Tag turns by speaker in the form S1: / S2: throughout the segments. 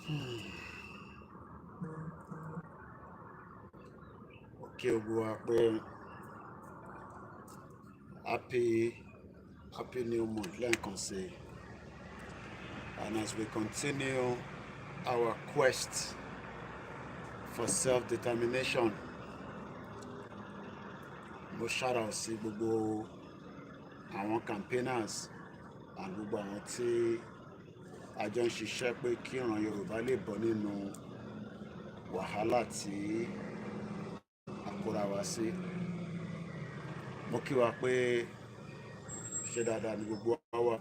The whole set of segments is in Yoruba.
S1: Okay, happy new month, say. And as we continue our quest for self-determination, mo shout out sí gbogbo àwọn campaigners and gbogbo àwọn tí a jọ ń ṣiṣẹ́ pé kí ìran Yorùbá lè bọ́ nínú wàhálà tí a kóra wa sí. Mo kí wa pé ṣe dáadáa ni gbogbo wa wà.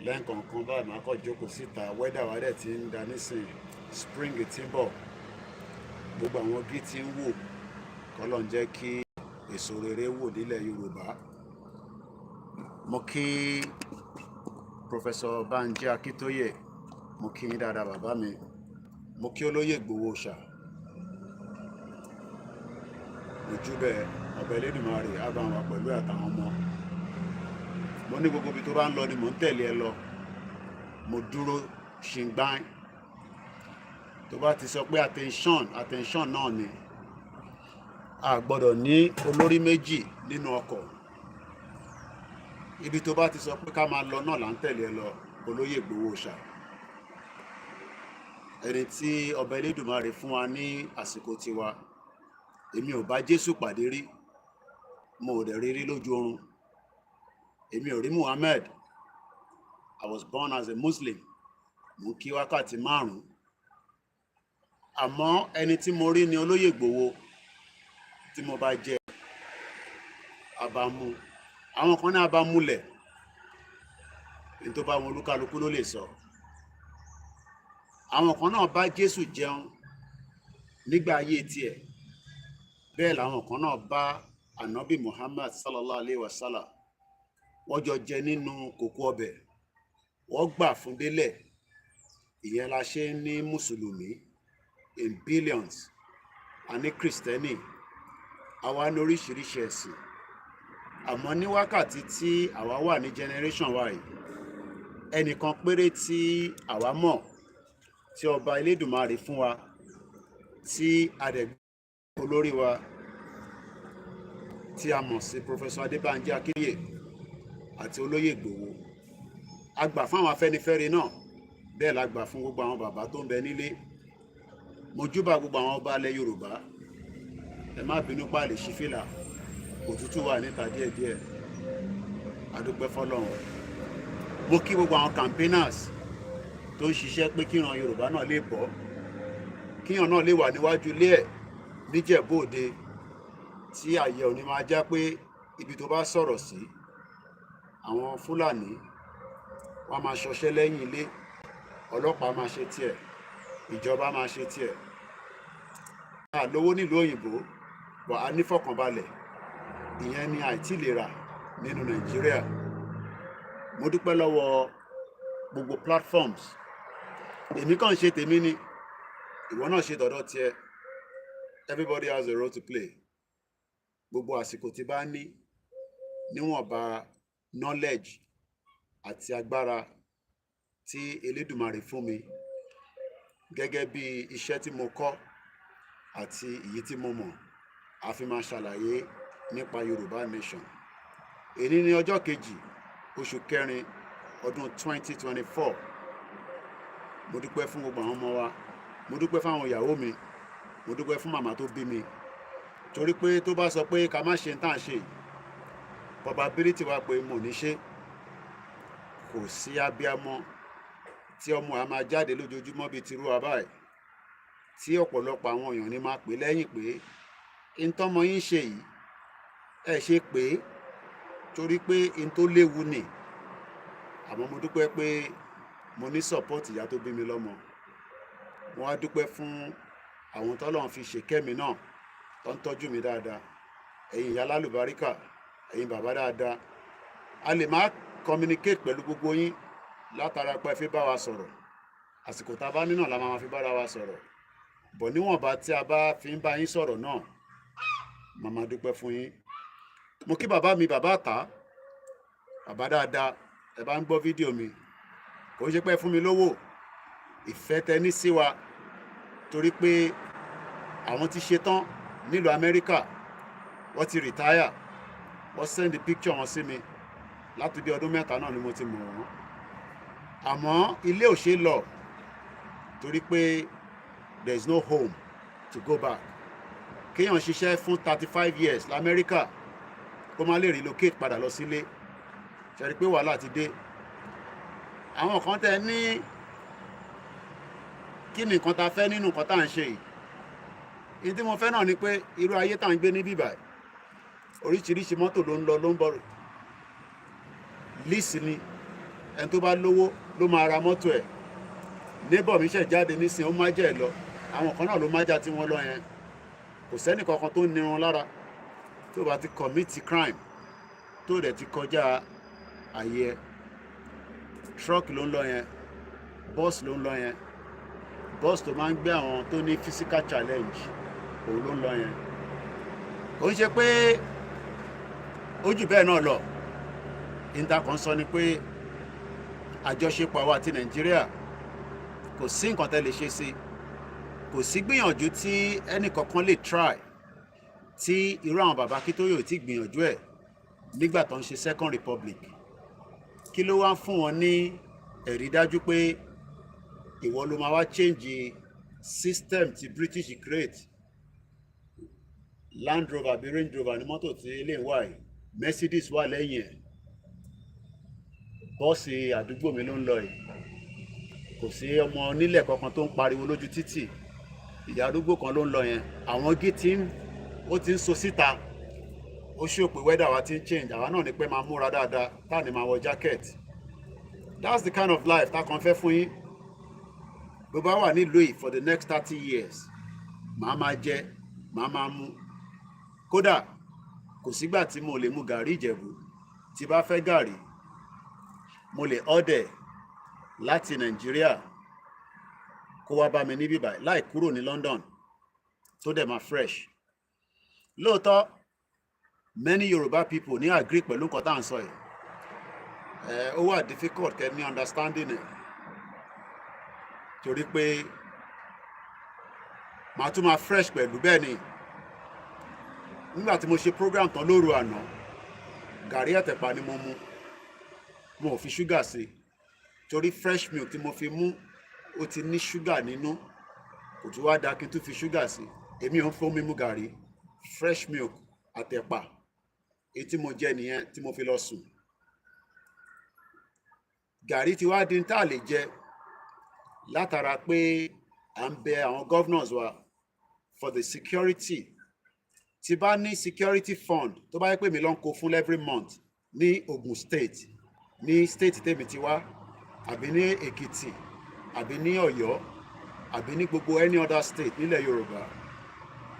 S1: Lẹ́ǹkọ̀ọ̀kan báyìí máa kọ́ jókòó síta, wẹ́dà wa dẹ̀ ti ń da nísìn, spring ti ń bọ̀, gbogbo àwọn igi ti ń wò, kọ́lọ̀ ń jẹ́ kí èso rere wò nílẹ̀ Yorùbá. Mo kí prof. Adebanji Akintoye, mo kí yín dáadáa bàbá mi. Mo kí olóyè Ìgbòho ṣà. Ojú bẹ́ẹ̀ ọbẹ̀ Elédùmarè á bá wa pẹ̀lú àtàwọn ọmọ. Mo ní gbogbo ibi tó bá ń lọ ni mò ń tẹ̀lé ẹ lọ. Mo dúró ṣingbáń. Tó bá ti sọ pé attention náà ni. A gbọ́dọ̀ ní olórí méjì nínú ọkọ̀. Ibi tó bá ti sọ pé ká máa lọ náà là ń tẹ̀lé ẹ lọ, olóyè Ìgbòho ṣà. Ẹni tí ọba Elédùmarè fún wa ní àsìkò tiwa. Èmi ò bá Jésù pàdé rí, mo ò dẹ̀ rí lójú oorun. Èmi ò rí Muhammad. I was born as a Muslim. Mo kí wákàtí 5. Àmọ́ ẹni tí mo rí ni olóyè Ìgbòho. Tí mo bá jẹ àbámu, àwọn kan ní àbámúlẹ̀, ní tó bá wọn olúkálukú ló lè sọ. Àwọn kan náà bá Jésù jẹun nígbà ayé tiẹ̀, bẹ́ẹ̀ làwọn kan náà bá ànábì Muhammad sallallahu alayhi wa sallam. Wọ́n jọ jẹ nínú kòkó ọbẹ̀, wọ́n gbà fún délẹ̀. Ìyẹn la ṣe ní mùsùlùmí in billions, a ní kìrìsìtẹ́nì, àwa ní oríṣiríṣi ẹ̀sìn. Àmọ́ ní wákàtí tí àwa wà ní generation wa yìí, ẹnìkan péré tí àwa mọ̀ tí ọba Elédùmarè fún wa, tí a dẹ̀ olórí wa tí a mọ̀ sí prof. Adebanji Akintoye àti olóyè Ìgbòho. A gbà fún àwọn Afẹ́nifẹ́re náà, bẹ́ẹ̀ la gbà fún gbogbo àwọn bàbá tó ń bẹ nílé. Mo júbà gbogbo àwọn ọba ilẹ̀ Yorùbá. Ẹ má bínú pa lè ṣí fìlà, òtútù wà níta díẹ̀díẹ̀. A dúpẹ́ fọ́lọ́run. Mo kí gbogbo àwọn campaigners tó ń ṣiṣẹ́ pé kí ìran Yorùbá náà lè bọ́, kí ìran náà lè wà níwájú ilé ẹ̀ níjẹ̀bú Òde, tí àyè òní máa já pé ibi tó bá sọ̀rọ̀ sí, àwọn Fúlàní wọ́n máa ṣọṣẹ́ lẹ́yìn ilé, ọlọ́pàá máa ṣe tiẹ̀, ìjọba máa ṣe tiẹ̀. A lówó nílùú òyìnbó, bọ̀ a nífọ̀kànbalẹ̀. Ìyẹn ni àìtílera nínú Nàìjíríà. Mo dúpẹ́ lọ́wọ́ gbogbo platforms. Èmi kàn ṣe tèmi ni, ìwọ náà ṣe tọ̀dọ̀ tiẹ̀. Everybody has a role to play. Gbogbo àsìkò tí bá ní níwọ̀nba knowledge àti agbára tí Elédùmarè fún mi, gẹ́gẹ́ bí iṣẹ́ tí mo kọ́ àti èyí tí mo mọ̀, a fi máa ṣàlàyé nípa Yoruba Nation. Èní ni ọjọ́ kejì oṣù kẹrin ọdún 2024. Mo dúpẹ́ fún gbogbo àwọn ọmọ wa, mo dúpẹ́ fún àwọn ìyàwó mi, mo dúpẹ́ fún màmá tó bí mi. Torí pé tó bá sọ pé ká má ṣe ń tàn ṣe, probability wa pé mo ní ṣe. Kò sí abíamọ tí ọmọ a máa jáde lójoojúmọ́ bíi tirú wa báyìí, tí ọ̀pọ̀lọpọ̀ àwọn èèyàn ní máa pè lẹ́yìn pé in tọ́mọ yín ṣe yìí, ẹ ṣe pé torí pé in tó léwu ni. Àmọ́ mo dúpẹ́ pé mo ní support ìyá tó bí mi lọ́mọ. Mo wá dúpẹ́ fún àwọn tọ́lọ́run fi ṣèkẹ́ mi náà, tó ń tọ́jú mi dáadáa. Ẹ̀yin ìyá lálùbáríkà, ẹ̀yin bàbá dáadáa. A lè má communicate pẹ̀lú gbogbo yín látara pé ẹ fi bá wa sọ̀rọ̀. Àsìkò tá a bá ní náà la máa fi bára wa sọ̀rọ̀. Bọ̀ níwọ̀nba tí a bá fi ń bá yín sọ̀rọ̀ náà, màmá dúpẹ́ fún yín. Mo kí bàbá mi, bàbá àtà, bàbá dáadáa. Ẹ bá ń gbọ́ fídíò mi, kò ṣe pé ẹ fún mi lówó, ìfẹ́ tẹ́ ní sí wa torí pé àwọn ti ṣetán nílùú Amẹ́ríkà, wọ́n ti retire, wọ́n send picture wọn sí mi láti bí ọdún mẹ́ta náà ni mo ti mọ̀ wọ́n. Àmọ́ ilé ò ṣe lọ torí pé there is no home to go back. Kéèyàn ṣiṣẹ́ fún 35 years l'Amẹ́ríkà kó má lè relocate padà lọ sílé, ṣe rí pé wàhálà ti dé. Àwọn kan tẹ́ ní kí ni nǹkan ta fẹ́ nínú nǹkan tá à ń ṣe yìí. Ìdí mo fẹ́ náà ni pé irú ayé tá à ń gbé ní bíbáyìí, oríṣiríṣi mọ́tò ló ń lọ ló ń bọ̀. Líìsì ni ẹni tó bá lówó ló máa ra mọ́tò ẹ̀. Neighbor mi ṣẹ̀ jáde nísìnyí, ó má jẹ́ ẹ̀ lọ. Àwọn kan náà ló má já tí wọ́n lọ yẹn. Kò sẹ́nì kankan tó nírun lára tó bá ti commit crime tó dẹ̀ ti kọjá àyè ẹ̀. Truck ló ń lọ yẹn, bus ló ń lọ yẹn, bus tó máa ń gbé àwọn tó ní physical challenge òun ló ń lọ yẹn. Kò ń ṣe pé ó jù bẹ́ẹ̀ náà lọ. Ìta kan sọ ni pé àjọṣepọ̀ àwa àti Nàìjíríà kò sí nǹkan tẹ́ lè ṣe sí, kò sí gbìyànjú tí ẹnì kankan lè try tí irú àwọn bàbá Akintoye ò tí gbìyànjú ẹ̀ nígbà tó ń ṣe Second Republic. Kí ló wá ń fún wọn ní ẹ̀rí dájú pé ìwọ ló máa wá change system tí British create? Land Rover àbí Range Rover ní mọ́tò tí ilé ń wà yìí, Mercedes wà lẹ́yìn ẹ̀, bọ́ọ̀sì àdúgbò mi ló ń lọ yìí. Kò sí ọmọ onílẹ̀ kankan tó ń pariwo lójú títì, ìyá àdúgbò kan ló ń lọ yẹn. Àwọn gí ó ti ń so síta, ó ṣó pé weather wa ti ń change. Àwa náà ní pé máa múra dáadáa, táà ní máa wọ jacket. That's the kind of life tá kan fẹ́ fún yín. Bó bá wà nílùú yìí for the next 30 years, màá máa jẹ, màá máa mu. Kódà kò sígbà tí mo lè mu gàrí Ìjẹ̀bú. Tí bá fẹ́ gàrí, mo lè order láti Nàìjíríà kó wá bá mi ní bíbáyìí láì kúrò ní London, tó dẹ̀ máa fresh. Lóòótọ́ many Yoruba people ní agree pẹ̀lú nǹkan tá à ń sọ yìí. Ó wà difficult kẹ́ ní understanding ẹ̀ torí pé màá tún máa fresh pẹ̀lú. Bẹ́ẹ̀ ni nígbà tí mo ṣe program tán lóru àná, gàrí ẹ̀tẹ̀pà ni mo mu, mo ò fi ṣúgà sí torí fresh milk tí mo fi mú ó ti ní ṣúgà nínú, kò tún wá dáa kí n tún fi ṣúgà sí. Èmi ò ń fún mi mu gàrí, fresh milk àtẹ̀pà èyí tí mo jẹ nìyẹn tí mo fi lọ sùn. Gàrí ti wá di tá a lè jẹ látara pé à ń bẹ àwọn governors wa for the security. Tí bá ní security fund tó bá yẹ pé mi ló ń kó fún every month ní Ogun State, ní state tèmi ti wá, àbí ní Èkìtì, àbí ní Ọ̀yọ́, àbí ní gbogbo any other state nílẹ̀ Yorùbá,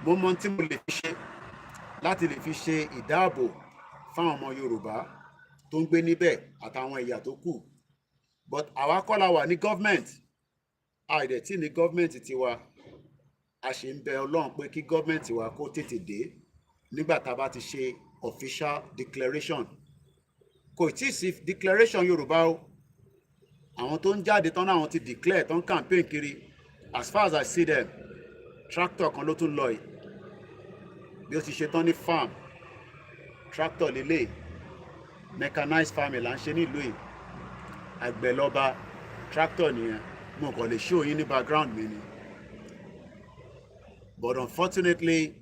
S1: mo mọ tí mo lè fi ṣe láti lè fi ṣe ìdáàbò fáwọn ọmọ Yorùbá tó ń gbé níbẹ̀ àtàwọn ẹ̀yà tó kù. But àwa kọ́ la wà ní government, àìdẹ̀ tí ní government tiwa. A ṣe ń bẹ Ọlọ́run pé kí government wa kó tètè dé nígbà tá a bá ti ṣe official declaration. Kò tí ì sí declaration Yorùbá o. Àwọn tó ń jáde tán náà, àwọn ti declare tán campaign kiri. As far as I see them, tractor kan ló tún lọ yìí bí ó ti ṣe tán ní farm. Tractor lélẹ̀, mechanized farming là ń ṣe nílùú yìí. Àgbẹ̀ lọ́ba, tractor nìyẹn. Mo kàn lè show yín ní background mi ni. But unfortunately,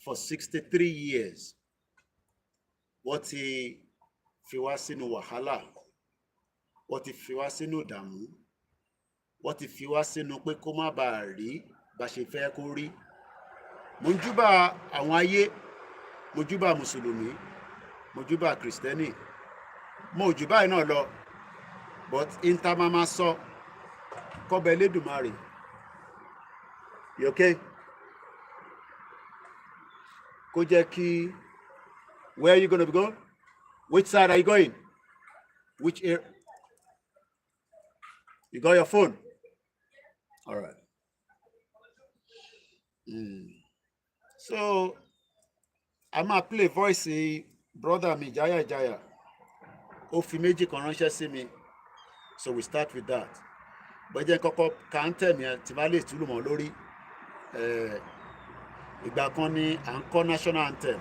S1: for 63 years, wọ́n ti fi wá sínú wàhálà, wọ́n ti fi wá sínú ìdààmú, wọ́n ti fi wá sínú pé kó má bàa rí bá ṣe fẹ́ kó rí. Mo ń júbà àwọn ayé, mo júbà Mùsùlùmí, mo júbà Kristẹni, mo júbà iná lọ. But inta mama sọ kọ́bẹ̀ Elédùmarè. You okay? Kó jẹ́ kí, where are you going to be going? Which side are you going? Which area? You got your phone? All right. So I'm gonna play voice brother mi Jaya. Ó fi méjì kan ránṣẹ́ sí mi. So we start with that. bọ́jẹ́ kọ́kọ́ káńtẹ̀ yẹn tí bá lè túlù mọ́ lórí. Ìgbà kan ni à ń kọ́ national anthem,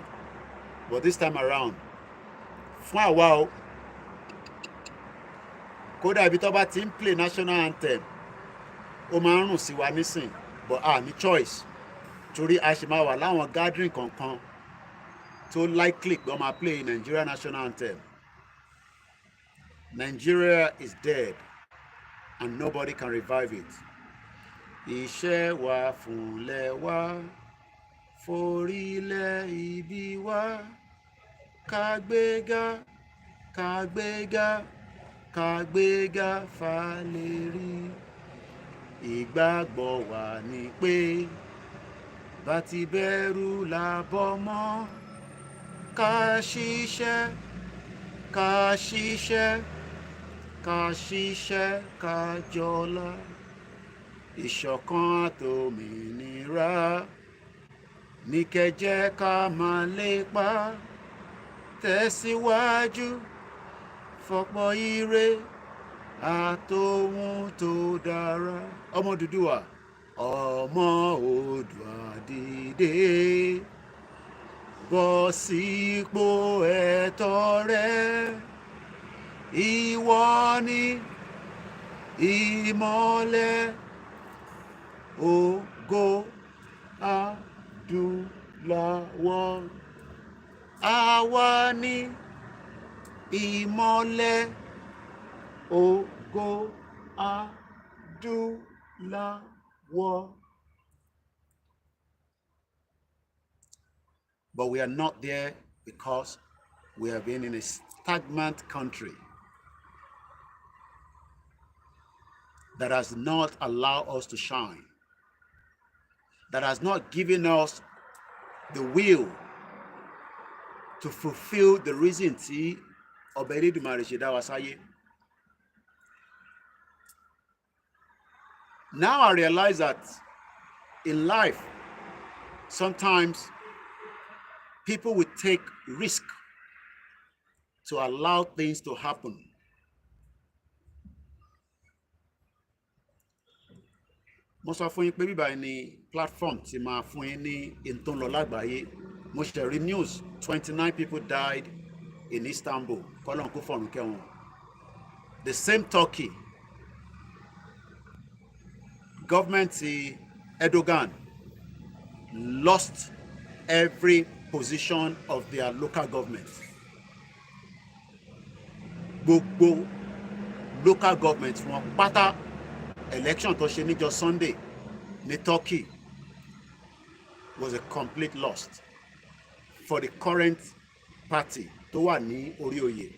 S1: but this time around fún àwa o, kódà ibi tó bá ti ń play national anthem ó máa ń rùn sí wa nísìn, but ní choice torí a ṣì máa wà láwọn gathering kankan tó likely pé wọ́n máa play Nigerian national anthem. Nigeria is dead and nobody can revive it. Iṣẹ́ wa fúnlẹ̀ wa, forílẹ̀ ibi wa, kàgbéga kàgbéga kàgbéga fàlérí. Ìgbàgbọ́ wa ni pé bá ti bẹ̀rù làbọ̀ mọ́, ká ṣiṣẹ́ ká ṣiṣẹ́ ká ṣiṣẹ́ ká jọlá. Ìṣọ̀kan àtòmìnira ní kẹ́jẹ́ ká máa lépa, tẹ̀síwájú fọ̀pọ̀ ire àtòhun tó dára. Ọmọ Odùduwà, ọmọ Oòduà dìde, bọ́ sípò ẹ̀tọ́ rẹ. Ìwọ ni ìmọ́lẹ̀ ògo adúláwọ̀. Àwa ni ìmọ́lẹ̀ ògo adúláwọ̀. But we are not there because we have been in a stagnant country that has not allowed us to shine, that has not given us the will to fulfill the reason tí Ọba Elédùmarè ṣe dá wa sáyé. Now I realize that in life, sometimes people will take risk to allow things to happen. Mo sọ fún yín pé bíbá ni platform ti máa fún yín ní in tó ń lọ lágbàáyé. Mo ṣe rí news 29 people died in Istanbul. Kọ́lọ́n kó fọ̀run kẹ́wọn. The same Turkey, government Erdogan lost every position of their local government. Gbogbo local government wọn pátá election tó ṣe níjọ́ Sunday ní Turkey was a complete loss for the current party tó wà ní orí oyè.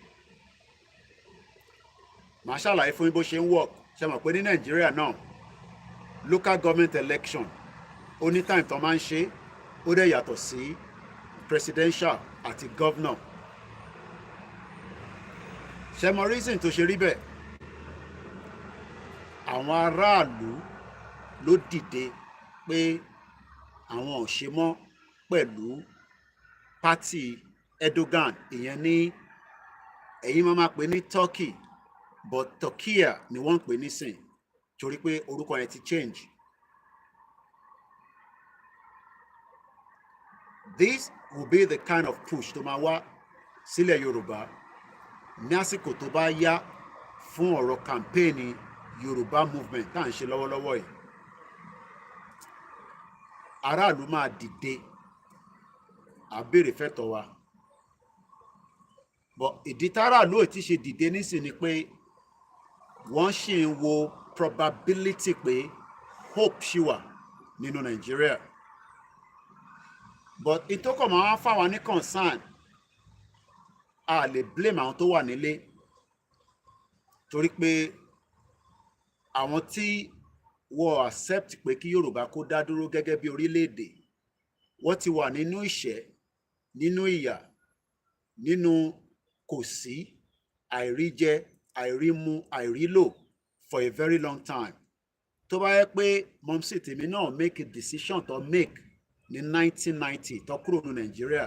S1: Màá ṣàlàyé fún yín bó ṣe ń work. Ṣé mọ̀ pé ní Nàìjíríà náà local government election ó ní time tó máa ń ṣe, ó dẹ̀ yàtọ̀ sí presidential àti governor. Ṣé mọ̀ reason tó ṣe rí bẹ́ẹ̀? Àwọn aráàlú ló dìde pé àwọn ò ṣe mọ́ pẹ̀lú party Erdogan, ìyẹn ní ẹ̀yin máa pè ní Turkey, but Turkiya ni wọ́n ń pè nísìn torí pé orúkọ yẹn ti change. This will be the kind of push tó máa wá sílẹ̀ Yorùbá ní àsìkò tó bá yá fún ọ̀rọ̀ campaign Yorùbá movement tá à ń ṣe lọ́wọ́lọ́wọ́ yìí. Aráàlú máa dìde àbèrè fẹ́tọ̀ wa. But ìdí táráàlú ò ti ṣe dìde nísìn ni pé wọ́n ṣì ń wo probability pé hope ṣì wà nínú Nàìjíríà. But ìtókọ̀ máa wá fáwọn ní concern, a lè blame àwọn tó wà nílé torí pé àwọn tí wọ́n accept pé kí Yorùbá kó dá dúró gẹ́gẹ́ bí orílẹ̀-èdè, wọ́n ti wà nínú ìṣẹ́, nínú ìyà, nínú kòsí, àìríjẹ, àìrímu, àìrílò for a very long time. Tó bá yẹ pé mọ̀mísì tèmi náà make a decision tó make ní 1990 tó kúrò ní Nàìjíríà,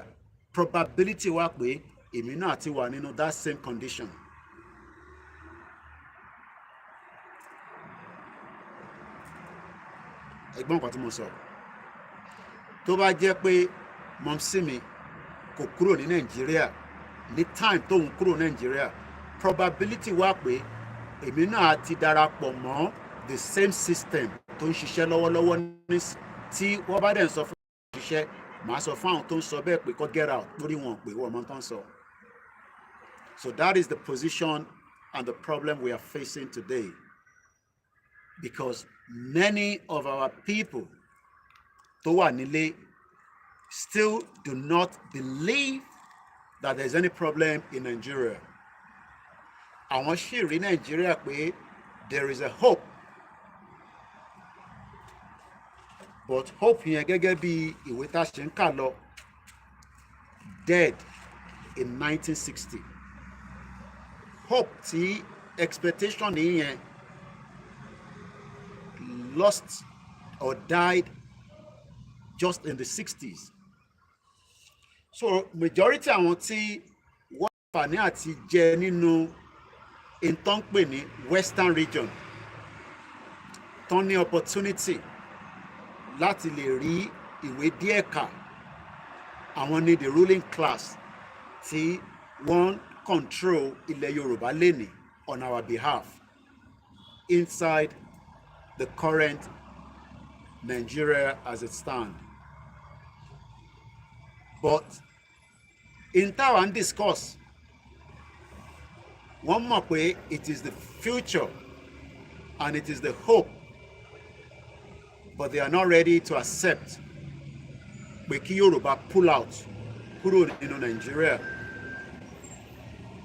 S1: probability wà pé èmi náà ti wà nínú that same condition. ẹ̀gbọ́n nǹkan tí mo sọ tó bá jẹ́ pé mọ̀mísí mi kò kúrò ní Nàìjíríà ní time tóun kúrò Nàìjíríà probability wà pé èmi náà ti darapọ̀ mọ́ the same system tó ń ṣiṣẹ́ lọ́wọ́lọ́wọ́ tí wọ́n bá dẹ̀ ń sọ fún ìṣiṣẹ́ màá sọ fún àwọn tó ń sọ bẹ́ẹ̀ pé kó get out lórí wọn pé wọ́n mọ tó ń sọ. So that is the position and the problem we are facing today, because many of our people tó wà nílé still do not believe that there is any problem in Nigeria. Àwọn sì rí Nigeria pé there is a hope, but hope yẹn gẹ́gẹ́ bí ìwé tá a ṣe ń kà lọ dead in 1960. Hope tí expectation yẹn lost or died just in the 60s. So majority àwọn tí wọ́n fàní àti jẹ nínú ìtọ́npè ní Western region tán ní opportunity láti lè rí ìwé díẹ̀ kà, àwọn ni the ruling class tí wọ́n control ilẹ̀ Yorùbá lénìí on our behalf inside the current Nigeria as it stands. But in táwa ń discuss, wọ́n mọ̀ pé it is the future and it is the hope, but they are not ready to accept pé kí Yorùbá pull out kúrò nínú Nigeria,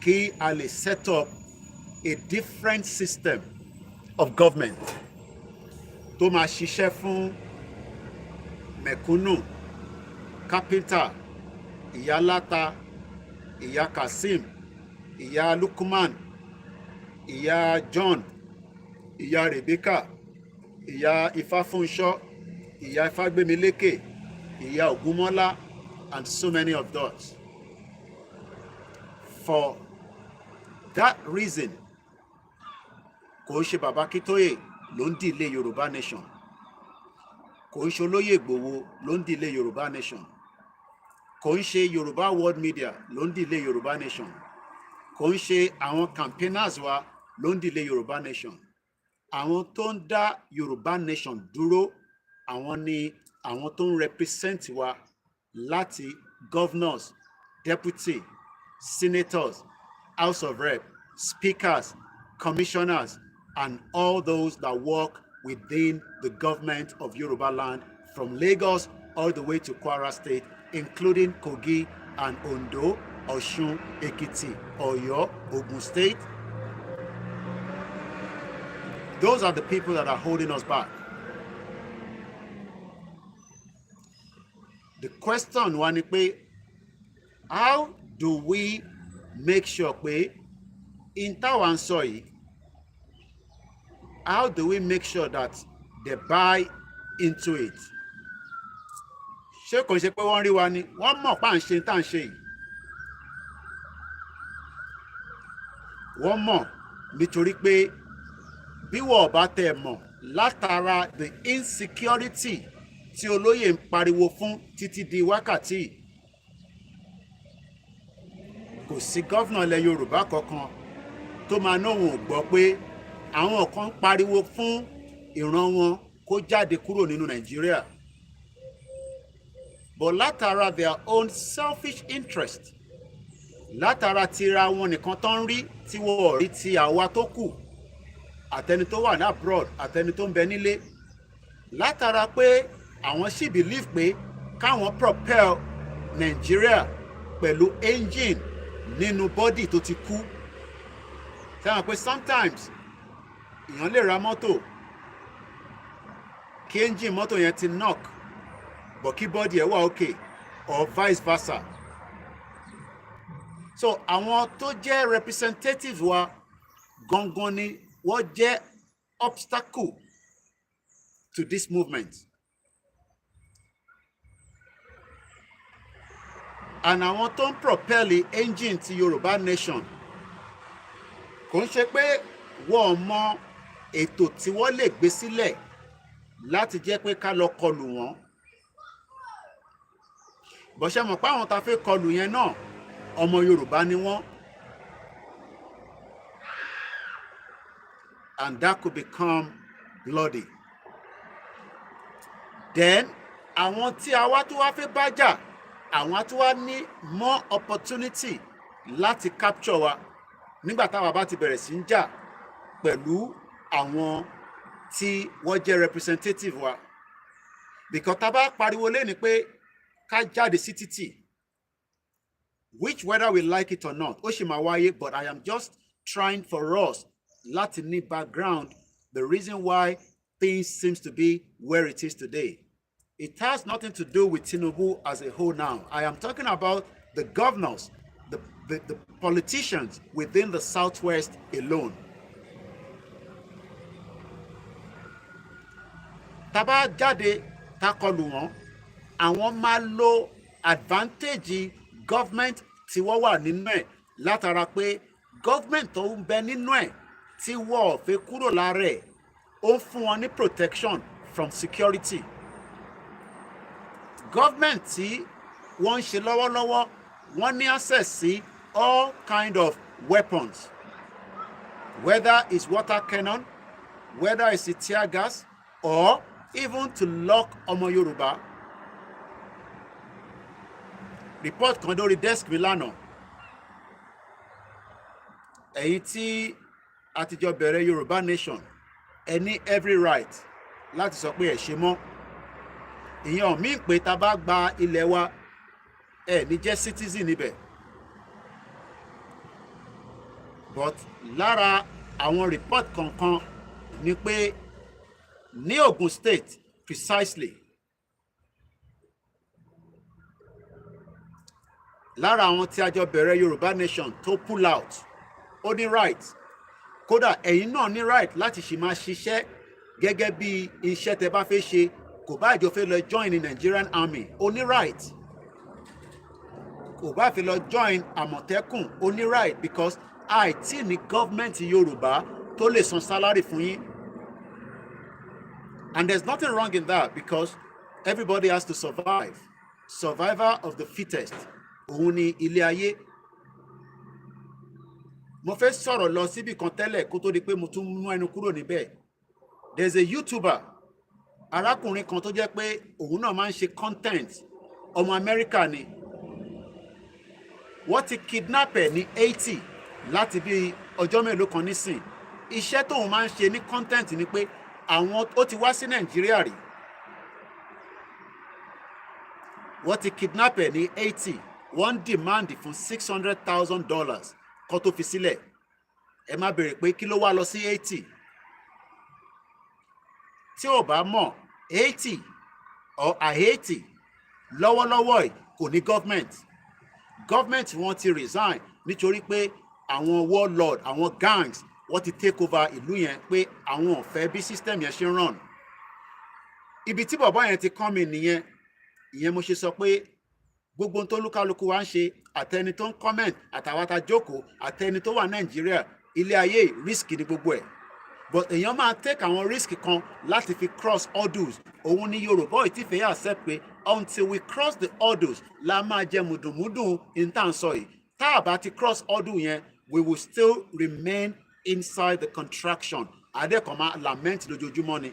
S1: kí a lè set up a different system of government tó máa ṣiṣẹ́ fún mẹ̀kúnnù, kápẹ́ntà, ìyá láta, ìyá Kasim, ìyá Lukman, ìyá John, ìyá Rebecca, ìyá Ifáfúnṣọ́, ìyá Ifágbémilékè, ìyá Ògúnmọ́lá, and so many of those. For that reason, kò ń ṣe Bàbá Akintoye ló ń delay Yoruba Nation, kò ń ṣe Olóyè Ìgbòho ló ń delay Yoruba Nation, kò ń ṣe Yorùbá World Media ló ń delay Yoruba Nation, kò ń ṣe àwọn campaigners wa ló ń delay Yoruba Nation. Àwọn tó ń dá Yoruba Nation dúró, àwọn ni àwọn tó ń represent wa láti governors, deputy, senators, House of Rep, speakers, commissioners, and all those that work within the government of Yoruba land from Lagos all the way to Kwara State, including Kogi and Ondo, Osun, Ekiti, Oyo, Ogun State. Those are the people that are holding us back. The question wa ni pé, how do we make sure pé in táwa ń sọ yìí, how do we make sure that they buy into it? Ṣé kò ṣe pé wọ́n rí wa ni, wọ́n mọ̀ pá ń ṣe tá ń ṣe yìí. Wọ́n mọ̀ nítorí pé bí wọ́n bá tẹ̀ mọ̀ látara the insecurity tí olóyè ń pariwo fún títí di wákàtí, kò sí gọ́vnà ilẹ̀ Yorùbá kankan tó máa náwọn ò gbọ́ pé àwọn kan ń pariwo fún ìran wọn kó jáde kúrò nínú Nàìjíríà. But látara their own selfish interest, látara tira wọn nìkan tó ń rí tí wọ́n rí ti àwa tó kù, àtẹni tó wà ní abroad, àtẹni tó ń bẹ nílé, látara pé àwọn sì believe pé káwọn propel Nigeria pẹ̀lú engine nínú body tó ti kú. Sẹ́wọ̀n pé sometimes èèyàn lè ra mọ́tò kí engine mọ́tò yẹn ti knock, but kí body ẹ̀ wà okay, or vice versa. So àwọn tó jẹ́ representative wa gangan ni wọ́n jẹ́ obstacle to this movement. And àwọn tó ń propel engine ti Yoruba Nation kò ń ṣe pé wọ́n mọ ètò tí wọ́n lè gbé sílẹ̀ láti jẹ́ pé ká lọ kọlù wọn. Bó ṣe mọ̀ pé àwọn tá fẹ́ kọlù yẹn náà ọmọ Yorùbá ni wọ́n. And that could become bloody. Then àwọn tí a wá tó wá fẹ́ bá jà, àwọn tó wá ní more opportunity láti capture wa nígbà táwa bá ti bẹ̀rẹ̀ sí ń jà pẹ̀lú àwọn tí wọ́n jẹ́ representative wa. Because tá bá pariwo lé ní pé ká jáde sí títì, which whether we like it or not, ó ṣì máa wáyé, but I am just trying for us láti ní background the reason why things seems to be where it is today. It has nothing to do with Tinubu as a whole now. I am talking about the governors, the politicians within the Southwest alone. Tá bá jáde tá kọlù wọn, àwọn máa lo advantage government tí wọ́n wà nínú ẹ̀ látara pé government tó ń bẹ nínú ẹ̀ tí wọ́n fẹ́ kúrò lára ẹ̀ ó ń fún wọn ní protection from security. Government tí wọ́n ń ṣe lọ́wọ́lọ́wọ́ wọ́n ní access sí all kind of weapons, whether it's water cannon, whether it's tear gas, or even to lock ọmọ Yorùbá. Report kan lórí desk mi lánàá. Ẹ̀yin tí a ti jọ bẹ̀rẹ̀ Yoruba Nation, ẹ ní every right láti sọ pé ẹ ṣe mọ́. Ìyẹn mí pé tá bá gba ilẹ̀ wa, ẹ ní jẹ́ citizen níbẹ̀. But lára àwọn report kankan ni pé ní Ogun State precisely, lára àwọn tí a jọ bẹ̀rẹ̀ Yoruba Nation tó pull out, ó ní right. Kódà ẹ̀yin náà ní right láti ṣì máa ṣiṣẹ́ gẹ́gẹ́ bí iṣẹ́ tẹ́ bá fẹ́ ṣe, kò bá ìjọ fẹ́ lọ join the Nigerian army, ó ní right. Kò bá fẹ́ lọ join Àmọ̀tẹ́kùn, ó ní right, because àìtí ní government Yorùbá tó lè san salary fún yín. And there's nothing wrong in that, because everybody has to survive. Survivor of the fittest. Òun ni ilé ayé. Mo fẹ́ sọ̀rọ̀ lọ síbi kan tẹ́lẹ̀ kó tó di pé mo tún mú ẹnu kúrò níbẹ̀. There's a YouTuber, arákùnrin kan tó jẹ́ pé òun náà máa ń ṣe content, ọmọ Amẹ́ríkà ni. Wọ́n ti kidnap ẹ̀ ní 80 láti bí ọjọ́ mélòó kan nísìn. Iṣẹ́ tóun máa ń ṣe ní content ni pé àwọn ó ti wá sí Nàìjíríà rí. Wọ́n ti kidnap ẹ̀ ní 80. Wọ́n demand fún $600,000 kó tó fi sílẹ̀. Ẹ má bèrè pé kí ló wá lọ sí 80. Tí ò bá mọ̀ 80 or I-80 lọ́wọ́lọ́wọ́ yìí kò ní government. Government wọ́n ti resign nítorí pé àwọn warlord, àwọn gangs wọ́n ti take over ìlú yẹn, pé àwọn ò fẹ́ bí system yẹn ṣe ń run. Ibi tí bàbá yẹn ti come in nìyẹn. Ìyẹn mo ṣe sọ pé gbogbo ohun tó lúkálukú wa ń ṣe, àtẹni tó ń comment, àtàwátà jókòó, àtẹni tó wà Nàìjíríà, ilé ayé risk ni gbogbo ẹ̀. But èèyàn máa take àwọn risk kan láti fi cross hurdles. Òun ni Yorùbá ò tí fẹ́ accept pé until we cross the hurdles la máa jẹ mùdùnmúdùn in tá à ń sọ yìí. Tá a bá ti cross hurdle yẹn, we will still remain inside the contraction. Adẹ́kọ̀ọ́ máa lament lójoojúmọ́ ni.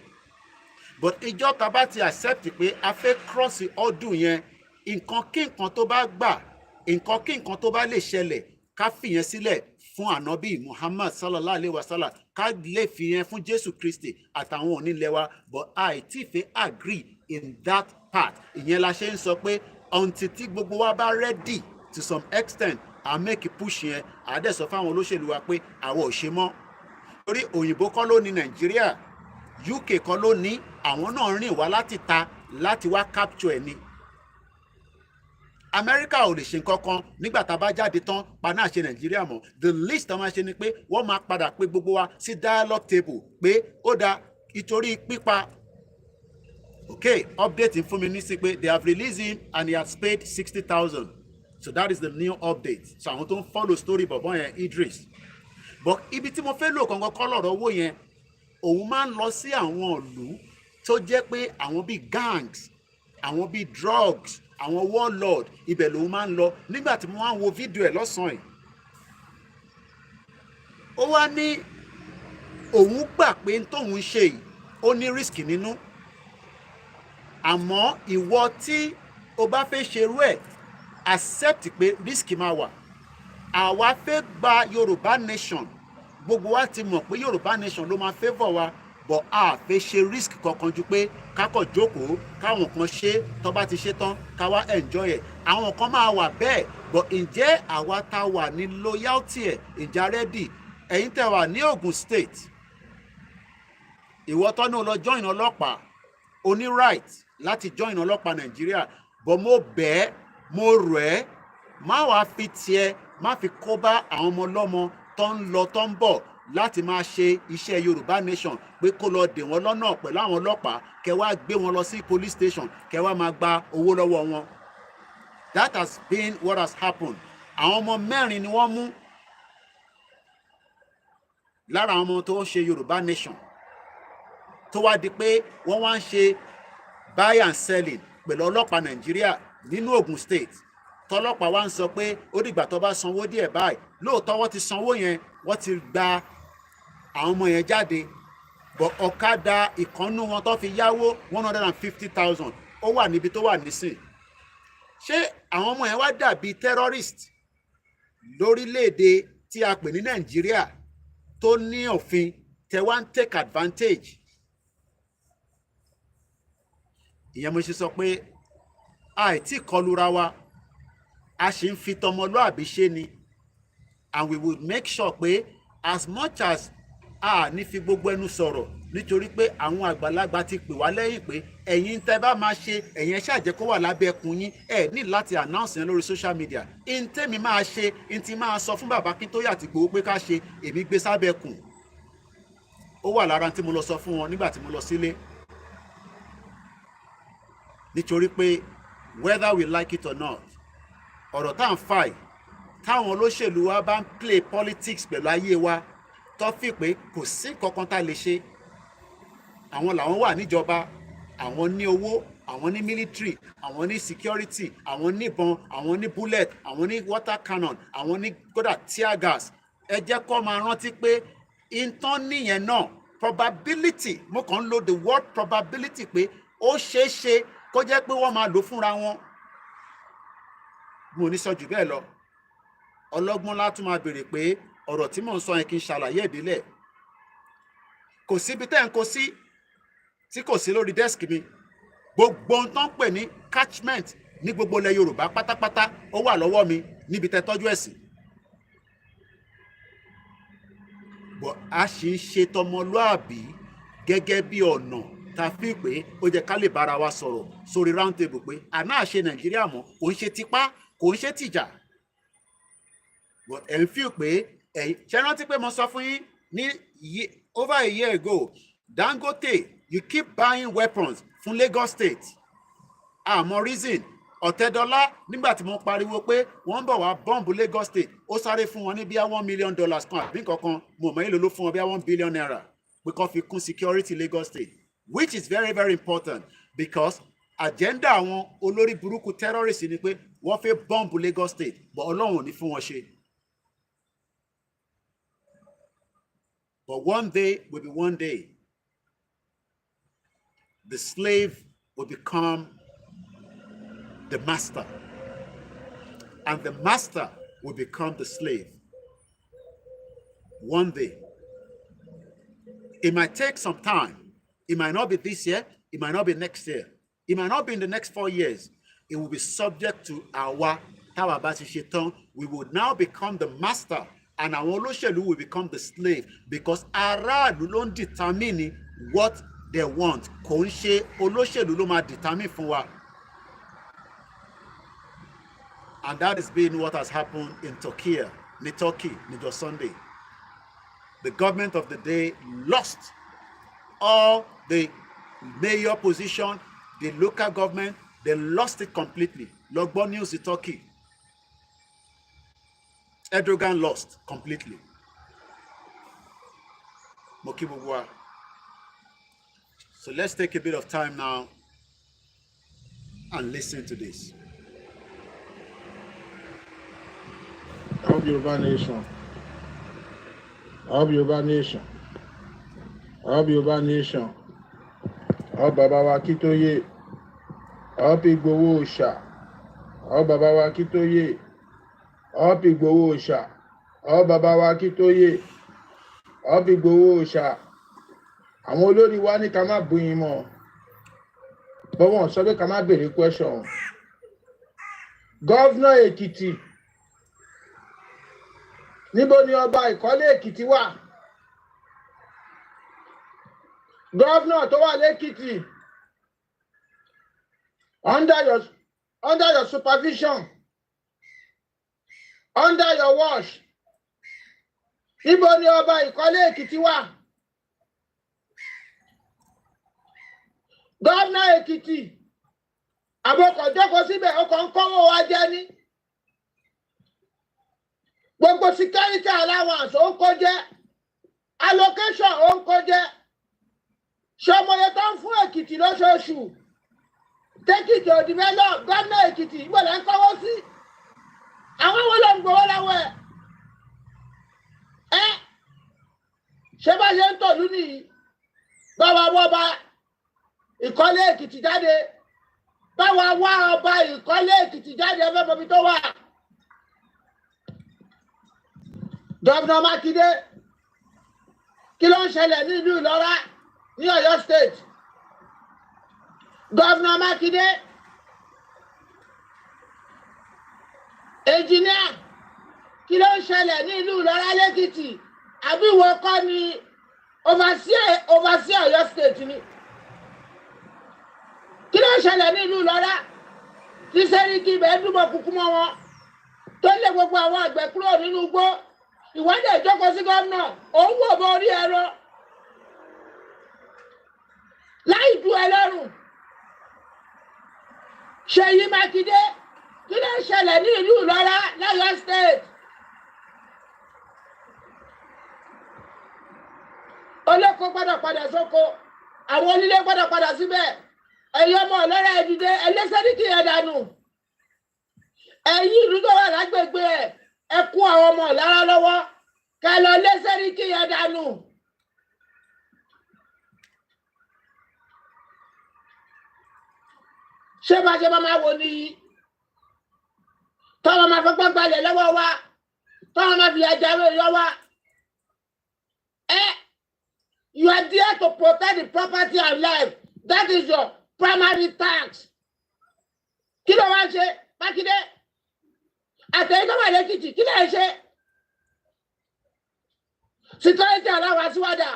S1: But ìjọ tá bá ti accept pé a fẹ́ cross hurdle yẹn, nǹkan kí nǹkan tó bá gbà, nǹkan kí nǹkan tó bá lè ṣẹlẹ̀, ká fìyẹn sílẹ̀ fún ànábì Muhammad sallallahu alayhi wa sallam, ká lè fìyẹn fún Jésù Kristi àtàwọn onílẹ̀ wa. But àìtí fẹ́ agree in that part. Ìyẹn la ṣe ń sọ pé until tí gbogbo wa bá ready to some extent, I make a push yẹn, àdẹ́ sọ fáwọn olóṣèlú wa pé àwọn ò ṣe mọ́. Torí òyìnbó kọ́ ló ní Nàìjíríà, UK kọ́ ló ní, àwọn náà rìn wá láti ta láti wá capture ẹ̀ ni. Amẹ́ríkà ò lè ṣe nǹkankan nígbà tá a bá jáde tán pa náà ṣe Nàìjíríà mọ́. The least tá a máa ṣe ni pé wọ́n máa padà pé gbogbo wa sí dialogue table pé ó dáa ìtorí pípa. Okay, update fún mi ní sí pé they have released him and he has paid 60,000. So that is the new update. So àwọn tó ń follow story bọ̀bọ̀ yẹn Idris. But ibi tí mo fẹ́ lò kankan kọ́ lọ́rọ̀ owó yẹn, òun máa ń lọ sí àwọn ìlú tó jẹ́ pé àwọn bíi gangs, àwọn bíi drugs, àwọn warlord ibẹ̀ lòun máa ń lọ. Nígbà tí mo wá ń wo fídíò ẹ̀ lọ́sàn-án yìí, ó wá ní òun gbà pé tóun ṣe yìí ó ní risk nínú, àmọ́ ìwọ tí o bá fẹ́ ṣerú ẹ̀ accept pé risk máa wà. Àwa fẹ́ gba Yorùbá Nation, gbogbo wa ti mọ̀ pé Yorùbá Nation ló máa favour wa, but a fẹ́ ṣe risk kankan ju pé kákọ̀ jókòó káwọn kan ṣe tó bá ti ṣe tán ká wá enjoy ẹ̀. Àwọn kan máa wà bẹ́ẹ̀, but ǹjẹ́ àwa tá wà ní loyalty ẹ̀ ìjà ready? Ẹ̀yin tẹ́ wà ní Ogun State, ìwọ tó ní o lọ join ọlọ́pàá, o ní right láti join ọlọ́pàá Nàìjíríà, but mo bẹ̀ ẹ́, mo rọ̀ ẹ́, má wàá fi tiẹ̀ má fi kó bá àwọn ọmọ ọlọ́mọ tó ń lọ tó ń bọ̀ láti máa ṣe iṣẹ́ Yorùbá Nation, pé kó lọ dè wọ́n lọ́nà pẹ̀lú àwọn ọlọ́pàá, kẹ́ wá gbé wọn lọ sí police station, kẹ́ wá máa gba owó lọ́wọ́ wọn. That has been what has happened. Àwọn ọmọ mẹ́rin ni wọ́n mú lára àwọn ọmọ tó ń ṣe Yorùbá Nation, tó wá di pé wọ́n wá ń ṣe buy and selling pẹ̀lú ọlọ́pàá Nàìjíríà nínú Ogun State. Tọ́lọ́pàá wá ń sọ pé ó dìgbà tó bá sanwó díẹ̀ báyìí. Lóòótọ́ wọ́n ti sanwó yẹn, wọ́n ti gba àwọn ọmọ yẹn jáde, but ọ̀kadà ìkànnú wọn tó fi yáwó 150,000 ó wà níbi tó wà nísìn. Ṣé àwọn ọmọ yẹn wá dàbí terrorist lórílẹ̀‐èdè tí a pè ní Nàìjíríà tó ní òfin, tẹ wá ń take advantage? Ìyẹn mo ṣe sọ pé àìtí kọlura wa, a ṣì ń fi tọmọlúàbí ṣe ni, and we will make sure pé as much as a ní fi gbogbo ẹnu sọ̀rọ̀, nítorí pé àwọn àgbàlagbà ti pè wá lẹ́yìn pé ẹ̀yin tẹ́ bá máa ṣe, ẹ̀yin ṣàjẹ́ kó wà lábẹ́ ẹkùn yín, ẹ̀ ní láti announce yẹn lórí social media. In tẹ́mi máa ṣe, in ti máa sọ fún bàbá Akintoye àti Ìgbòho pé ká ṣe, èmi gbé sábẹ́ ẹkùn. Ó wà lára tí mo lọ sọ fún wọn nígbà tí mo lọ sílé. Nítorí pé whether we like it or not, ọ̀rọ̀ tá à ń fà yìí, táwọn olóṣèlú wa bá ń play politics pẹ̀lú ayé wa, tó fi pé kò sí kankan tá a lè ṣe. Àwọn làwọn wà níjọba, àwọn ní owó, àwọn ní military, àwọn ní security, àwọn ní ìbọn, àwọn ní bullet, àwọn ní water cannon, àwọn ní kódà tear gas. Ẹ jẹ́ kó máa rántí pé ìtàn nìyẹn náà, probability, mo kàn ń lo the word probability, pé ó ṣeé ṣe kó jẹ́ pé wọ́n máa lò fúnra wọn. Mo ní sọ jù bẹ́ẹ̀ lọ. Ọlọ́gbọ́n látún máa béèrè pé ọ̀rọ̀ tí mò ń sọ yẹn kí n ṣàlàyé ìdílẹ̀. Kò síbi tẹ́ ń kó sí tí kò sí lórí desk mi. Gbogbo ohun tó ń pè ní catchment ní gbogbo ilẹ̀ Yorùbá pátápátá ó wà lọ́wọ́ mi níbi tẹ́ tọ́jú ẹ̀ sí. But a sì ń ṣe tọmọlúàbí gẹ́gẹ́ bí ọ̀nà ta fi pé ó jẹ́ ká lè bára wa sọ̀rọ̀ sórí round table pé àná àṣe Nàìjíríà mọ́, kò ń ṣe tipá, kò ń ṣe tìjà. But ẹ̀ ń fi pé ṣe rántí pé mo sọ fún yín ní over a year ago, Dangote, you keep buying weapons fún Lagos State. Àmọ́ reason, Ọ̀tẹ́dọ́lá nígbà tí mo pariwo pé wọ́n ń bọ̀ wá bọ́ǹbù Lagos State, ó sáré fún wọn ní bíi $1 million kan àbí nǹkankan, mo mọ̀ èlò ló fún wọn bíi $1 billion pé kó fi kún security Lagos State, which is very very important, because agenda àwọn olórí burúkú terrorists ni pé wọ́n fẹ́ bọ́ǹbù Lagos State, but Ọlọ́run ò ní fún wọn ṣe. But one day will be one day. The slave will become the master, and the master will become the slave. One day. It might take some time. It might not be this year. It might not be next year. It might not be in the next 4 years. It will be subject to our Tawabasi. We will now become the master, and our olóṣèlú will become the slave, because aráàlú ló ń determine what they want. Kò ń ṣe olóṣèlú ló máa determine fún wa. And that has been what has happened in Turkey, Nijo Sunday. The government of the day lost all the mayor position, the local government, they lost it completely. Logbo news in Turkey. Erdogan lost completely. So let's take a bit of time now and listen to this.
S2: Of Yoruba Nation. Of Yoruba Nation. Of Yoruba Nation. Of Baba Akintoye. Of Igboho Òòṣà. Of Baba Akintoye. Of Igboho Òòṣà. Of Baba Akintoye. Of Igboho Òòṣà. Àwọn olórí wa ní ká má bú yín mọ́. Bọ́wọ́n sọ pé ká má béèrè question. Gọ́vnà Èkìtì. Níbo ni ọba Ìkọ́lé Èkìtì wà? Gọ́vnà tó wà l'Èkìtì. Under your supervision. Under your watch. Níbo ni ọba Ìkọ́lé Èkìtì wà? Gọ́vnà Èkìtì. Àbọ̀kọ̀ jókòó síbẹ̀ ọkọ̀ ń kọ́wọ́ wa jẹ ní. Gbogbo security allowance ó ń kó jẹ́. Allocation ó ń kó jẹ́. Ṣọmọye tó ń fún Èkìtì lóṣooṣù. Tẹ́kìtì ò develop gọ́vnà Èkìtì ìgbọ̀lẹ̀ ń kọ́wọ́ sí. Àwọn wo ló ń gbowó lọ́wọ́ ẹ̀? Ṣé bá ṣe ń tòlú nìyí? Báwa wọ́ ọba Ìkọ́lé Èkìtì jáde. Báwa wá ọba Ìkọ́lé Èkìtì jáde ẹgbẹ́ bọ̀bí tó wà. Gọ́vnà Mákindé, kí ló ń ṣẹlẹ̀ ní ìlú Ìlọ́rà ní Ọ̀yọ́ State? Gọ́vnà Mákindé, engineer, kí ló ń ṣẹlẹ̀ ní ìlú Ìlọ́rà l'Èkìtì? Àbí ìwọ kọ́ ni overseer Ọ̀yọ́ State ni? Kí ló ń ṣẹlẹ̀ ní ìlú Ìlọ́rà? Tí Sẹ́ríkì ibẹ̀ dúbọ̀ kúkú mọ́ wọn tó lé gbogbo àwọn àgbẹ̀ kúrò nínú igbó. Ìwádìí ìjókòó sí gómìnà, òun wò bó orí ẹ̀rọ. Láì ju ẹlẹ́rùn. Ṣèyí Mákindé, kí ló ń ṣẹlẹ̀ ní ìlú Ìlọ́rà l'Ọ̀yọ́ State? Olóko gbọ́dọ̀ padà sóko, àwọn onílé gbọ́dọ̀ padà síbẹ̀. Ẹ̀yin ọmọ Ìlọ́rà ẹ dìde, ẹlẹ́sẹ̀ríkì ẹ dànù. Ẹ̀yin ìlú tó wà lágbègbè ẹ kó àwọn ọmọ Ìlọ́rà lọ́wọ́, kẹ́ lọ lẹ́sẹ̀ríkì ẹ dànù. Ṣé bá ṣe máa wo ni tọ́wọ́ máa fọ́pọ́ gbalẹ̀ lọ́wọ́ wa, tọ́wọ́ máa fi ẹja lọ́wọ́ wa? You are there to protect the property and life. That is your primary task. Kí ló wá ṣe Mákindé? Àtẹ̀yìn tó wà l'Èkìtì, kí ló ń ṣe? Security aláwa síwádà.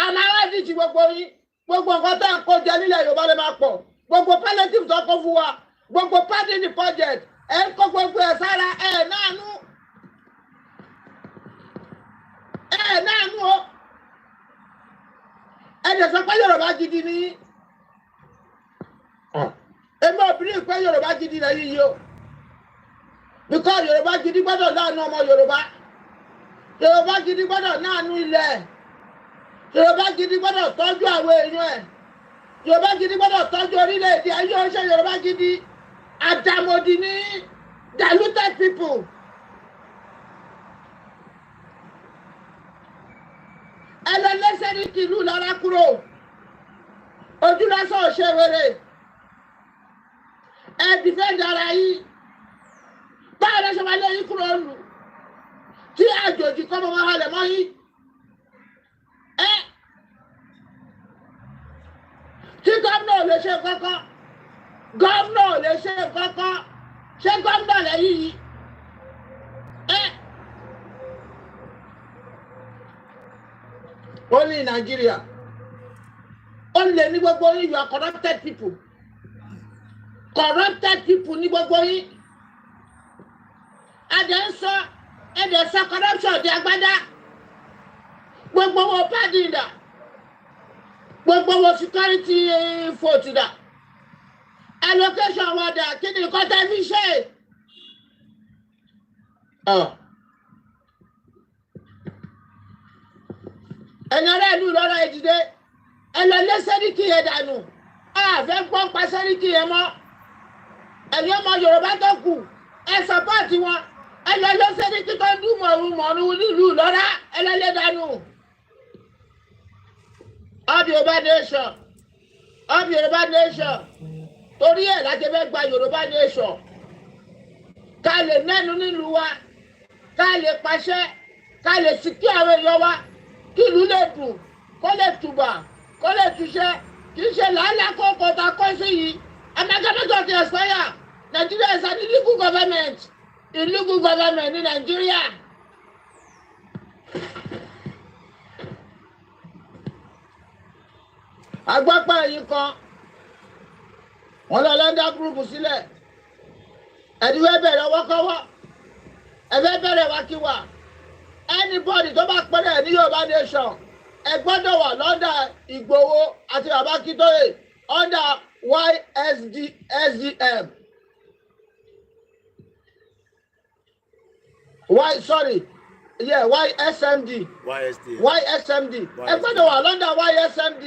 S2: Àmọ́ aláàdìjì gbogbo yín, gbogbo nǹkan tó ń kó jẹ nílẹ̀ Yorùbá lè máa pọ̀. Gbogbo palliative tó kó fún wa, gbogbo party ní budget, ẹ̀ ń kó gbogbo ẹ̀ sára ẹ̀ náànú. Náànú o. Ẹ̀jẹ̀ sọ pé Yorùbá gidi ni. Èmi ò believe pé Yorùbá gidi lẹ́yìn yìí o. Because Yorùbá gidi gbọ́dọ̀ láàánú ọmọ Yorùbá. Yorùbá gidi gbọ́dọ̀ láàánú ilẹ̀. Yorùbá gidi gbọ́dọ̀ tọ́jú àwọn èèyàn ẹ̀. Yorùbá gidi gbọ́dọ̀ tọ́jú orílẹ̀-èdè. Ayé ọ̀ṣẹ́ Yorùbá gidi. Àdàmọ̀dì ní diluted people. Ẹlẹ́sẹ̀ríkì ìlú Ìlọ́rà kúrò. Ojú lásán ò ṣe wèrè. Ẹ defend ara yìí. Báwo ló ṣe máa lé yín kúrò lù? Tí àjòjì kọ́ mọ́ máa halẹ̀ mọ́ yín. Tí gómìnà ò lè ṣe kankan. Gómìnà ò lè ṣe kankan. Ṣé gómìnà lẹ́yìn yìí? Only in Nigeria. Only ní gbogbo yín, you are corrupted people. Corrupted people ní gbogbo yín. Ẹ̀dẹ̀ sọ corruption di agbádá. Gbogbo wọn pàdé ìdá. Gbogbo wọn security vote ìdá. Allocation wọn dà, kí ni nǹkan tẹ́ fi ṣe? Ẹ̀yin ará ìlú Ìlọ́rà ẹ dìde. ẹ lọ lé sẹ́ríkì yẹn dànù àfẹ́ gbọ́n pa sẹ́ríkì yẹn mọ́ ẹ̀yin ọmọ Yorùbá tó kù ẹ sọ́pọ́ọ̀tì wọn ẹ lọ lé sẹ́ríkì tó ń dún mọ̀ọ́rùn nílùú lọ́ra ẹ lọ lé dànù. Up Yoruba Nation, up Yoruba Nation, torí ẹ̀ láti fẹ́ gba Yoruba Nation ká lè nẹ́nu nílùú wa ká lè pàṣẹ ká lè sìkí àwọn èèyàn wa kí ìlú lè dùn kó lè tùbà kó lè túṣẹ́ kì í ṣe làálàá kókó ta kó sí yìí amalgamation ti expire. Nigeria is an illegal government ní Nigeria. Agbápá ẹ̀yìn kan wọ́n lọ lọ́ndà gúrùpù sílẹ̀ ẹ̀dínwó bẹ̀rẹ̀ wọ́kọ́wọ́ ẹ̀fẹ́ bẹ̀rẹ̀ wákíwà anybody tó bá pẹ́rẹ́ ní Yorùbá Nation ẹ gbọ́dọ̀ wà lọ́ndà Ìgbòho àti bàbá Akintoye under YSDM YSMD ẹ gbọ́dọ̀ wà lọ́ndà YSMD.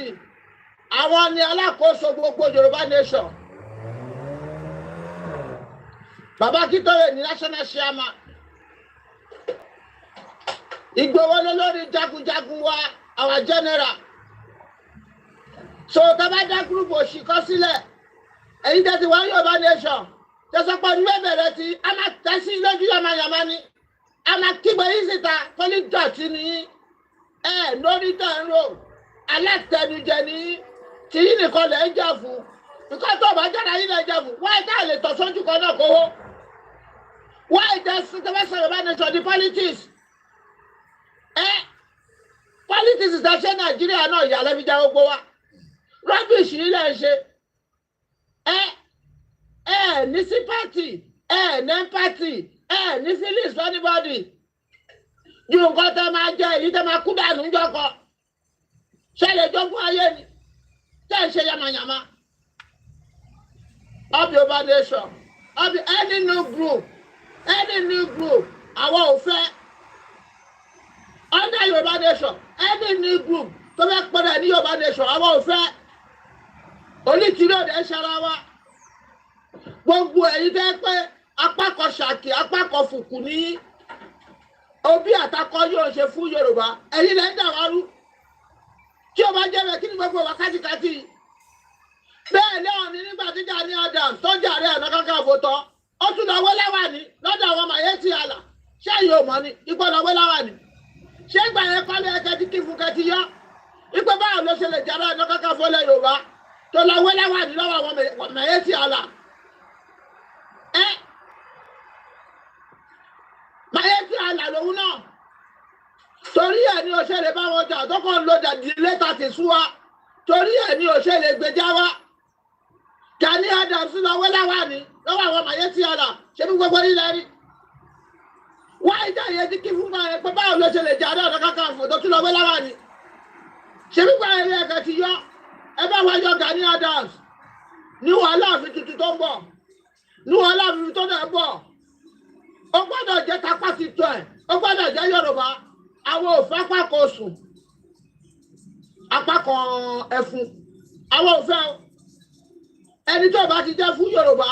S2: Àwọn ni alákòóso gbogbo Yorùbá Nation. Bàbá Akintoye ní national chairman. Ìgbòho lórí jagunjagun wa our general. So tàbá dá gúrùpù òṣìkọ́ sílẹ̀ èyí tẹ́tí wá Yorùbá Nation tẹ́sọ́pọ̀ ní bẹ̀rẹ̀ tí a máa tẹ́sí lójú yamayama ni a máa kígbe yìí síta tó ní dọ̀tí ni lórí tẹ̀ ń rò alátẹnujẹ ni tí yìí nìkan lè ń jà fún nǹkan tó bá jáde yìí lè jà fún wáyé tá a lè tọ̀ sójú kan náà kówó wáyé tẹ́ sọ́tẹ́fẹ́sọ̀ Yorùbá Nation di politics politics ìdáṣẹ́ Nàìjíríà náà ìyàlẹ́ fi já gbogbo wa rubbish yìí lè ṣe ní sympathy ní empathy ní feelings for anybody ju nǹkan tẹ́ máa jẹ èyí tẹ́ máa kú dànù ń jọkọ ṣe lè jogún ayé ni tẹ́ ń ṣe yamayama. Up Yoruba Nation up any new group àwọn ò fẹ́ under Yoruba Nation any new group tó fẹ́ pẹ́rẹ́ ní Yoruba Nation àwọn ò fẹ́ onítìrí òde ṣara wa gbogbo èyí tẹ́ pé apákọ̀ ṣàkì apákọ̀ fùkù ní òbí àtakọ yóò ṣe fún Yorùbá èyí lẹ́ ń dàwárú tí o bá jẹ́ bẹ́ẹ̀ kí ni gbogbo wa kájíkájí bẹ́ẹ̀ náà ni nígbà tí Gani Adams tó jàre Ọ̀nà Kakanfò tán ó tún lọ wé láwàní lọ́dọ̀ àwọn Miyetti Allah ṣé yìí ò mọ̀ ni ipò lọ wé láwàní ṣé ìgbà yẹn kọ́ lé ẹkẹ tí kí fún kẹtì yọ ipò báwo ló ṣe lè jàre Ọ̀nà Kakanfò lẹ Yorùbá tó lọ wé láwàní lọ́wọ́ àwọn Miyetti Allah Miyetti Allah lòun náà torí ẹ̀ ní òṣèlè bá wọn jà tó kàn ló jà di létà ti sú wa torí ẹ̀ ní òṣèlè gbèjà wa Gani Adams lọ wé láwàní lọ́wọ́ àwọn Miyetti Allah ṣe bí gbogbo ilẹ̀ rí wá ìjà yẹn ti kí fún báyẹn pé báwo ló ṣe lè jà Ọ̀nà Kakanfò tó tún lọ wé láwàní ṣe bí gbogbo ilẹ̀ ẹ̀kẹ́ ti yọ ẹ bá wá yọ Gani Adams ní wàhálà àfi tuntun tó ń bọ̀ ní wàhálà àfi tó dẹ̀ ń bọ̀ ó gbọ́dọ̀ jẹ́ tapá ti tọ́ ẹ̀ ó gbọ́dọ̀ jẹ́ Yorùbá àwọn òfin apákan sùn apákan ẹfun àwọn òfin ẹni tó bá ti jẹ́ fún Yorùbá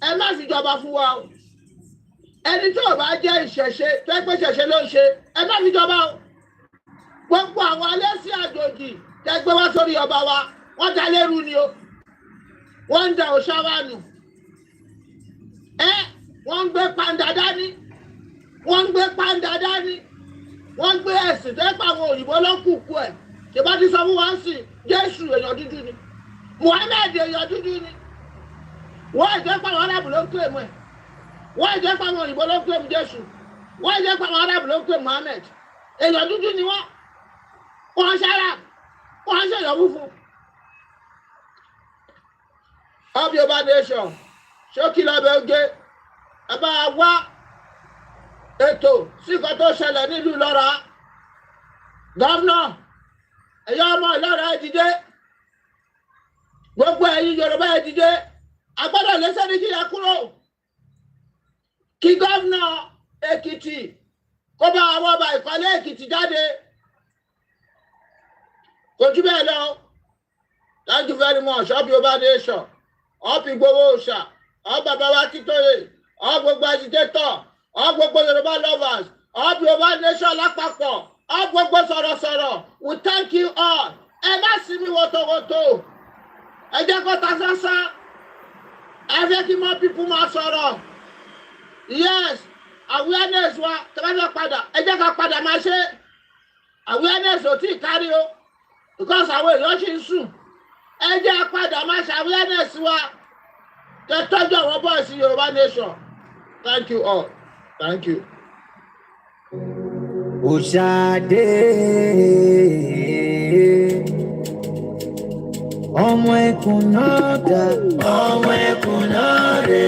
S2: ẹ má fi jọba fún wa o ẹni tó bá jẹ́ ìṣẹ̀ṣe tó ẹgbẹ́ ìṣẹ̀ṣe ló ń ṣe ẹ má fi jọba o gbogbo àwọn alẹ́sìn àjòjì tẹgbẹ́ wá sórí ọba wa wọ́n ta lérú ni o wọ́n ń da òṣà wa nù wọ́n ń gbé pàǹdà dání wọ́n ń gbé ẹ̀sìn tó ẹ́pà àwọn òyìnbó lọ́kùnkù ẹ̀ ṣe bá ti sọ fún wa ń sìn Jésù èèyàn dúdú ni Muhammed èèyàn dúdú ni wọ́n ìjẹ́pà àwọn arábù ló ń pè mọ́ ẹ̀ wọ́n ìjẹ́pà àwọn òyìnbó ló ń pè mú Jésù wọ́n ìjẹ́pà àwọn arábù ló ń pè Muhammed èèyàn dúdú ni wọ́n ṣára wọ́n ṣèyàn fúnfún. Up Yoruba Nation ṣókí lọ́bẹ̀ oge ẹ bá wá ètò sí nǹkan tó ṣẹlẹ̀ nílùú Ìlọ́ra gọ́vnà ẹ̀yọ́ ọmọ Ìlọ́ra ẹ dìde gbogbo ẹ̀yin Yorùbá ẹ dìde agbọ́dọ̀ lẹ́sẹ̀ ní kí ẹ kúrò kí gọ́vnà Èkìtì kó bá àwọn ọba ìkọ́lé Èkìtì jáde Kò jù bẹ́ẹ̀ lọ. Thank you very much. Up Yoruba Nation. Up Igboho Òòṣà. Up Baba wa Akintoye. Up gbogbo agitator. Up gbogbo Yoruba lovers. Up Yoruba Nation lápapọ̀. Up gbogbo sọ̀rọ̀sọ̀rọ̀. We thank you all. Ẹ má sí mi wọ́tọ̀wọ́tọ̀. Ẹ jẹ́ kó ta sánsán. Ẹ fẹ́ kí more people máa sọ̀rọ̀. Yes, awareness wa tẹ́lẹ̀ padà. Ẹ jẹ́ ká padà máa ṣe. Awareness ò tí ì kárí o. Because àwọn èèyàn ṣì ń sùn. Ẹ jẹ́ padà máa ṣe awareness wa. Kẹ́ tọ́jú àwọn boys Yoruba Nation. Thank you all. Thank you.
S3: Òṣàdé ọmọ ẹkùn náà dá ọmọ ẹkùn náà rè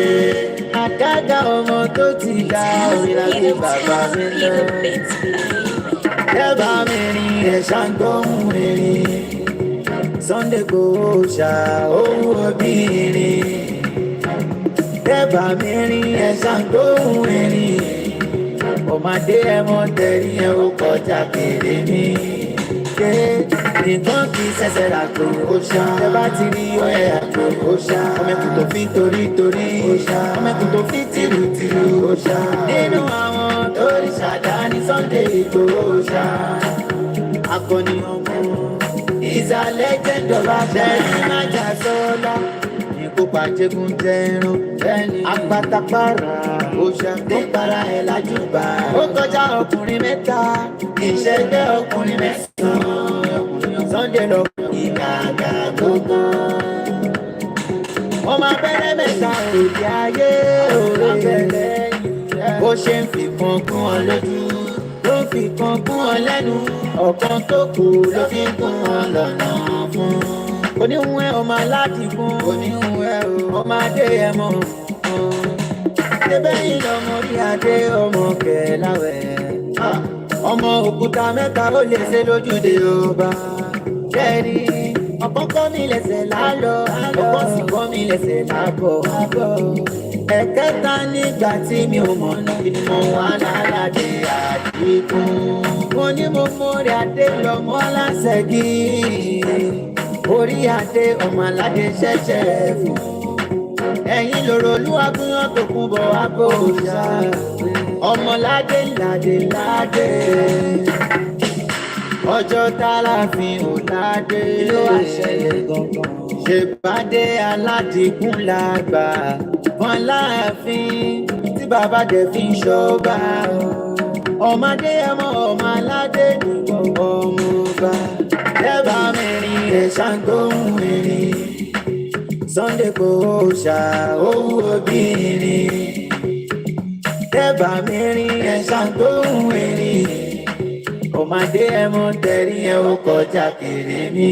S3: àgàgà ọmọ tó ti dá orílẹ̀-èdè bàbá mi lọ. Ẹ̀bà mi rìn ẹ̀ ṣàǹgbọ̀hún rìn Sunday Igboho Òòṣà owó obìnrin. Ẹ̀bà mi rìn ẹ̀ ṣàǹgbọ̀hún rìn ọmọdé ẹmọ tẹ̀rí ẹ ó kọjá kéré mi. Nǹkan kì í ṣẹ̀ṣẹ̀ ràgò Òòṣà. Ẹ bá ti rí ọ̀ẹ́ àgò Òòṣà. Ọmọ ẹkùn tó fi torí Òòṣà. Ọmọ ẹkùn tó fi tìlù Òòṣà. Nínú àwọn tó rí ṣàdá ní Sunday Igboho Òòṣà. Akọni ọmọ is a legend of our time. Májà sọ́lá ìkópa jẹ́gun jẹ́rán. Apátápárá Òòṣà tó para ẹ̀ lájúbà. Ó kọjá ọkùnrin mẹ́ta, ìṣẹ́gbẹ́ ọkùnrin mẹ́sàn-án. Sunday lọ ìgbàgbà gbogbo. Ọmọ abẹ́rẹ́ mẹ́ta òde ayé òrèlè. Bó ṣe ń fi kan gún ọ lójú, ló ń fi kan gún ọ lẹ́nu. Ọ̀kan tó kù ló fi ń gún ọ lọ́nà fún. Oníhun ẹ ọmọ aládìgún, oníhun ẹ ọmọ adé ẹ mọ̀. Ṣébẹ́yìn lọmọ orí adé ọmọ kẹláwẹ̀. Ọmọ òkúta mẹ́ta ó lè ṣe lójúde ọba. Jẹ́rí ọ̀kan kọ́ mi lẹ́sẹ̀ lálọ́, ọ̀kan sì kọ́ mi lẹ́sẹ̀ lábọ̀. Ẹ̀kẹta nígbà tí mi ò mọ̀ náà ni mo wà lálàdé àdìgún. Mo ní mo mórí adé lọ́mọ lásẹ̀gí. Orí adé ọmọ aládé ṣẹ̀ṣẹ̀ fún. Ẹ̀yin lòrò olúwàgúnyán tó kún bọ̀ wá bò Òòṣà. Ọmọládé ládé ládé. Ọjọ́ tálàfin ò ládé. Ló wá ṣẹlẹ̀ gangan. Ṣèpàdé aládìgún làgbà. Wọn láàfin tí bàbá dẹ̀ fi ń ṣọ́ba. Ọmọdé ẹmọ ọmọ aládé nìkan ọmọ ọba. Ẹ̀bà mẹ́rin ẹ̀ ṣàǹgbóhùn mẹ́rin. Sunday Igboho Òòṣà owó obìnrin. Ẹ̀bà mẹ́rin ẹ̀ ṣàǹgbóhùn mẹ́rin. Ọmọdé ẹmọ tẹ̀rí ẹ ó kọjá kéré mi.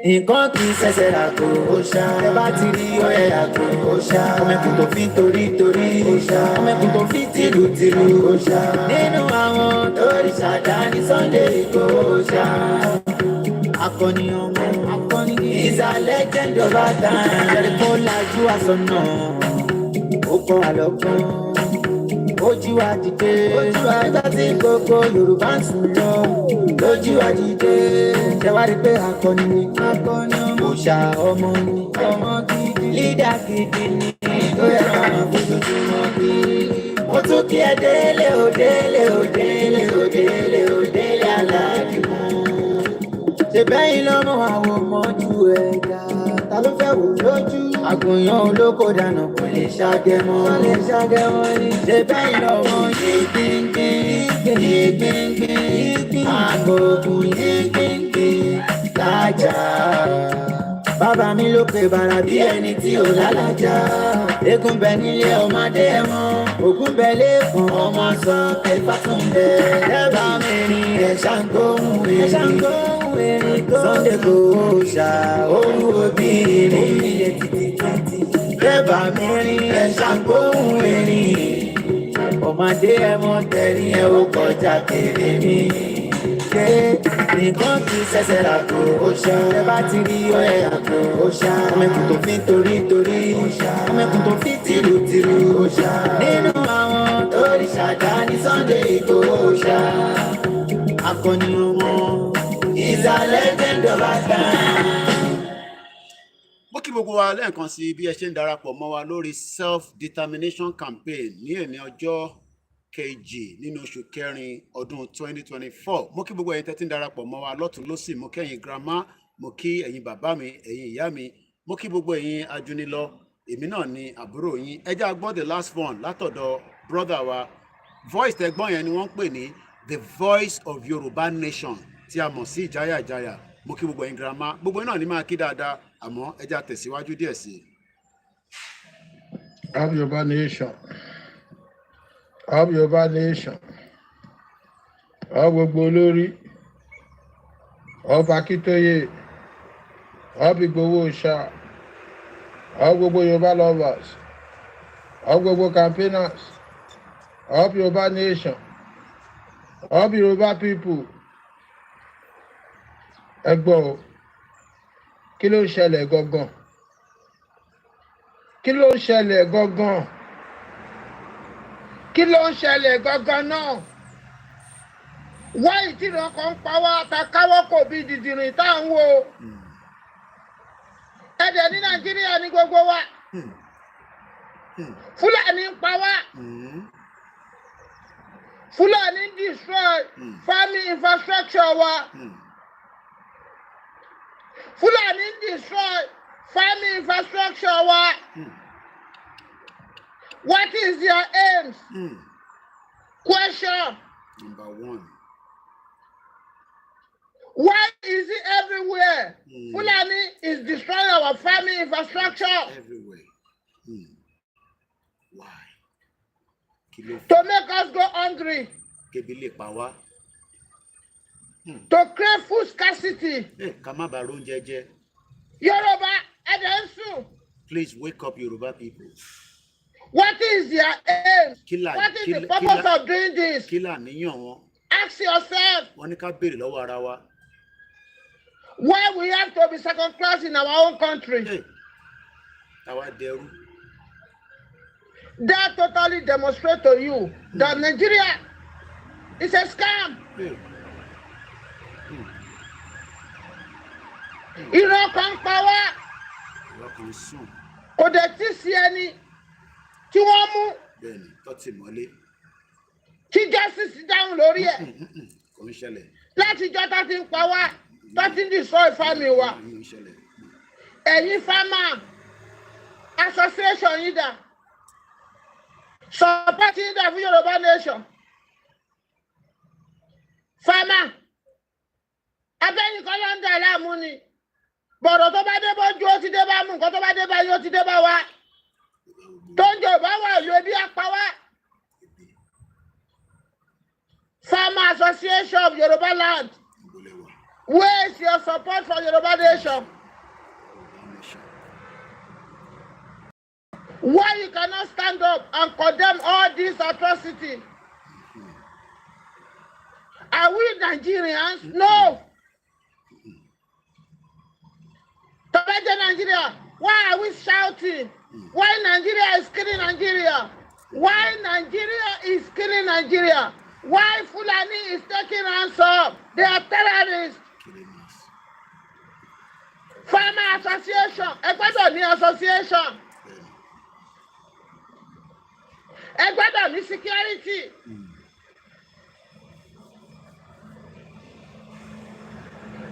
S3: Nǹkan kì í ṣẹ̀ṣẹ̀ ràgò Òòṣà. Ẹ bá ti rí ọ̀ẹ́ àgò Òòṣà. Ọmọ ẹkùn tó fi torí Òòṣà. Ọmọ ẹkùn tó fi tìlù Òòṣà. Nínú àwọn tó rí ṣàdá ní Sunday Igboho Òòṣà. Akọni ọmọ is a legend of our time. Jẹ́rìí kó lajú àsọ̀nà, ó kọ́ àlọ́gbọ́n. Ojú wa dìde, nígbà tí gbogbo Yorùbá ń sùn lọ. Lójú wa dìde, ṣe wá rí pé akọni ni. Òòṣà ọmọ ni, lídà gidi ni. Tó yẹ ká máa fojoojúmọ́ bí. Mo tún kí ẹ délé o délé o délé o délé o délé aládìgún. Ṣèbẹ́yìn lọ́mọ àwọn ọmọ ju ẹ̀dá. Ta ló fẹ́ wò lójú? Àgùnyàn olóko dànù kò lè ṣàgẹmọ. Ní. Ṣèbẹ́yìn lọ́mọ yégbéngbé. Àgògùn yégbéngbé. Lájà. Bàbá mi ló pe bàrà bí ẹni tí ò lálàjà. Eégún bẹ nílé ọmọdé ẹmọ. Ògún bẹ lẹ́kùn ọmọ sọ kẹfà tún bẹ. Ẹ̀bà mẹ́rin ẹ̀ ṣàǹgbóhùn èrè. Sunday Igboho Òòṣà owó obìnrin. Ẹ̀bà mẹ́rin ẹ̀ ṣàǹgbóhùn èrè. Ọmọdé ẹmọ tẹ̀rí ẹ ó kọjá kéré mi. Nǹkan kì í ṣẹ̀ṣẹ̀ ràgò Òòṣà. Ẹ bá ti rí ọ̀ẹ́ àgò Òòṣà. Ọmọ ẹkùn tó fi torí Òòṣà. Ọmọ ẹkùn tó fi tìlù Òòṣà. Nínú àwọn tó rí ṣàdá ní Sunday Igboho Òòṣà. Akọni ọmọ is
S1: gbogbo wa lẹ́ẹ̀kan sí bí ẹ ṣe ń darapọ̀ mọ́ wa lórí self-determination campaign ní èní ọjọ́ kejì nínú oṣù kẹrin ọdún 2024. Mo kí gbogbo ẹ̀yin tẹ́tí ń darapọ̀ mọ́ wa lọ́tún lósì, mo kí ẹ̀yin grandma, mo kí ẹ̀yin bàbá mi, ẹ̀yin ìyá mi, mo kí gbogbo ẹ̀yin ajúnilọ, èmi náà ni àbúrò yín. Ẹ jẹ́ á gbọ́ the last one látọ̀dọ̀ brother wa. Voice tẹ́gbọ́n yẹn ni wọ́n ń pè ní the voice of Yoruba Nation tí a mọ̀ sí ìjáyà ìjáyà. Mo kí gbogbo ẹ̀yin grandma, gbogbo yín náà ni máa kí dáadáa, àmọ́ ẹ jẹ́ á tẹ̀síwájú díẹ̀ sí i.
S2: Of Yoruba Nation. Of Yoruba Nation. Of gbogbo olórí. Of Akintoye. Of Igboho Òòṣà. Of gbogbo Yoruba lovers. Of gbogbo campaigners. Of Yoruba Nation. Of Yoruba people. Ẹ gbọ́ o, kí ló ń ṣẹlẹ̀ gangan? Kí ló ń ṣẹlẹ̀ gangan? Kí ló ń ṣẹlẹ̀ gangan náà? Wáyé tí ìran kan ń pa wá ta káwọ́ kò bí dìdìrìn tá à ń wo. Ẹ̀dẹ̀ ní Nàìjíríà ní gbogbo wa. Fúlàní ń pa wá. Fúlàní ń destroy farming infrastructure wa. Fúlàní ń destroy farming infrastructure wa. What is their aims? Question.
S1: Number one.
S2: Why is it everywhere? Fulani is destroying our farming infrastructure.
S1: Everywhere. Why?
S2: To make us go hungry.
S1: Kebile pa wá.
S2: To create food scarcity.
S1: Ká má bàa róúnjẹ jẹ.
S2: Yoruba, Edensu.
S1: Please wake up, Yoruba people.
S2: What is their aim? What is the purpose of doing this?
S1: Kí làníyàn wọn?
S2: Ask yourself.
S1: Wọ́n ní ká béèrè lọ́wọ́ ara wa.
S2: Why we have to be second class in our own country?
S1: Àwa dẹrú.
S2: That totally demonstrates to you that Nigeria is a scam. Ìran kan pa wá.
S1: Ìran kan sùn.
S2: Kò dẹ̀ tí sí ẹni tí wọ́n mú.
S1: Bẹ́ẹ̀ni, tó ti mọ́lé.
S2: Tí justice dáhùn lórí ẹ̀.
S1: Kò ń ṣẹlẹ̀.
S2: Láti ìjọ tó ti ń pa wá, tó ti ń destroy farming wa. Ẹ̀yin farmer association yìí dà. Support yìí dà fún Yoruba Nation. Farmer, abẹ́yìn kan ló ń dà láàmú ni. Bọ̀dọ̀ tó bá dé bójú ó ti dé bá mú, nǹkan tó bá dé bá yóò ti dé bá wa. Tó ń jẹ òbá wà ìlú ebi apá wa. Farmer Association of Yoruba Land. Where is your support for Yoruba Nation? Why you cannot stand up and condemn all this atrocity? Are we Nigerians? No. Nigeria, why are we shouting? Why Nigeria is killing Nigeria? Why Nigeria is killing Nigeria? Why Fulani is taking ransom? They are terrorists. Farmer Association, Egbedoni Association. Egbedoni Security.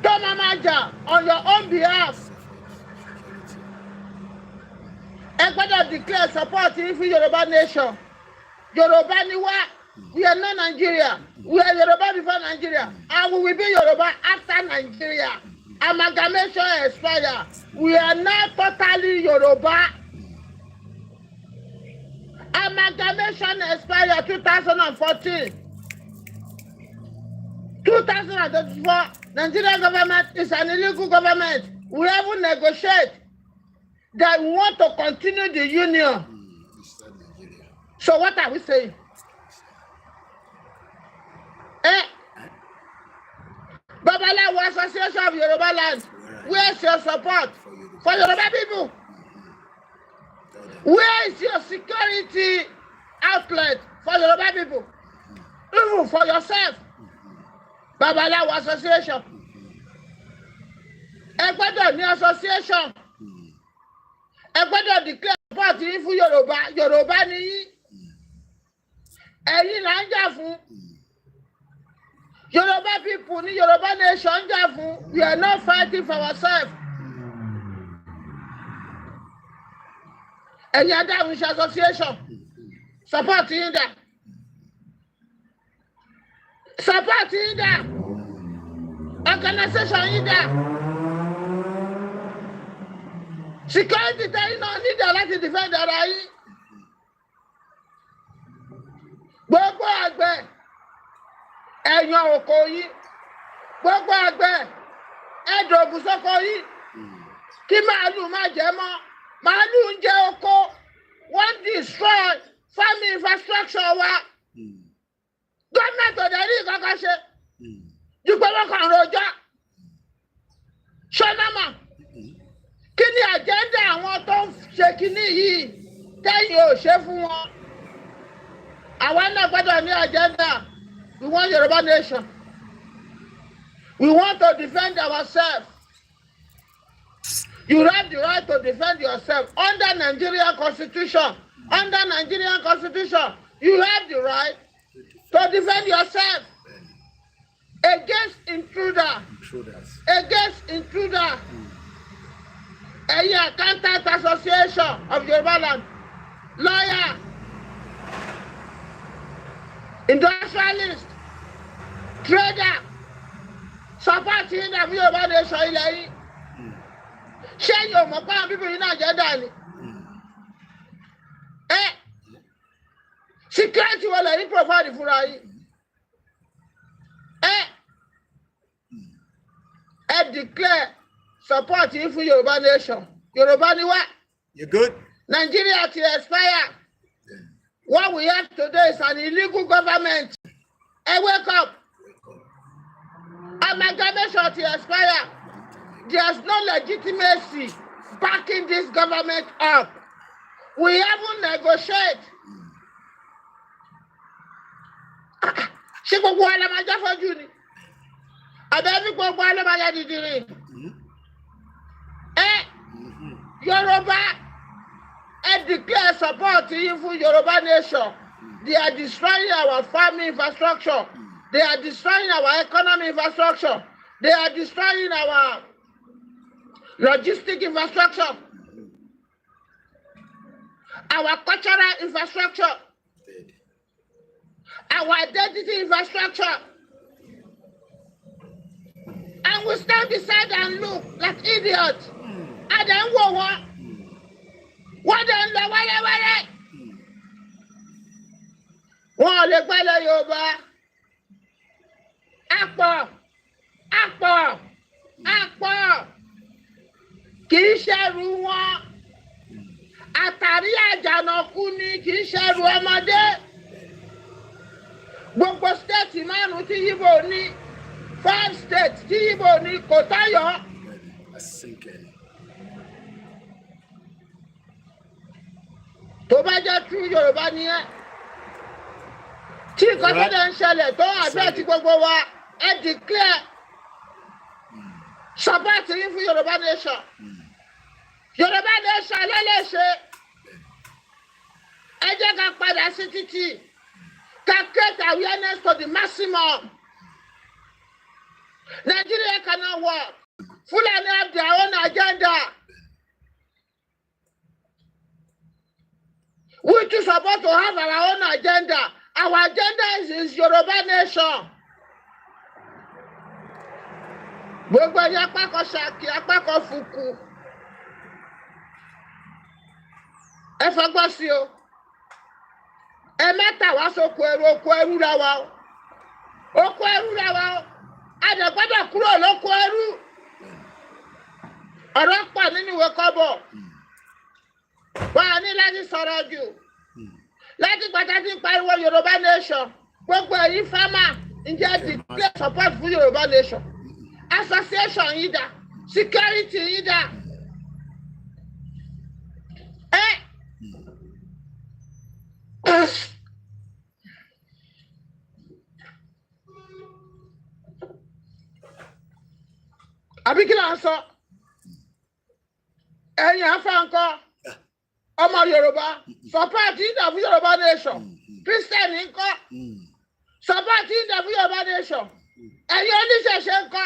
S2: Toma Maja, on your own behalf. Egbeda declare support for Yoruba Nation. Yoruba Niwa, we are not Nigeria. We are Yoruba before Nigeria. And we will be Yoruba after Nigeria. Amalgamation expire. We are not totally Yoruba. Amalgamation expire 2014. 2024, Nigerian government is an illegal government. We haven't negotiated that we want to continue the union. So what are we saying? Babalawo Association of Yoruba Land, where's your support for Yoruba people? Where is your security outlet for Yoruba people? Even for yourself. Babalawo Association. Egbedoni Association.
S4: ẹ gbọ́dọ̀ declare support yín fún Yorùbá ni yín ẹ̀yin là ń jà fún Yoruba people ní Yoruba Nation ń jà fún we are not fighting for ourselves ẹ̀yin Adáhunṣe association support yín dà support yín dà organization yín dà security tẹ́yìn náà nídà láti defend ara yín gbogbo àgbẹ̀ ẹ̀yàn oko yín gbogbo àgbẹ̀ ẹ̀dùn ògùnsọ́kọ yín kí màálù má jẹ mọ́ màálù ń jẹ oko wọ́n destroy farming infrastructure wa gọ́ọ̀mẹ̀ntì ò dẹ̀ rí kankan ṣe ju pé wọ́n kàn rojọ́ ṣọ́nàmà kí ni àjẹ́ndà àwọn tó ń ṣe kínní yìí tẹ́yìn ò ṣe fún wọn àwa náà gbọ́dọ̀ ní àjẹ́ndà. We want Yoruba Nation. We want to defend ourselves. You have the right to defend yourself under Nigerian Constitution. Under Nigerian Constitution, you have the right to defend yourself against intruders. Against intruder. A Accountant Association of Yoruba Land, lawyer, industrialist, trader, support in the Yoruba Nation ilẹ̀ yìí. Ṣé yóò mọ̀ pé àwọn bíbí yìí náà jẹ́ dàní? Security wọlé yìí provide fúnra yìí. Declare support yìí fún Yoruba Nation. Yoruba ni wá.
S1: You good?
S4: Nigeria to expire. What we have today is an illegal government. Wake up. Amalgamation to expire. There's no legitimacy backing this government up. We haven't negotiated. Ṣé gbogbo wa la máa já fọ́jú ni? Àbẹ́bí gbogbo wa la máa yá dídìrín. Yoruba, declare support yín fún Yoruba Nation. They are destroying our farming infrastructure. They are destroying our economic infrastructure. They are destroying our logistic infrastructure. Our cultural infrastructure. Our identity infrastructure. And we stand beside and look like idiots. And then what? What then the wẹ́rẹ́wẹ́rẹ́? Wọ́n lè gbẹ́lẹ̀ Yorùbá. Àpọ̀. Kì í ṣẹ̀rù wọn. Àtàrí àjànàkú ni kì í ṣẹ̀rù ọmọdé. Gbogbo stéètì márùn-ún tí Yíbò ní. 5 states tí Yíbò ní kò tayọ. Tó bá jẹ́ true Yorùbá ni ẹ́. Tí nǹkan tó lè ń ṣẹlẹ̀ tó àbẹ́ ti gbogbo wa declare support yín fún Yoruba Nation. Yoruba Nation lẹ́lẹ́ṣẹ̀. Ẹ jẹ́ ká padà sí títì. Ká create awareness to the maximum. Nigeria cannot work. Fulani have their own agenda. We too supposed to have our own agenda. Our agenda is Yoruba Nation. Gbogbo ẹ̀yin apákan Ṣakí, apákan Fùkù. Ẹ fọgbọ́n sí o. Ẹ mẹ́ta wá sóko ẹrú, oko ẹrú la wa o. Oko ẹrú la wa o. A dẹ̀ gbọ́dọ̀ kúrò lóko ẹrú. Ọ̀rọ̀ pọ̀ nínú ìwé kọ́bọ̀. Wọ́n á ní láti sọ̀rọ̀ jù. Láti pàtàkì pariwo Yoruba Nation. Gbogbo ẹ̀yin farmer ǹjẹ́ declare support fún Yoruba Nation. Association yìí dà. Security yìí dà. Àbí kí là ń sọ? Ẹ̀yin afá ńkọ́? ọmọ Yorùbá support leader fún Yorùbá Nation Christian ńkọ́ support leader fún Yorùbá Nation ẹ̀yin oníṣẹ̀ṣe ńkọ́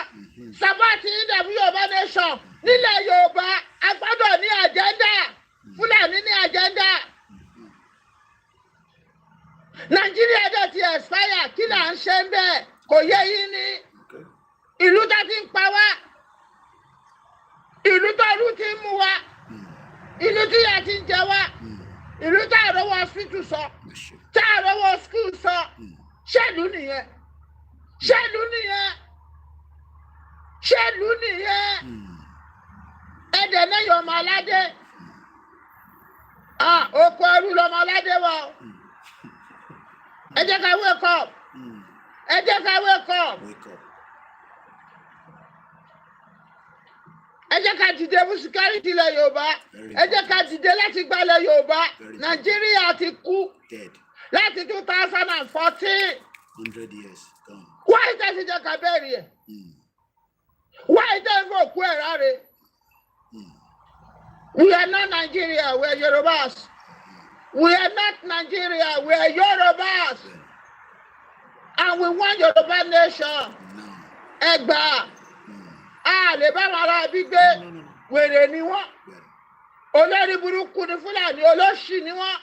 S4: support leader fún Yorùbá Nation nílẹ̀ Yorùbá a gbọ́dọ̀ ní agenda Fúlàní ní agenda Nàìjíríà dẹ̀ ti expire kí là ń ṣe ń bẹ́ẹ̀ kò yẹ yín ní ìlú tó ti ń pa wá ìlú tó rú ti ń mú wá ìlú tí yà ti ń jẹ wá ìlú tá a rówó hospital sọ tá a rówó school sọ ṣèlú nìyẹn ṣèlú nìyẹn ṣèlú nìyẹn ẹ̀dẹ̀ náà yọ ọmọ aládé oko ẹrú lọmọ aládé wọ ẹ jẹ́ ká wake up ẹ jẹ́ ká wake up ẹ jẹ́ ká dìde fún security ilẹ̀ Yorùbá ẹ jẹ́ ká dìde láti gbalẹ̀ Yorùbá Nàìjíríà ti kú láti 2014
S1: 100 years gone.
S4: why tẹ́ fi jẹ́ ká bẹ̀rẹ̀ ẹ̀ why tẹ́ fi òkú ẹ̀ ráre we are not Nigeria we are Yorubas we are not Nigeria we are Yorubas and we want Yoruba Nation ẹgbàá lè bá wọn ara bí gbé wèrè ni wọ́n olórí burúkú ni Fúlàní olóṣì ni wọ́n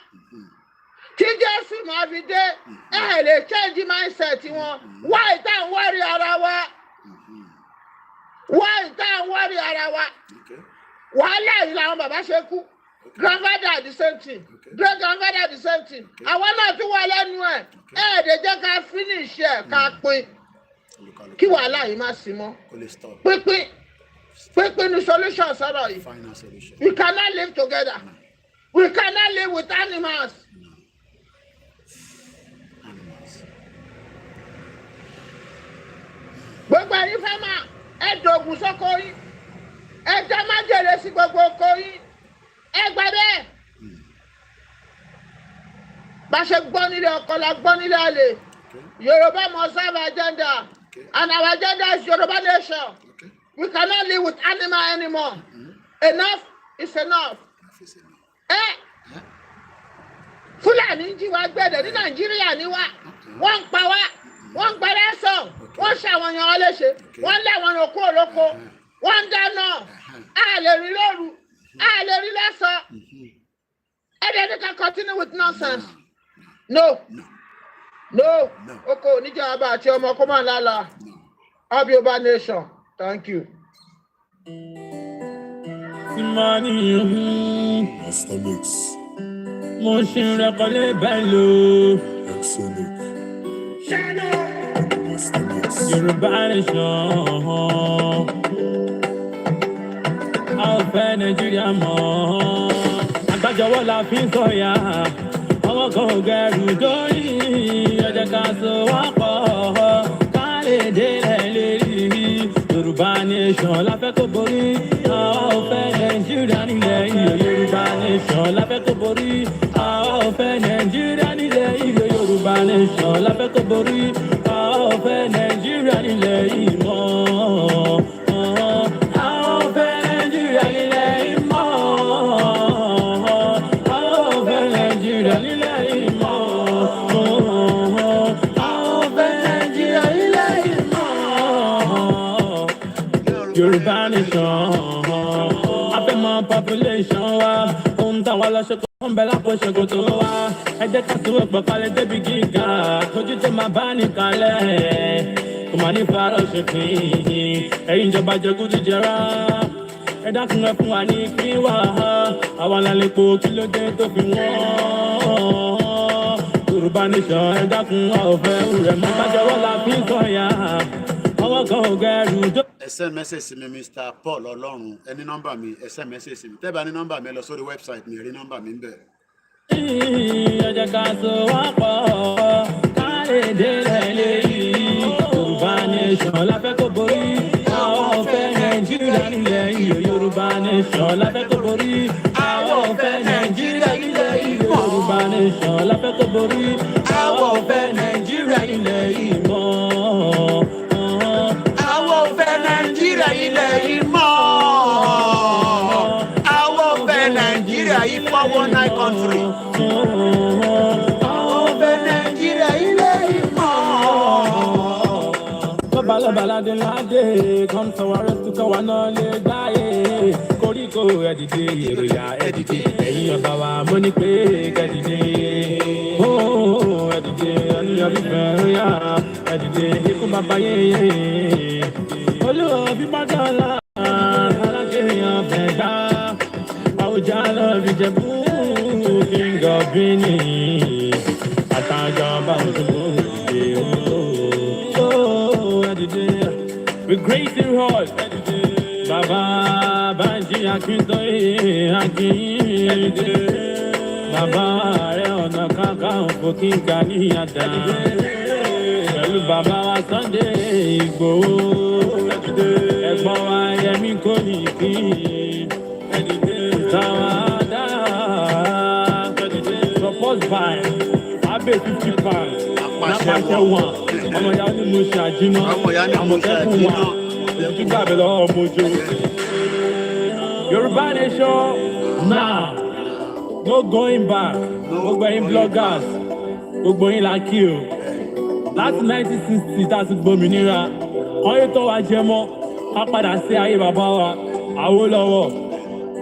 S4: tí Jésù máa fi dé lè change mindset wọn why tá ń wárí ara wa why tá ń wárí ara wa wàhálà yìí làwọn bàbá ṣe kú grandfather the same thing great grandfather the same thing àwọn náà tún wà lẹ́nu ẹ̀ lè jẹ́ ká finish ẹ̀ ká pín kí wàhálà yìí má sí mọ́ pínpín ní solution sọ̀rọ̀ yìí we cannot live together we cannot live with animals. gbogbo ẹ̀yin fẹ́ máa ẹ dògùn sóko yín ẹ jẹ́ májèlé sí gbogbo oko yín ẹ gbà bẹ́ẹ̀ bá ṣe gbọ́ nílé ọkọ la gbọ́ nílé àlè Yorùbá must have agenda. And our agenda is Yoruba Nation. We cannot live with animal anymore. Enough is enough. Fúlàní jí wa gbẹ̀dẹ̀ ní Nàìjíríà ni wá. Wọ́n ń pa wá. Wọ́n ń gbẹ̀rẹ̀ sàn. Wọ́n ń ṣàwọn èèyàn wọn léṣe. Wọ́n ń lé àwọn òkú olóko. Wọ́n ń dáná. A lè rí lóru. A lè rí lọ́sàn. Ẹ̀dẹ̀ can continue with nonsense. No. Oko oníjàmbá àti ọmọ kó máa lálà. Yoruba Nation. Thank you.
S5: Master Mix.
S3: Mo ṣe ń rẹ́kọ̀lé bẹ́ẹ̀ lò.
S5: Excellent. Master Mix.
S3: Yoruba Nation. A ò fẹ́ Nàìjíríà mọ́. Àgbájọwọ́ la fi ń sọ̀yà. Ọwọ́ kan ò gẹrù dórí. Ẹ jẹ́ ká so wá pọ̀. Ká lè délẹ̀ lérí. Yoruba Nation la fẹ́ kó borí. A ò fẹ́ Nàìjíríà nílẹ̀ yìí. Yoruba Nation la fẹ́ kó borí. A ò fẹ́ Nàìjíríà nílẹ̀ yìí. Yoruba Nation la fẹ́ kó borí. A ò fẹ́ Nàìjíríà nílẹ̀ yìí mọ́. A ò fẹ́ Nàìjíríà nílẹ̀ yìí mọ́. A ò fẹ́ Nàìjíríà nílẹ̀ yìí mọ́. A ò fẹ́ Nàìjíríà nílẹ̀ yìí mọ́. Yoruba Nation, abẹ́ mọ population wa, ohun táwa lọ ṣe kó ń bẹ lápò ṣègò tó wá. Ẹ jẹ́ ká sùn pọ̀ kalẹ̀ débi gíga, tójú tó máa bá nìkalẹ̀. Kò máa ní fàárọ̀ ṣe pín, ẹ̀yin ìjọba jẹgúdújẹrá. Ẹ dákun ẹ fún wa ní pín wá, àwa la lè po kí ló dé tó fi wọ́n. Yoruba Nation, ẹ dákun ọ̀fẹ́ rẹ̀ mọ́. Bájọ́wọ́ la fi ń sọ̀yà.
S1: Ẹ send message sí mi Mr. Paul Ọlọ́run ẹ ní nọ́mbà mi ẹ send message sí mi tẹ́ bá ní nọ́mbà mi ẹ lọ sórí website mi ẹ rí nọ́mbà mi ń bẹ̀.
S3: Ẹ jẹ́ ká so wá pọ̀ ká lè délẹ̀ lérí. Yoruba Nation la fẹ́ kó borí. Àwọn ò fẹ́ Nàìjíríà nílẹ̀ yìí. Yoruba Nation la fẹ́ kó borí. Àwọn ò fẹ́ Nàìjíríà nílẹ̀ yìí. Yoruba Nation la fẹ́ kó borí. Àwọn ò fẹ́ Nàìjíríà nílẹ̀ yìí mọ́.
S1: Nàìjíríà ilẹ̀ yìí mọ́. Àwọn ọ̀fẹ́ Nàìjíríà yìí fọwọ́ náà.
S6: balade lade, come to our rest to kawana le daye. Koriko edide, yeruya edide, eyin obawa money pay edide. Oh, edide, ani abibeya, edide, iku baba ye. Olu bi madala, alake yan bega. Awujala bijebu, king of Benin. Ataja with great reward, Baba Banji Akintoye, Baba Ona Kaka Koikimedia, Baba Sunday Go, OLAYOMI KOIKI, supported by Abe 50 pounds. Napashe 1. Ọmọ ya ni mo ṣe àjínà. Àmọ̀tẹ́kùn 1. Ìtúgbà bẹ̀ lọ́wọ́ mojo. Yoruba Nation now. No going back. Gbogbo yín bloggers. Gbogbo yín la kí o. Láti 1960 tá a ti gbòmìnira. Wọ́n yóò tọ́ wa jẹ mọ́. Ká padà sí ayé bàbá wa. Awólọ́wọ̀.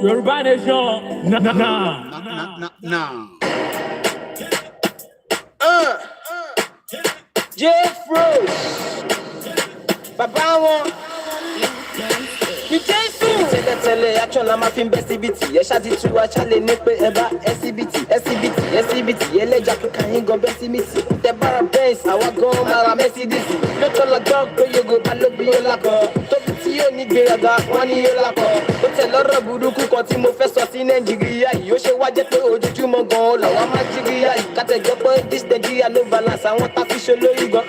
S6: Yoruba Nation now.
S4: J-Froze, Baba wọn. Ìjẹ́sù. Tẹ́lẹ̀tẹ́lẹ̀ action la máa fi ń bẹ́ síbìtì. Ẹ ṣáà ti tú aṣálẹ̀ ní pé ẹ bá ẹsibìtì. Ẹlẹ́jà kíkà yín gan bẹ́ síbìtì. Tẹ bára Benz, àwa gan máa ra Mercedes. Lótọ́ lọ́jọ́ pé yogo balógun yóò lákọ̀. Tóbi tí yóò ní gbéraga, wọ́n ní yóò lákọ̀. Ó tẹ̀ lọ́rọ̀ burúkú kan tí mo fẹ́ sọ sí Nàìjíríà yìí. Ó ṣe wá jẹ́ pé ojoojúmọ́ gan-an làwọn máa jíríà yìí. Kátẹ́jọ́ pé this Nigeria no balance. Àwọn tá fi ṣe lórí gan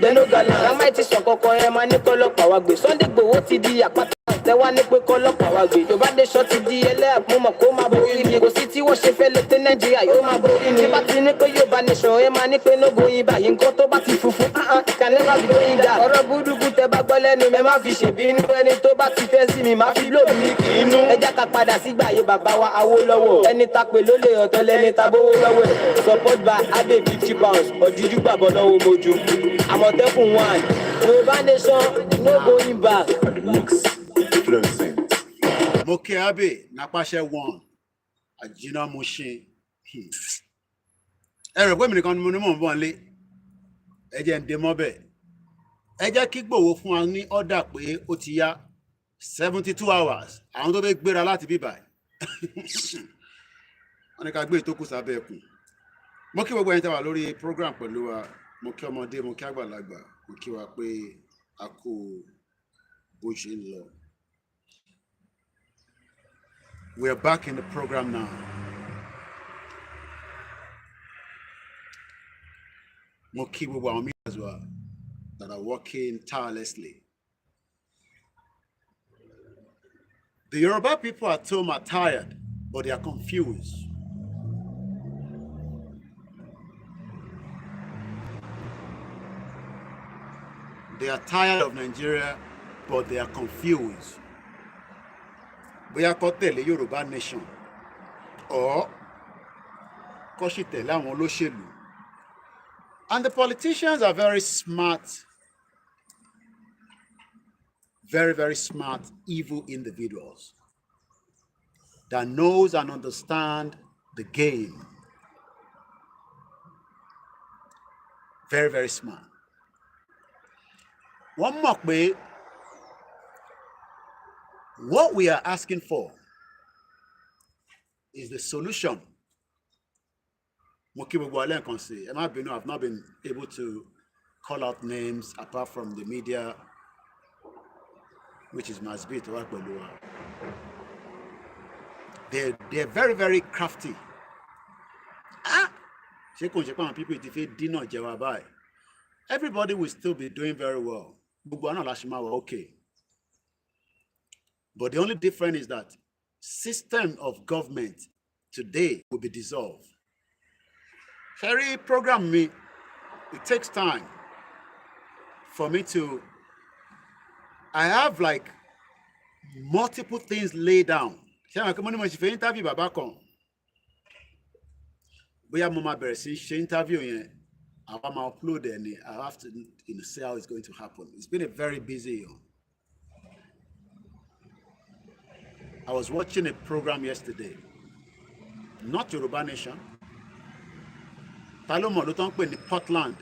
S4: then no gallant. Rámáì ti sọ kankan ẹ máa ní kọ́lọ́pàá wa gbé. Sunday Igboho ti di àpáta. Tẹ́wá ní pé kọ́lọ́pàá wa gbé. Yorùbá Nation ti di ẹlẹ́àpọ̀mọ̀ kó máa borí ni. Kò sí tí wọ́n ṣe fẹ́ lè tẹ́ Nàìjíríà yóò máa borí ni. Tí bá ti ní pé Yorùbá Nation ẹ máa ní pé no going back. Nǹkan tó bá ti funfun can never be going down. Ọ̀rọ̀ burúkú tẹ bá gbọ́ lẹ́nu mi má fi ṣèbínú. Ẹni tó bá ti fẹ́ sí mi má fi lò mí kì í nú. Ẹ jẹ́ ká padà sígbà ayé bàbá wa Awólọ́wọ̀. Ẹni ta pè ló lè ọ̀tọ̀ lẹ́ni ta bówó lọ́wọ́ ẹ̀. Support by Abe 50 pounds. Ọ̀jíjú gbàgbọ́ lọ́wọ́ mojú. Àmọ̀tẹ́kùn 1. Yorùbá Nation no going back.
S1: Moke Abe Napashe 1. Àjínà mo ṣe. Ẹ rò pé mi nìkan ni mo ní mò ń bọ̀ nílé. Ẹ jẹ́ ń dé mọ́bẹ̀. Ẹ jẹ́ kí Igboho fún wa ní ọ́dà pé ó ti yá 72 hours. Àwọn tó fẹ́ gbéra láti bíbà. Wọ́n ní ká gbé ìtókù sábẹ́ ẹkùn. Mo kí gbogbo ẹ̀yin tẹ́ wà lórí program pẹ̀lú wa. Mo kí ọmọdé, mo kí àgbàlagbà. Mo kí wa pé a kú bó ṣe ń lọ. We are back in the program now. Mo kí gbogbo àwọn media as well that are working tirelessly. The Yoruba people at home are tired, but they are confused. They are tired of Nigeria, but they are confused. Bóyá kó tẹ̀lé Yoruba Nation or kó sì tẹ̀lé àwọn olóṣèlú. And the politicians are very smart, very, very smart, evil individuals that knows and understand the game. Very, very smart. One more way. What we are asking for is the solution. I've not been able to call out names apart from the media, which is must be to work with. They're very, very crafty. Everybody will still be doing very well. Okay. But the only difference is that system of government today will be dissolved. Ferry program me, it takes time for me to, I have like multiple things laid down. Interview I'm upload and I have to see how it's going to happen. It's been a very busy year. I was watching a program yesterday, not Yoruba Nation. Talomo ló tán pè ní Portland,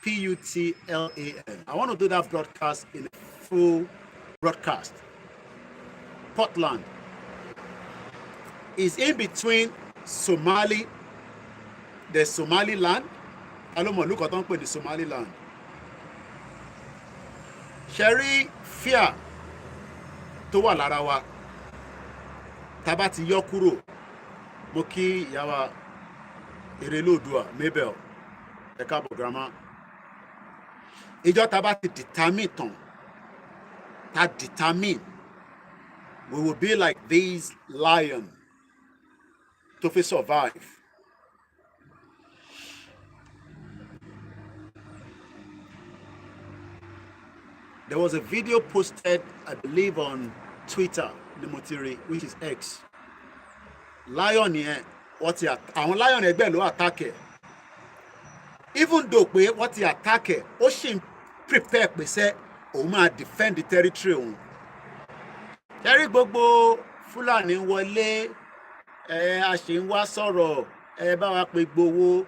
S1: Putlan. I want to do that broadcast in a full broadcast. Portland is in between Somali, the Somaliland. Talomo ló kọ́ tán pè ní Somaliland. Sherry fear tó wà lára wa tá bá ti yọ kúrò, mo kí ìyá wa Erelodua Mabel ẹ káàbọ̀ grandma. Ìjọ tá bá ti determine tán, tá determine, we will be like these lions to fi survive. There was a video posted, I believe, on Twitter, Nimotiri, which is X. Lion here, what he àwọn lion ẹgbẹ́ ló attack ẹ̀. Even though pé what he attack ẹ̀, ó ṣì ń prepare pé sẹ́ òun máa defend the territory òun. Ṣẹ́rí gbogbo Fúlàní wọlé, a ṣì ń wá sọ̀rọ̀, bá wa pé gbowó.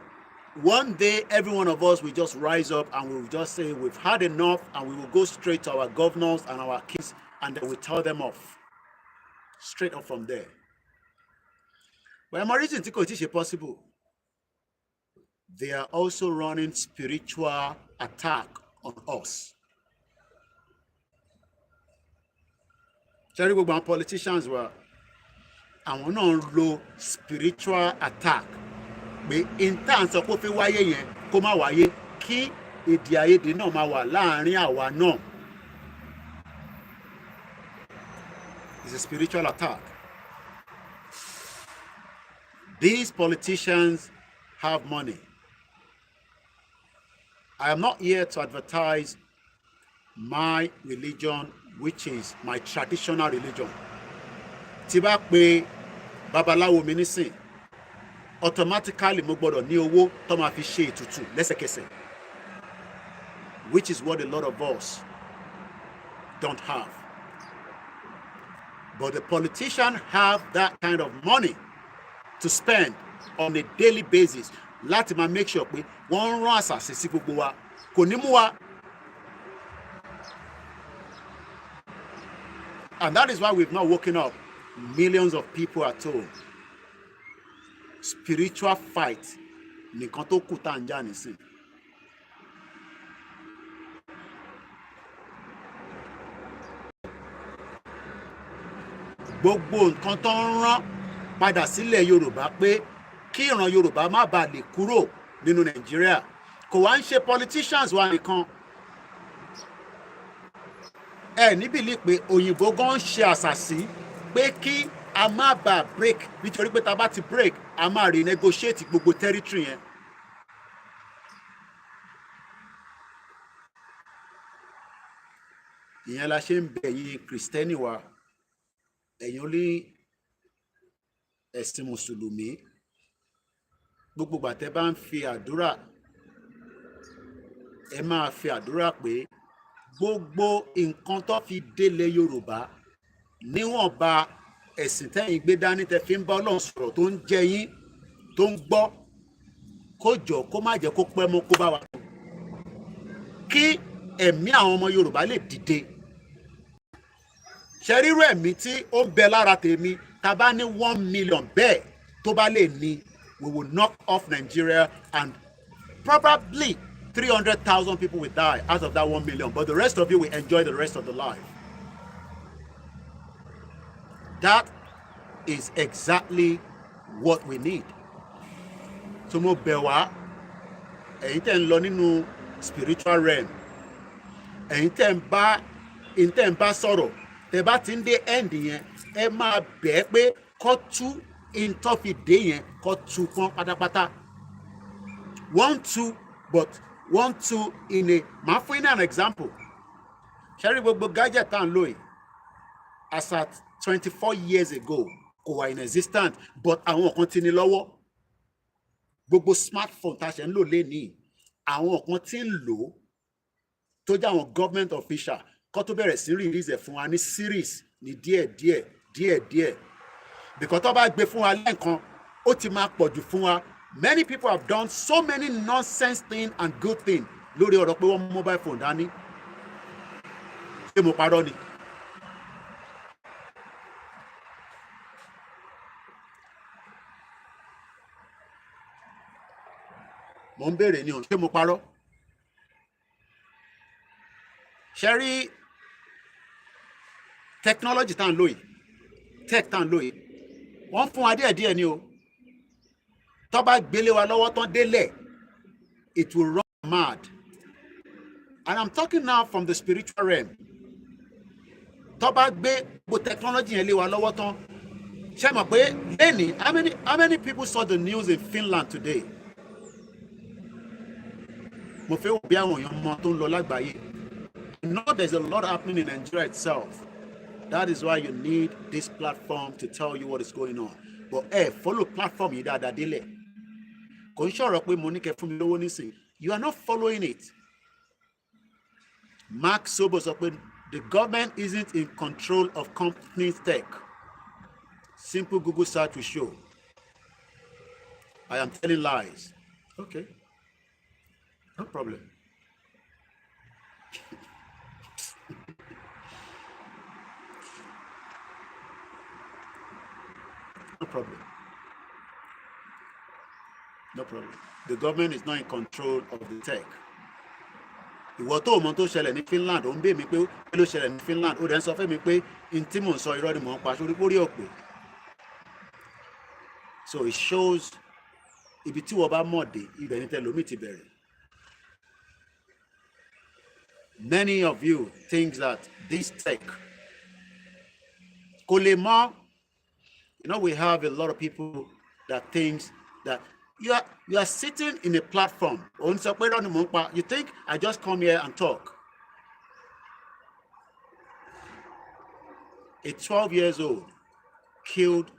S1: One day, every one of us will just rise up and we will just say we've had enough, and we will go straight to our governors and our kings, and then we tell them off. Straight up from there. But my reason to is possible. They are also running spiritual attack on us. Jerry Boban politicians were, and we're not low spiritual attack. Pé intan sọ pé fi wáyé yẹn kó má wáyé, kí èdè àìyedè náà máa wà láàrin àwa náà. It's a spiritual attack. These politicians have money. I am not here to advertise my religion, which is my traditional religion. Tí bá pè babaláwo mi nísìn, automatically mo gbọ́dọ̀ ní owó tó máa fi ṣe ètùtù lẹ́sẹ̀kẹsẹ̀, which is what a lot of us don't have. But the politicians have that kind of money to spend on a daily basis láti máa make sure pé wọ́n ń rán àṣàṣì sí gbogbo wa, kò ní mú wa. And that is why we've not woken up millions of people at home. Spiritual fight nìkan tó kù tá ń jà nísìn. Gbogbo nǹkan tó ń rán padà sílẹ̀ Yorùbá pé kí ìran Yorùbá má bàa lè kúrò nínú Nàìjíríà, kò wá ń ṣe politicians wa nìkan. Ní believe pé òyìnbó gan ń ṣe àṣàsí pé kí a má bàa break, nítorí pé tá bá ti break a máa renegotiate gbogbo territory yẹn. Ìyẹn la ṣe ń bẹ̀ yín Kristẹni wa, ẹ̀yin olè ẹ̀sìn Mùsùlùmí, gbogbo ìgbà tẹ́ bá ń fi àdúrà, ẹ máa fi àdúrà pé gbogbo nǹkan tó fi délé Yorùbá níwọ̀nba ẹ̀sìn tẹ́yin gbé dání tẹ́ fi ń bá Ọlọ́run sọ̀rọ̀ tó ń jẹ yín, tó ń gbọ́, kó jọ kó má jẹ́ kó pẹ́ mọ́ kó bá wa tó, kí ẹ̀mí àwọn ọmọ Yorùbá lè dìde. Ṣé rírú ẹ̀mí tí ó ń bẹ lára tèmi, tá bá ní 1 million bẹ́ẹ̀ tó bá lè ní, we will knock off Nigeria, and probably 300,000 people will die out of that 1 million, but the rest of you will enjoy the rest of the life. That is exactly what we need. So mo bẹ̀ wá, ẹ̀yin tẹ́ ń lọ nínú spiritual realm, ẹ̀yin tẹ́ ń bá sọ̀rọ̀, tẹ́ bá ti ń dé end yẹn, ẹ máa bẹ̀ pé kó tú ìntọ́fìdé yẹn, kó tú pọ́n pátápátá. 1-2, but 1-2 in a, máa fún yín an example. Ṣẹ́rí gbogbo gadget tá ń lò yìí, as at 24 years ago, kò wà in existence, but àwọn kan ti ní lọ́wọ́. gbogbo smartphone tá a ṣe ń lò lénìí àwọn kan tí ń lò tó jẹ́ àwọn government official kó tó bẹ̀rẹ̀ sí release ẹ̀ fún wa ní series ní díẹ̀díẹ̀ because tó bá gbé fún wa lẹ́ẹ̀kan ó ti máa pọ̀ jù fún wa. Many people have done so many nonsense things and good things lórí ọ̀rọ̀ pé wọ́n mú mobile phone dání. Ṣé mo parọ́ ni? Mo ń béèrè ni o, ṣé mo parọ́? Ṣé rí technology tá à ń lò yìí, tech tá à ń lò yìí, wọ́n fún wa díẹ̀díẹ̀ ni o. Tó bá gbélé wa lọ́wọ́ tán délẹ̀, it will run mad. And I'm talking now from the spiritual realm. Tó bá gbé gbogbo technology yẹn lé wa lọ́wọ́ tán, ṣé mọ̀ pé lẹ́nìí, how many people saw the news in Finland today? Mo fẹ́ wò bí àwọn èèyàn mọ tó ń lọ lágbàáyé. You know there's a lot happening in Nigeria itself. That is why you need this platform to tell you what is going on. But follow platform yìí dáadáa délẹ̀. Kò ń ṣọ̀rọ̀ pé mo ní kẹ́ fún mi lówó nísìnyí. You are not following it. Mark Sobo sọ pé the government isn't in control of companies tech. Simple Google search will show. I am telling lies. Okay. No problem. No problem. No problem. The government is not in control of the tech. Ìwọ tó mọ̀ tó ṣẹlẹ̀ ní Finland, ó ń bẹ̀ mí pé kí ló ṣẹlẹ̀ ní Finland, ó dẹ̀ ń sọ fún mi pé n tí mò ń sọ irọ́ ni mò ń pa sórí pórí òpè. So it shows ibi tí wọ́n bá mọ̀ dé, ibẹ̀ ní tẹlomi ti bẹ̀rẹ̀. Many of you think that this tech, Kolema, you know, we have a lot of people that thinks that you are sitting in a platform. You think I just come here and talk. A 12 years old killed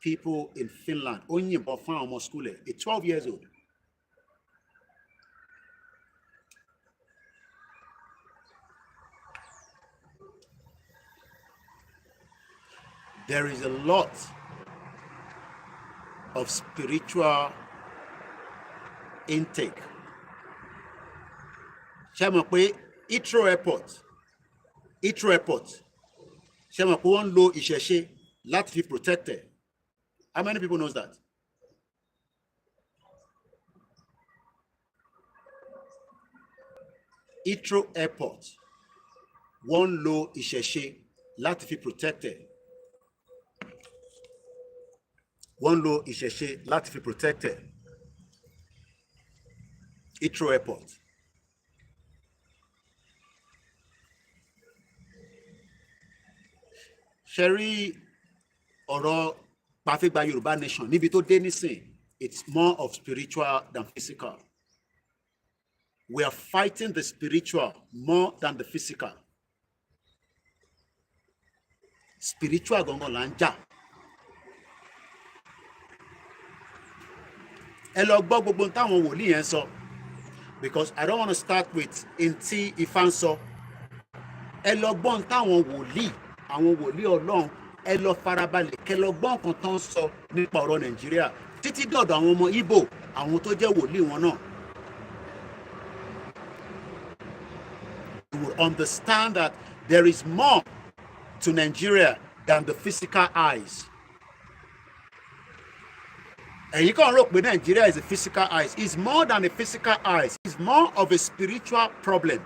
S1: people in Finland. Only about school. A 12 years old. There is a lot of spiritual intake. Ṣé mọ̀ pé Heathrow Airport, ṣé mọ̀ pé wọ́n ń lo ìṣẹ̀ṣe láti fi protect ẹ̀? How many people knows that? Heathrow Airport, wọ́n ń lo ìṣẹ̀ṣe láti fi protect ẹ̀. Wọ́n lo ìṣẹ̀ṣe láti fi protect ẹ̀. Heathrow Airport. Ṣé rí ọ̀rọ̀ pàfẹ́gbà Yoruba Nation níbi tó dé nísìn, it's more of spiritual than physical. We are fighting the spiritual more than the physical. Spiritual gangan là ń jà. Ẹ lọ gbọ́ gbogbo táwọn wòlíì yẹn sọ, because I don't want to start with ntí Ifá ń sọ. Ẹ lọ gbọ́ táwọn wòlíì, àwọn wòlíì Ọlọ́run, ẹ lọ farabalẹ̀ kẹ́ lọ gbọ́ nǹkan tó ń sọ nípa ọ̀rọ̀ Nàìjíríà títí dọ̀dọ̀ àwọn ọmọ Ìgbò, àwọn tó jẹ́ wòlíì wọn náà. You will understand that there is more to Nigeria than the physical eyes. And you can't look, but Nigeria is a physical eyes. It's more than a physical eyes. It's more of a spiritual problem.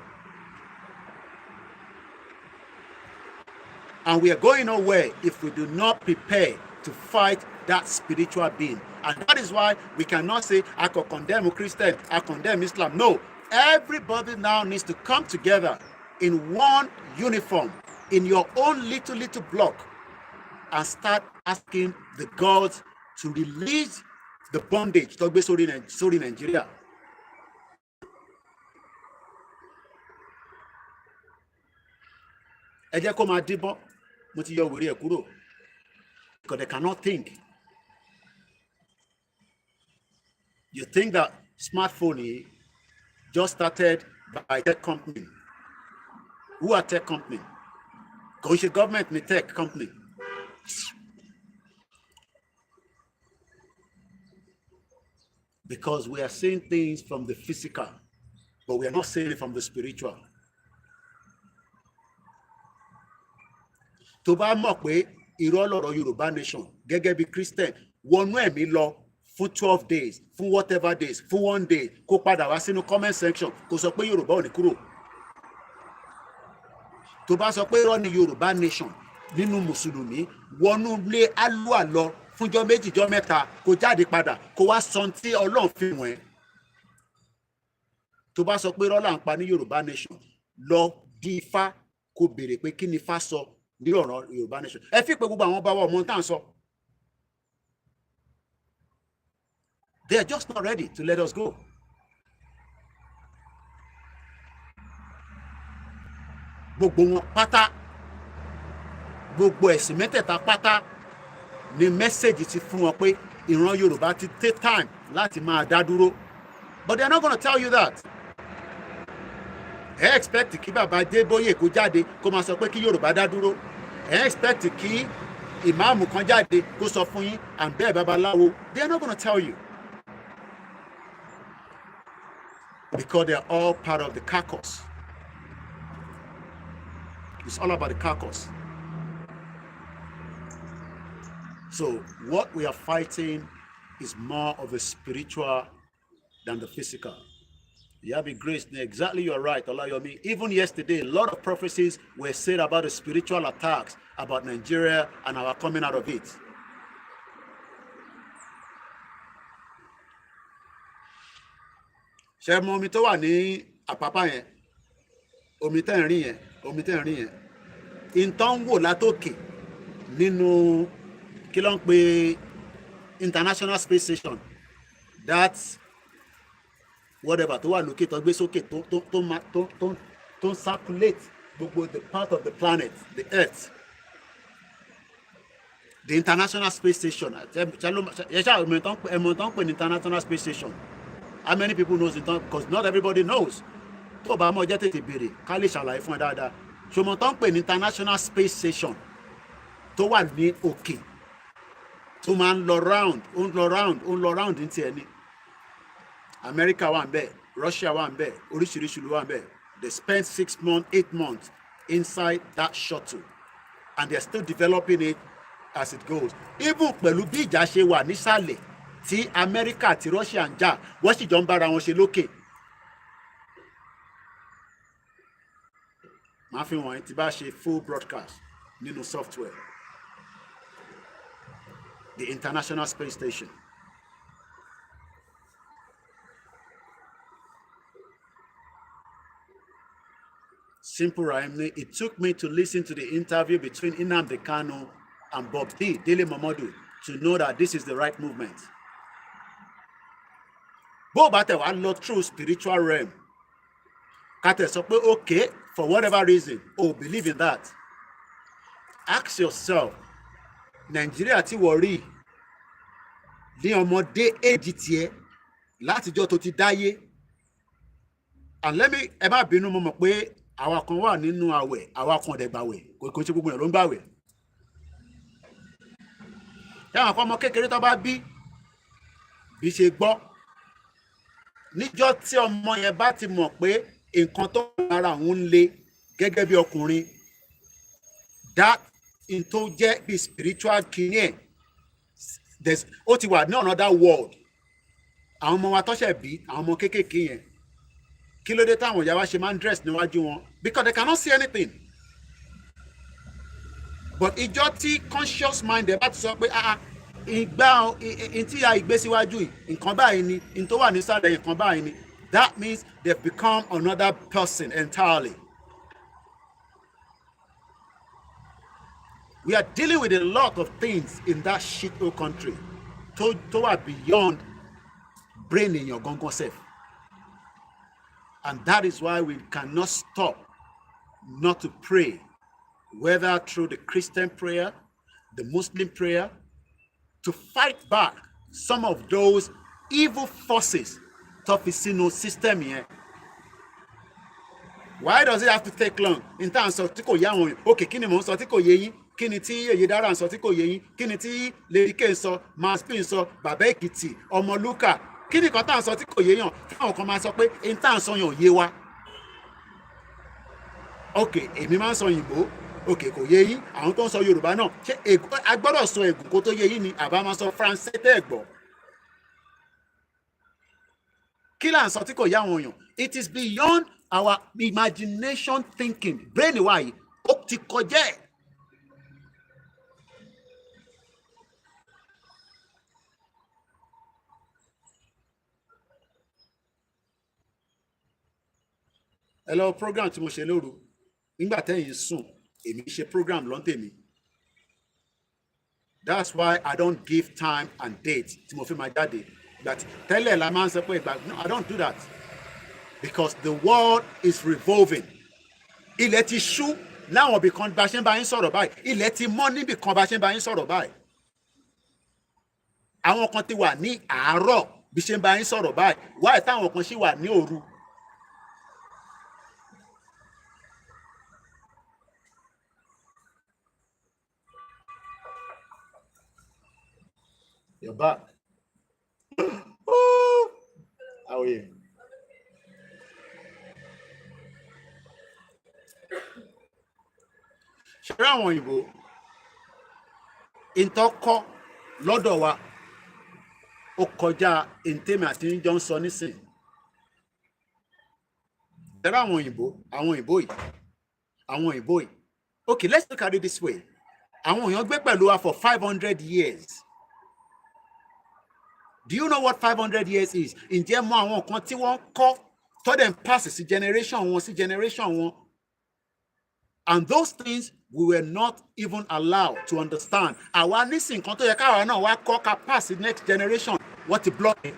S1: And we are going nowhere if we do not prepare to fight that spiritual being. And that is why we cannot say, I can condemn a Christian, I condemn Islam. No, everybody now needs to come together in one uniform, in your own little block, and start asking the gods to release the bondage tó gbé sórí Nigeria. Ẹ jẹ́ kó máa díbọ́n, mo ti yọ wèrè ẹ̀ kúrò, because they cannot think. You think that smartphone just started by tech company? Who are tech company? Kò ṣe government ni tech company. Because we are seeing things from the physical, but we are not seeing it from the spiritual. Tó bá mọ̀ pé irọ́ lọ̀rọ̀ Yorùbá Nation gẹ́gẹ́ bí Christian wọnú ẹ̀mí lọ fún 12 days, fún whatever days, fún 1 day, kó padà wá sínú comment section kó sọ pé Yorùbá ò ní kúrò. Tó bá sọ pé irọ́ ni Yorùbá Nation nínú Mùsùlùmí wọnú ilé alúà lọ fúnjọ́ méjì jọ́ mẹ́ta kó jáde padà kó wá sọ tí Ọlọ́run fi wọ̀n ẹ́. Tó bá sọ pé irọ́ là ń pa ní Yorùbá Nation lọ di Ifá kó béèrè pé kí ni Ifá sọ ní ọ̀rọ̀ Yorùbá Nation. Ẹ fi pé gbogbo àwọn bá wa ọmọ tá à ń sọ. They are just not ready to let us go. Gbogbo wọn pátá, gbogbo ẹ̀sìn mẹ́tẹ̀ẹ̀ta pátá ni mẹ́sẹ̀gì ti fún wọn pé ìran Yorùbá ti take time láti máa dá dúró. But they are not going to tell you that. Ẹ expect kí bàbá Adébóyè kó jáde kó máa sọ pé kí Yorùbá dá dúró. Ẹ expect kí ìmáàmù kan jáde kó sọ fún yín and bẹ́ẹ̀ babaláwo. They are not going to tell you. Because they are all part of the carcass. It's all about the carcass. So what we are fighting is more of a spiritual than the physical. Yabi Grace, exactly, you're right, Olayomi. Even yesterday, a lot of prophecies were said about the spiritual attacks about Nigeria and our coming out of it. Ṣé mọ omi tó wà ní Àpápá yẹn, omi tẹ́ ń rí yẹn, omi tẹ́ ń rí yẹn, ìtàn wò látòkè nínú kí ló ń pè International Space Station, that's whatever tó wà lókè tó gbé sókè tó ń circulate gbogbo the part of the planet, the Earth. The International Space Station, ẹ̀mọ̀ tó ń pè ní International Space Station. How many people knows it? Because not everybody knows. Tó bá mọ̀ jẹ́ tètè béèrè ká lè ṣàlàyé fún ẹ dáadáa. Ṣùgbọ́n tó ń pè ní International Space Station tó wà ní òkè tó máa ń lọ round ní tiẹ̀ ní. America wà ń bẹ̀, Russia wà ń bẹ̀, oríṣiríṣi ló wà ń bẹ̀. They spent 6 months, 8 months inside that shuttle and they're still developing it as it goes. Even pẹ̀lú bí ìjà ṣe wà nísàlẹ̀ tí America àti Russia ń jà, wọ́n sì jọ ń bára wọn ṣe lókè. Màá fi wọ̀nyí tí bá ṣe full broadcast nínú software. The International Space Station. Simple Raimne, it took me to listen to the interview between Nnamdi Kanu and Bob D. Dele Momodu to know that this is the right movement. Bó bá tẹ̀ wá lọ through spiritual realm, ká tẹ̀ sọ pé okay, for whatever reason, believe in that. Ask yourself, Nigeria tí wọ́n rí ní ọmọdé èjì tiẹ̀ látijọ́ tó ti dáyé. And let me, ẹ má bínú, mo mọ̀ pé àwa kan wà nínú àwẹ̀, àwa kan dẹ̀ gbàwẹ̀, kò ṣe gbogbo èèyàn ló ń gbàwẹ̀. Táwọn kan ọmọ kékeré tó bá bí ṣe gbọ́, níjọ́ tí ọmọ yẹn bá ti mọ̀ pé nǹkan tó ara òun le gẹ́gẹ́ bí ọkùnrin, that in tó jẹ́ bí spiritual kìíní ẹ̀, ó ti wà ní another world. Àwọn ọmọ wa tọ́ṣẹ̀ bí, àwọn ọmọ kéékèèké yẹn, kí ló dé táwọn ìyá wa ṣe máa ń dress níwájú wọn? Because they cannot see anything. But ìjọ tí conscious mind ẹ̀ bá ti sọ pé ìgbà tí a ìgbé síwájú yìí, nǹkan báyìí ni, in tó wà nísàlẹ̀ nǹkan báyìí ni, that means they've become another person entirely. We are dealing with a lot of things in that shithole country to are beyond brain in your gongo self. And that is why we cannot stop not to pray, whether through the Christian prayer, the Muslim prayer, to fight back some of those evil forces tó fi sínú system yẹn. Why does it have to take long? In terms of tí kò yé àwọn èèyàn, okay, kí ni mò ń sọ tí kò yé yín? Kí ni tí Oyèdára ń sọ tí kò yé yín? Kí ni tí Lady K ń sọ, Maspin ń sọ, Bàbá Èkìtì, Ọmọlúkà? Kí ni kan tá à ń sọ tí kò yé yàn? Táwọn kan máa sọ pé in tá à ń sọ yàn ò yé wa. Okay, èmi máa ń sọ òyìnbó, okay, kò yé yín. Àwọn tó ń sọ Yorùbá náà, ṣé a gbọ́dọ̀ sọ ègùn kó tó yé yín ni àbá máa sọ Faransé tẹ́ ẹ̀ gbọ́? Kí là ń sọ tí kò yé àwọn èèyàn? It is beyond our imagination thinking. Brain wa yìí, ó ti kọjá ẹ̀. Ẹ lọ program tí mo ṣe lóru, nígbà tẹ́yìn sùn, èmi ṣe program lọ́ntẹ̀mí. That's why I don't give time and date tí mo fi máa jáde. Tẹ́lẹ̀ la máa ń sọ pé no, I don't do that. Because the world is revolving. Ilẹ̀ ti ṣú láwọn ibì kan bá ṣe ń bá yín sọ̀rọ̀ báyìí. Ilẹ̀ ti mọ́ níbì kan bá ṣe ń bá yín sọ̀rọ̀ báyìí. Àwọn kan ti wà ní àárọ̀ bí ṣe ń bá yín sọ̀rọ̀ báyìí. Wáyé táwọn kan ṣì wà ní òru. You're back. How are you? Ṣé àwọn òyìnbó ìtọ́kọ́ lọ́dọ̀ wa ó kọjá ìntẹ́mi àti ìjọ ń sọ nísìn. Ṣé àwọn òyìnbó yìí. Okay, let's look at it this way. Àwọn èèyàn gbé pẹ̀lú wa for 500 years. Do you know what 500 years is? Ǹjẹ́ mọ àwọn kan tí wọ́n kọ́ tó dẹ̀ ń pass sí generation wọn. And those things we were not even allowed to understand. Àwa nísìn nǹkan tó yẹ káwa náà wá kọ́ ká pass the next generation what the block is.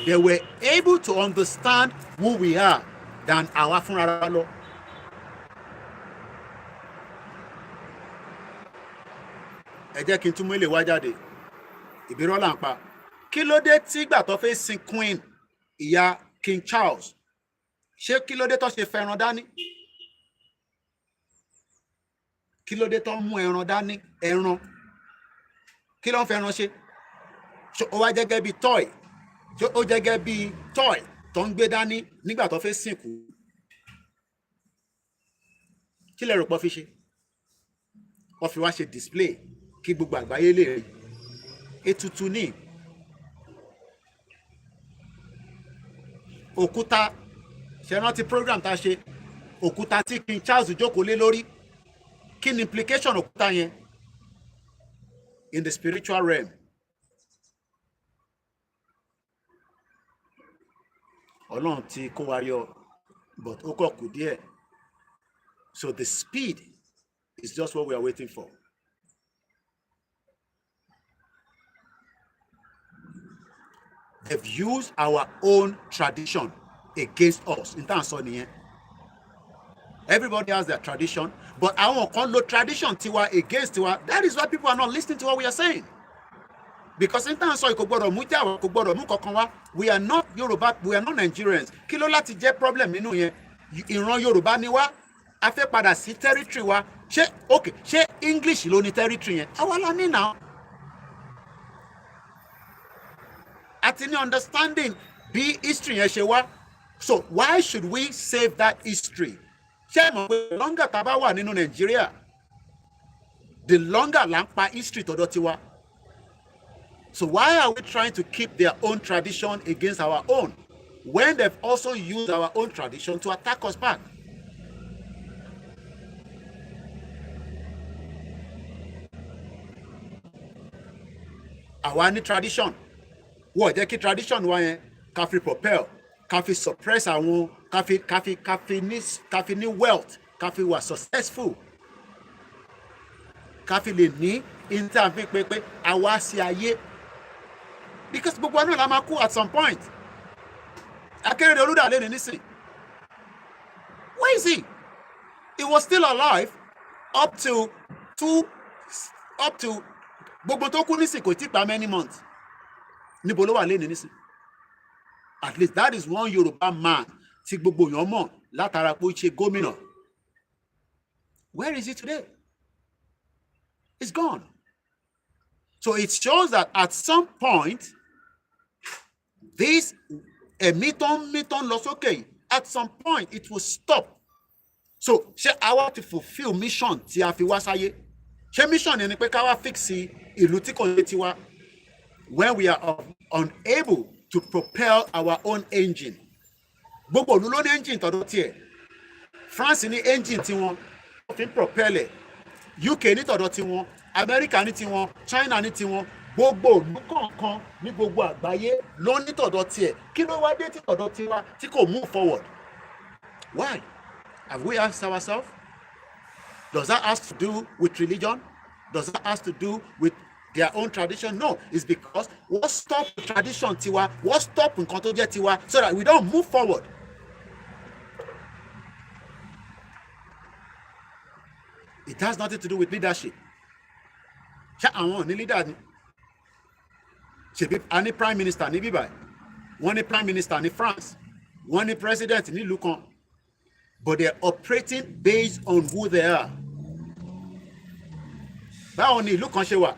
S1: They were able to understand who we are than àwa fúnra lọ. Ẹ jẹ́ kí n tún mú ilé wá jáde. Ìbírọ́ là ń pa. Kí ló dé tí ìgbà tó fẹ́ sin Queen ìyá King Charles? Ṣé kí ló dé tó ṣe fẹ́ràn dání? Kí ló dé tó mú ẹran dání? Ẹran. Kí ló ń fẹ́ràn ṣe? Ó wá jẹ́gẹ́ bí toy. Ó jẹ́gẹ́ bí toy tó ń gbé dání nígbà tó fẹ́ sìnkú. Kí lẹ rò pé fi ṣe? Wọ́n fi wá ṣe display kí gbogbo àgbáyé lè rí. Ètùtù ní òkúta ṣe rántí program tá a ṣe òkúta tí King Charles jókòó lé lórí. Kí ni implication òkúta yẹn in the spiritual realm? Ọlọ́run ti kó wa yọ but ó kọ̀ kù díẹ̀. So the speed is just what we are waiting for. They've used our own tradition against us. In terms of nìyẹn. Everybody has their tradition, but àwọn kan lo tradition tiwa against tiwa. That is why people are not listening to what we are saying. Because in terms of kò gbọdọ̀ mú jáwọ́, kò gbọdọ̀ mú kankan wá. We are not Yoruba, we are not Nigerians. Kí ló láti jẹ́ problem nínú yẹn? Ìran Yorùbá ni wá. A fẹ́ padà sí territory wa. Ṣé English ló ní territory yẹn? Àwa la ní now. Àti ní understanding bí history yẹn ṣe wá. So why should we save that history? Ṣé mọ̀ pé the longer tá a bá wà nínú Nàìjíríà, the longer là ń pa history tọ̀dọ̀ tiwa. So why are we trying to keep their own tradition against our own when they've also used our own tradition to attack us back? Àwa ní tradition. Wọ́n jẹ́ kí tradition wa yẹn ká fi propel, ká fi suppress àwọn, ká fi ní wealth, ká fi wà successful, ká fi lè ní interview pé àwa sí ayé. Because gbogbo àná la máa kú at some point. Akérédolú dà lé ní nísìn. Where is he? He was still alive up to gbogbo tó kú nísìn kò tí pa many months. níbo ló wà lẹ́ni nísìn? At least that is one Yoruba man tí gbogbo èèyàn mọ̀ látara pé ó ṣe gómìnà. Where is he today? It's gone. So it shows that at some point, this miton lọ sókè, at some point it will stop. So ṣé àwa ti fulfill mission tí a fi wá sáyé? Ṣé mission yẹn ni pé ká wá fix ìlú tí kò ní tiwa when we are unable to propel our own engine? Gbogbo ìlú ló ní engine tọ̀dọ̀ tiẹ̀. France ní engine tiwọn ó fi ń propel ẹ̀. UK ní tọ̀dọ̀ tiwọn, America ní tiwọn, China ní tiwọn. Gbogbo ìlú kọ̀ọ̀kan ní gbogbo àgbáyé ló ní tọ̀dọ̀ tiẹ̀. Kí ló wá dé tí tọ̀dọ̀ tiwa tí kò move forward? Why? Have we asked ourselves? Does that have to do with religion? Does that have to do with their own tradition? No, it's because what stop tradition tiwa, what stop nǹkan tó jẹ́ tiwa, so that we don't move forward. It has nothing to do with leadership. Ṣé àwọn ní leader ni? Ṣebí a ní prime minister ní bíbáyìí, wọ́n ní prime minister ní France, wọ́n ní president ní ìlú kan, but they are operating based on who they are. Báwo ni ìlú kan ṣe wà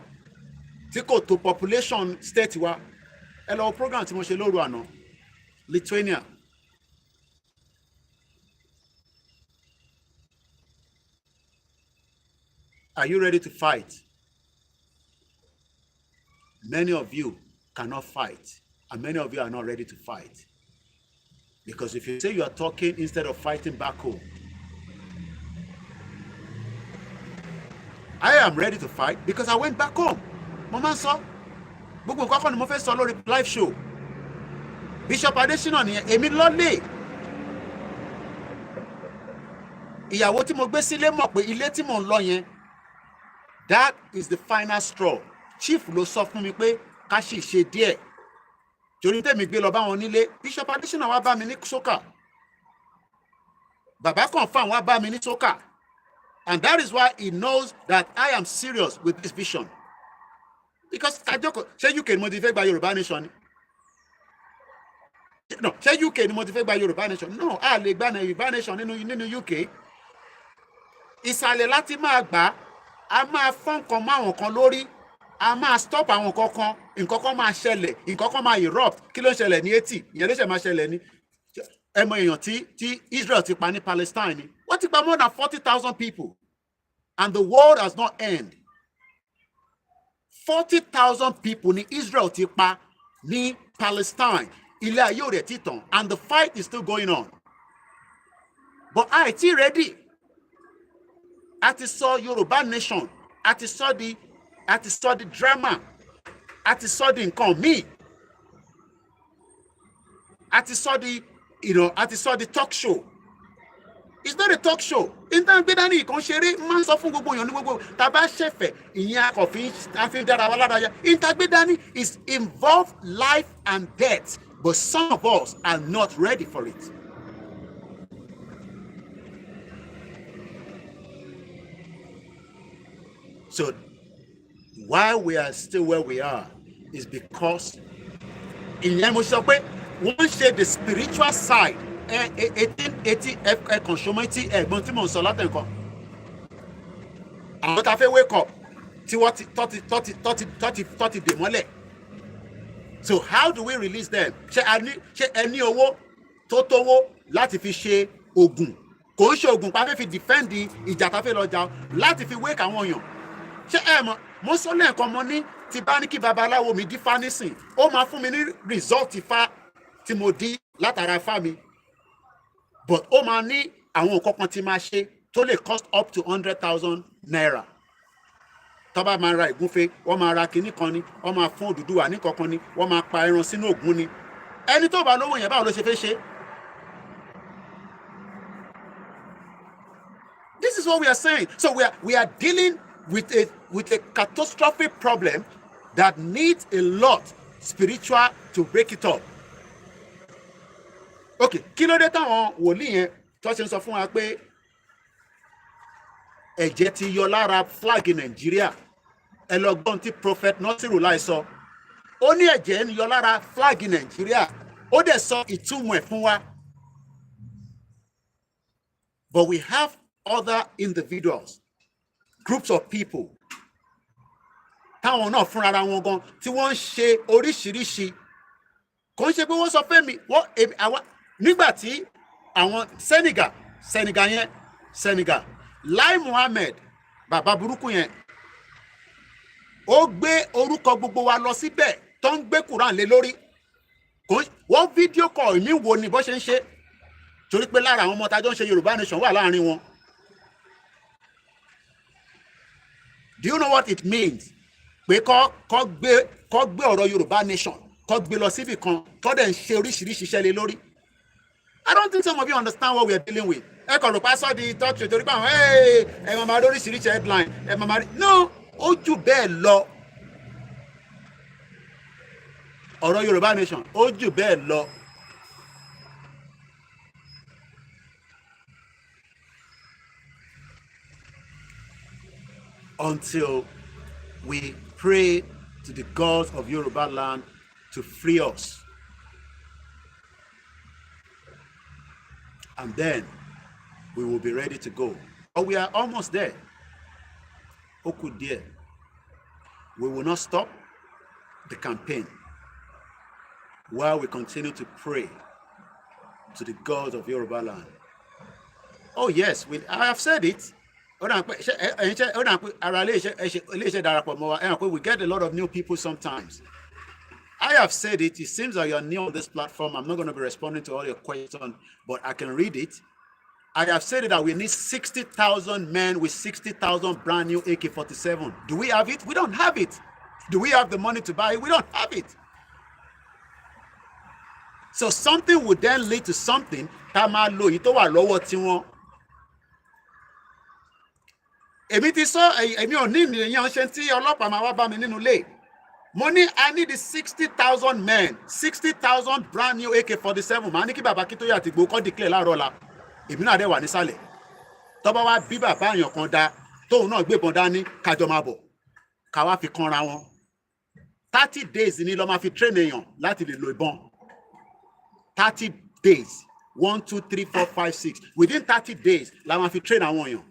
S1: tí kò tó population state wa? Ẹ lọ program tí mo ṣe lóru àná, Lithuania. Are you ready to fight? Many of you cannot fight, and many of you are not ready to fight. Because if you say you are talking instead of fighting back home, I am ready to fight because I went back home. Mo máa ń sọ, gbogbo nǹkan kan ni mo fẹ́ sọ lórí live show. Bishop Adesina nìyẹn, èmi lọ́lé. Ìyàwó tí mo gbé sílé mọ̀ pé ilé tí mò ń lọ yẹn, that is the final straw. Chief ló sọ fún mi pé ká sì ṣe díẹ̀. Torí tèmi gbé lọ bá wọn nílé, Bishop Adesina wá bá mi ní sókà. Bàbá confirm wá bá mi ní sókà. And that is why he knows that I am serious with this vision. Because Ajoko, ṣé UK ni mo ti fẹ́ gba Yoruba Nation? No, ṣé UK ni mo ti fẹ́ gba Yoruba Nation? No, a lè gba Yoruba Nation nínú UK. Ìsàlẹ̀ láti máa gbà, a máa fọ́n kan mọ́ àwọn kan lórí, a máa stop àwọn kankan, nǹkan kan máa ṣẹlẹ̀, nǹkan kan máa erupt. Kí ló ń ṣẹlẹ̀ ní 80? Ìyẹn ló ṣe máa ṣẹlẹ̀ ní ẹmọ èèyàn tí Israel ti pa ní Palestine ni. Wọ́n ti pa more than 40,000 people. And the world has not ended. 40,000 people ní Israel ti pa ní Palestine. Ilé ayé ò rẹ̀ ti tàn. And the fight is still going on. But I ti ready. A ti sọ Yoruba Nation. A ti sọ the drama. A ti sọ the nǹkan míì. A ti sọ the talk show. It's not a talk show. Intan gbé dání ìkan ṣeré máa ń sọ fún gbogbo èèyàn ní gbogbo tàbá ṣẹ̀fẹ̀ ìyẹn àfi dára wa lára ya. Intan gbé dání is involve life and death, but some of us are not ready for it. So why we are still where we are is because ìyẹn mo sọ pé wọ́n ṣe the spiritual side. Ẹ̀kan ṣọmọ tí ẹ̀gbọ́n tí mò ń sọ látẹ̀kọ́. Àwọn tá a fẹ́ wake up tí wọ́n ti dè mọ́lẹ̀. So how do we release them? Ṣé ẹ ní owó tó tówó láti fi ṣe oògùn? Kò ń ṣe oògùn pa fẹ́ fi defend ìjà tá a fẹ́ lọ jà láti fi wake àwọn èèyàn. Ṣé ẹ mọ̀ mo sọ lẹ́ẹ̀kan mo ní ti bá ní kí babaláwo mi dífá nísìn ó máa fún mi ní result ifá tí mo dí látara ifá mi. But ó máa ní àwọn nǹkan kan tí máa ṣe tó lè cost up to 100,000 naira. Tó bá máa ra ìgúnfe, wọ́n máa ra kinní kan ni, wọ́n máa fún Odùduwà ní kankan ni, wọ́n máa pa ẹran sínú ògún ni. Ẹni tó bá lówó yẹn báwo ló ṣe fẹ́ ṣe? This is what we are saying. So we are dealing with a catastrophic problem that needs a lot spiritual to break it up. Okay, kí ló dé táwọn wòlíì yẹn tó ṣe ń sọ fún wa pé ẹ̀jẹ̀ ti yọ lára flag Nàìjíríà? Ẹ lọ gbọ́n tí prophet Nasiru láì sọ. ó ní ẹ̀jẹ̀ ń yọ lára flag Nàìjíríà ó dẹ̀ sọ ìtumọ̀ ẹ̀ fún wa. But we have other individuals, groups of people táwọn náà fúnra wọn gan tí wọ́n ń ṣe oríṣiríṣi. Kò ń ṣe pé wọ́n sọ pé mi nígbà tí àwọn Senegal Lai Mohammed bàbá burúkú yẹn ó gbé orúkọ gbogbo wa lọ síbẹ̀ tó ń gbé Quran lé lórí. Wọ́n fídíò kọ̀ mí wo ni bó ṣe ń ṣe torí pé lára àwọn ọmọ tájọ́ ń ṣe Yorùbá Nation wà láàrin wọn. Do you know what it means? Pé kọ́ gbé ọ̀rọ̀ Yorùbá Nation kọ́ gbé lọ síbì kan kọ́ dẹ̀ ń ṣe oríṣiríṣi iṣẹ́ lé lórí. I don't think some of you understand what we are dealing with. Ẹ kàn rò pa sọ́ di talk show torí pé àwọn ẹ máa máa lóríṣiríṣi headline ẹ máa máa rí. No, ó jù bẹ́ẹ̀ lọ. Ọ̀rọ̀ Yorùbá Nation ó jù bẹ́ẹ̀ lọ. Until we pray to the gods of Yoruba land to free us. And then we will be ready to go. But we are almost there. Okudia. We will not stop the campaign while we continue to pray to the gods of Yoruba land. Oh yes, I have said it. We get a lot of new people sometimes. I have said it. It seems like you're new on this platform. I'm not going to be responding to all your questions, but I can read it. I have said it that we need 60,000 men with 60,000 brand new AK-47. Do we have it? We don't have it. Do we have the money to buy it? We don't have it. So something would then lead to something. Èmi ti sọ èmi ò ní ìyẹn ṣe tí ọlọ́pàá máa wá bá mi nínú ilé. Mo ní I need 60,000 men, 60,000 brand new AK-47. Màá ní kí bàbá Akintoye àti Igboho kọ́ declare láàárọ̀ la. Èmi náà dẹ̀ wà nísàlẹ̀. Tó bá wá bí bàbá èèyàn kan dá, tóun náà gbébọn dání, kájọ máa bọ̀. Ká wá fi kanra wọn. 30 days ni ló máa fi train èèyàn láti lè lo ìbọn. 30 days. 1, 2, 3, 4, 5, 6. Within 30 days, la máa fi train àwọn èèyàn.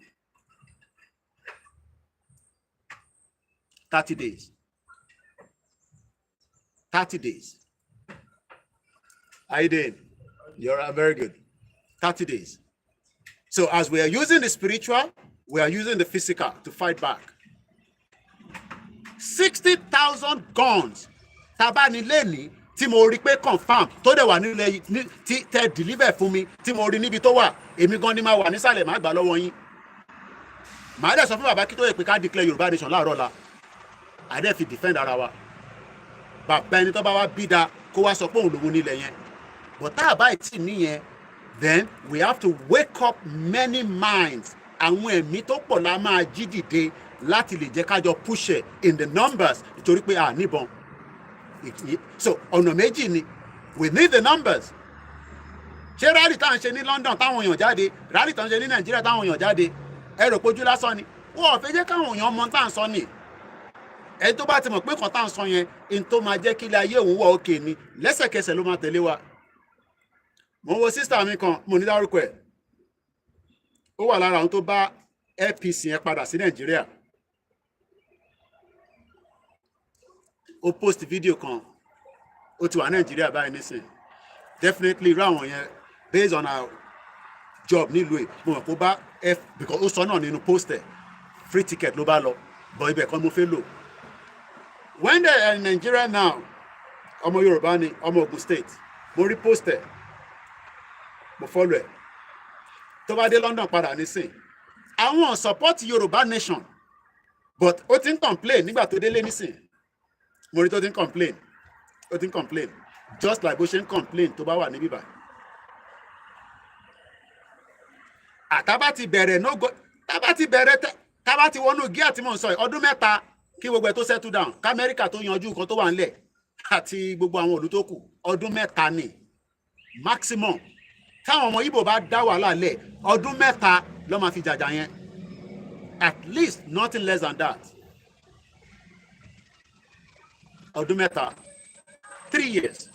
S1: 30 days. 30 days. How you doing? You're very good. 30 days. So as we are using the spiritual, we are using the physical to fight back. 60,000 guns. Tabani leni tí mo rí pé confirm tó dẹ̀ wà nílẹ̀ tí tẹ́ deliver fún mi tí mo rí níbi tó wà èmi gan ni máa wà nísàlẹ̀ máa gbà lọ́wọ́ yín. Màá dẹ̀ sọ fún bàbá Akintoye pé ká declare Yorùbá Nation láàárọ̀ la. I dẹ̀ fi defend ara wa. Bàbá ẹni tó bá wá bí da kó wá sọ pé òun lòun nílẹ̀ yẹn. But tá a bá ìtì níyẹn, then we have to wake up many minds. Àwọn ẹ̀mí tó pọ̀ la máa jí dìde láti lè jẹ́ kájọ push it in the numbers nítorí pé a níbọn. So ọ̀nà méjì ni we need the numbers. Ṣé rally tá à ń ṣe ní London táwọn èèyàn jáde, rally tá à ń ṣe ní Nàìjíríà táwọn èèyàn jáde, ẹ rò pójú lásán ni. Wọ́n ò fẹ́ jẹ́ káwọn èèyàn mọ tá à ń sọ ni. Ẹ tó bá ti mọ̀ pé kan tá à ń sọ yẹn in tó máa jẹ́ kí ilé ayé òun wọ̀ òkè ni lẹ́sẹ̀kẹsẹ̀ ló máa tẹ̀lé wa. Mo wo sísítà mi kan mo ní dárúkọ ẹ̀. Ó wà lára àwọn tó bá APC yẹn padà sí Nàìjíríà. Ó post video kan ó ti wà Nàìjíríà báyìí nísìn. Definitely irú àwọn yẹn based on our job nílùú ẹ̀ mo mọ̀ pé ó bá because ó sọ náà nínú post ẹ̀ free ticket ló bá lọ but ibẹ̀ kan mo fẹ́ lò. When they are in Nigeria now, ọmọ Yorùbá ni, ọmọ Ogun State, mo rí post ẹ̀, mo follow ẹ̀. Tó bá dé London padà nísìn, àwọn support Yoruba Nation, but ó ti ń complain nígbà tó délé nísìn. Mo rí tó ti ń complain, ó ti ń complain, just like bó ṣe ń complain tó bá wà níbí báyìí. Àtàbá ti bẹ̀rẹ̀ tábà ti wọnú gíà tí mò ń sọ yìí ọdún mẹ́ta kí gbogbo ẹ̀ tó settle down k'Amẹ́ríkà tó yanjú nǹkan tó wà nílẹ̀ àti gbogbo àwọn òlú tó kù ọdún mẹ́ta ni maximum táwọn ọmọ Ìgbò bá dá wàhálà lẹ̀ ọdún mẹ́ta ló máa fi jàjà yẹn at least nothing less than that ọdún mẹ́ta 3 years.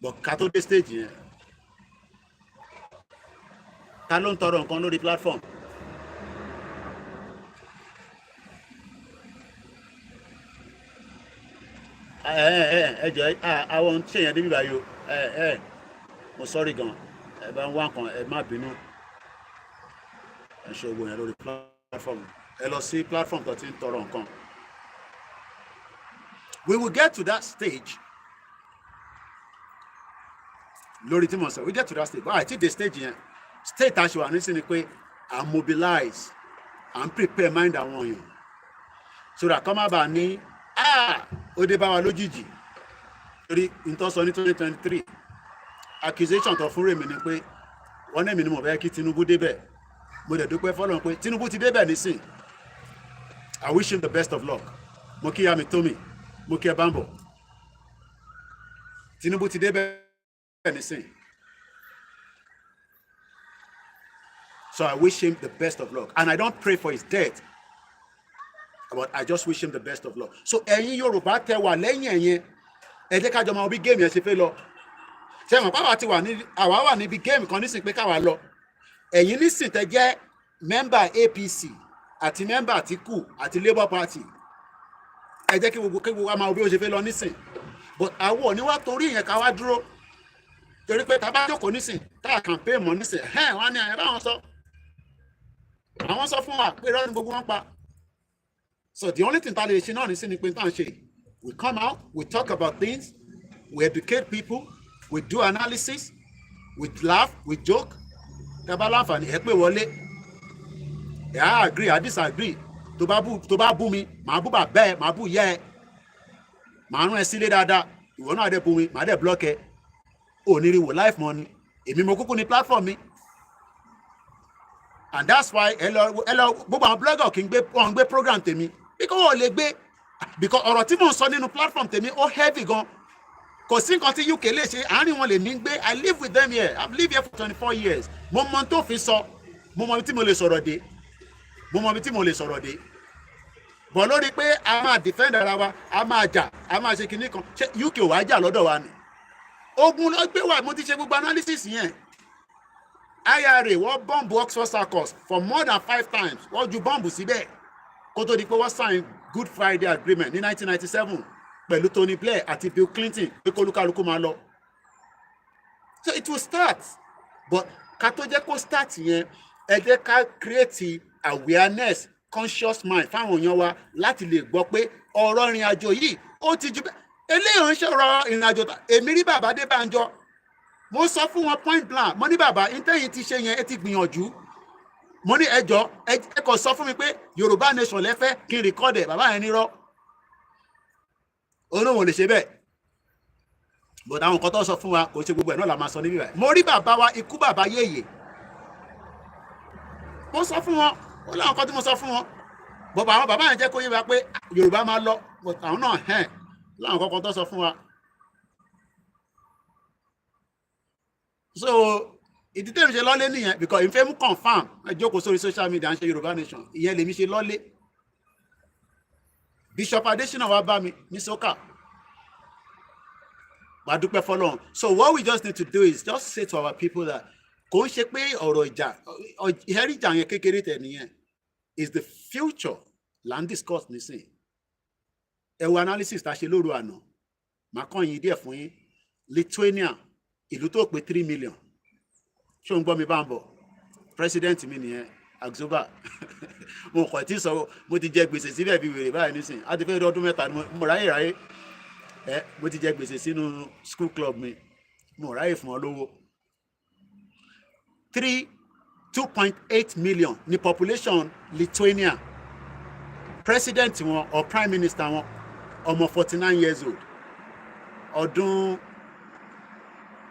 S1: But ká tó dé stage yẹn, ta ló ń tọrọ nǹkan lórí platform? Ẹ jẹ́ àwọn ṣe yẹn débi báyìí o. Mo sorry gan. Ẹ bá ń wá nǹkan, ẹ má bínú. Ẹ ṣe owó yẹn lórí platform. Ẹ lọ sí platform tó ti ń tọrọ nǹkan. We will get to that stage. Lórí tí mo sọ, we get to that stage. But àti the stage yẹn, state tá a ṣe wà nísìnyí ni pé à mobilize, à prepare mind àwọn èèyàn. So that kọ́ má bàa ní ó dé bá wa lójijì. Torí nǹkan sọ ní 2023 accusation tó fún Rèmi ni pé wọ́n ní èmi ni mo fẹ́ kí Tinubu débẹ̀. Mo dẹ̀ dúpẹ́ fọ́lọ́run pé Tinubu ti débẹ̀ nísìn. I wish him the best of luck. Mo kí Yami Tomi, mo kí ẹ Bambo. Tinubu ti débẹ̀ nísìn. So I wish him the best of luck. And I don't pray for his death. But I just wish him the best of luck. So ẹ̀yin Yorùbá tẹ́ wà lẹ́yìn ẹ̀yin, ẹ jẹ́ ká jọ máa bí géèmù yẹn ṣe fẹ́ lọ. Ṣé mọ̀ pàwọ́ ti àwa wà níbi géèmù kan nísìn pé káwa lọ. Ẹ̀yin nísìn tẹ́ jẹ́ mẹ́mbà APC àti mẹ́mbà Atiku àti Labour Party. Ẹ jẹ́ kí gbogbo wa máa bí ó ṣe fẹ́ lọ nísìn. But àwọn ò ní wá torí ìyẹn ká wá dúró. Torí pé tá bá jókòó nísìn, tá a campaign mọ́ nísìn, wọ́n á ní àyẹ̀bá wọn sọ. Àwọn sọ fún wa pé irọ́ ni gbogbo wọn pa. So the only thing that is not in we come out, we talk about things, we educate people, we do analysis, we laugh, we joke. I agree, I disagree. To babu mi, ma bu ba be, ma bu ye. Ma run e sile dada, iwo na de bu mi, ma de block e. O ni ri wo life money. Èmi mo kuku ni platform mi. And that's why hello gbogbo àwọn blogger kì í gbé program tèmi. Because ọ̀rọ̀ tí mò ń sọ nínú platform tèmi ó heavy gan. Kò sí nǹkan tí UK lè ṣe, àárín wọn lè ní gbé. I live with them here. I've lived here for 24 years. Mo mọ tó fi sọ, mo mọ ibi tí mo lè sọ̀rọ̀ dé. Bọ̀ lórí pé a máa defend ara wa, a máa jà, a máa ṣe kinní kan. Ṣé UK ò wá jà lọ́dọ̀ wa ni? Ogun ló gbé wà, mo ti ṣe gbogbo analysis yẹn. IRA wọ́n bọ́ǹbù Oxford Circus for more than 5 times. Wọ́n ju bọ́ǹbù síbẹ̀. Kó tó di pé wọ́n sign Good Friday Agreement ní 1997 pẹ̀lú Tony Blair àti Bill Clinton pé kólúkálukú máa lọ. So it will start, but ká tó jẹ́ kó start yẹn, ẹ jẹ́ ká create awareness, conscious mind fáwọn èèyàn wa láti lè gbọ́ pé ọ̀rọ̀ ìrìn àjò yìí ó ti ju eléyìí ń ṣọ̀rọ̀ ìrìn àjò. Èmi rí bàbá Adébánjọ, mo sọ fún wọn point blank, mo ní bàbá intẹ́yìn ti ṣe yẹn ẹ ti gbìyànjú. Mo ní ẹjọ́ ẹ kò sọ fún mi pé Yorùbá Nation lẹ́fẹ́ kí n record ẹ̀, bàbá yẹn nírọ́. Olóhùn lè ṣe bẹ́ẹ̀. But àwọn nǹkan tó sọ fún wa kò ṣe gbogbo ẹ̀ náà la máa sọ níbí báyìí. Mo rí bàbá wa ikú bàbá yéye. Mo sọ fún wọn, ó láwọn nǹkan tí mo sọ fún wọn. Bọ̀bọ̀ àwọn bàbá yẹn jẹ́ kó yé wa pé Yorùbá máa lọ. But àwọn náà láwọn nǹkan tó sọ fún wa. So ìdí tèmi ṣe lọ́lé nìyẹn because ìfẹ́ mú confam ẹjọ́kọ̀ sórí social media ń ṣe Yorùbá Nation ìyẹn lèmi ṣe lọ́lé. Bishop Adesina wá bá mi ní sọ́kà. Bá dúpẹ́ fọ́lọ́run. So what we just need to do is just say to our people that kò ń ṣe pé ọ̀rọ̀ ìhẹ́rí ìjà yẹn kékeré tẹ̀ nìyẹn is the future land discuss nísìn. Ẹ wo analysis tá a ṣe lóru àná. Màá kàn yín díẹ̀ fún yín. Lithuania ìlú tó pé 3 million. Ṣé ń gbọ́ mi bá ń bọ̀? President mi nìyẹn, Axoba. Mo kàn tí sọ, mo ti jẹ gbèsè síbẹ̀ bí wèrè báyìí nísìn. A ti fẹ́ ọdún mẹ́ta ni mo ráyè. Mo ti jẹ gbèsè sínú school club mi. Mo ráyè fún ọ lówó. 2.8 million ni population Lithuania. President wọn or prime minister wọn ọmọ 49 years old.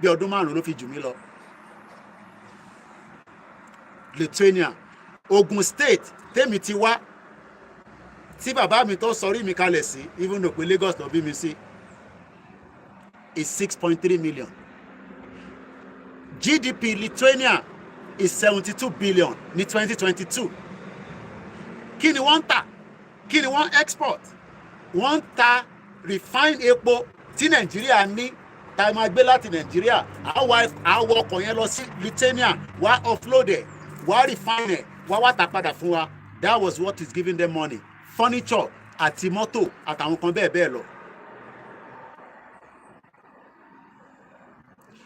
S1: Bí ọdún 5 ló fi jù mí lọ. Lithuania, Ogun State, tèmi ti wá, tí bàbá mi tó sọrí mi kalẹ̀ sí, even though pé Lagos ló bí mi sí, is 6.3 million. GDP Lithuania is 72 billion ní 2022. Kí ni wọ́n tà? Kí ni wọ́n export? wọ́n ń ta refined epo tí Nàìjíríà ní tá a máa gbé láti Nàìjíríà àwọ̀ ọkọ̀ yẹn lọ sí Lithuania wá offload ẹ̀ wá refine ẹ̀ wá tà padà fún wa. That was what is giving them money. Furniture àti mọ́tò àtàwọn kan bẹ́ẹ̀ bẹ́ẹ̀ lọ.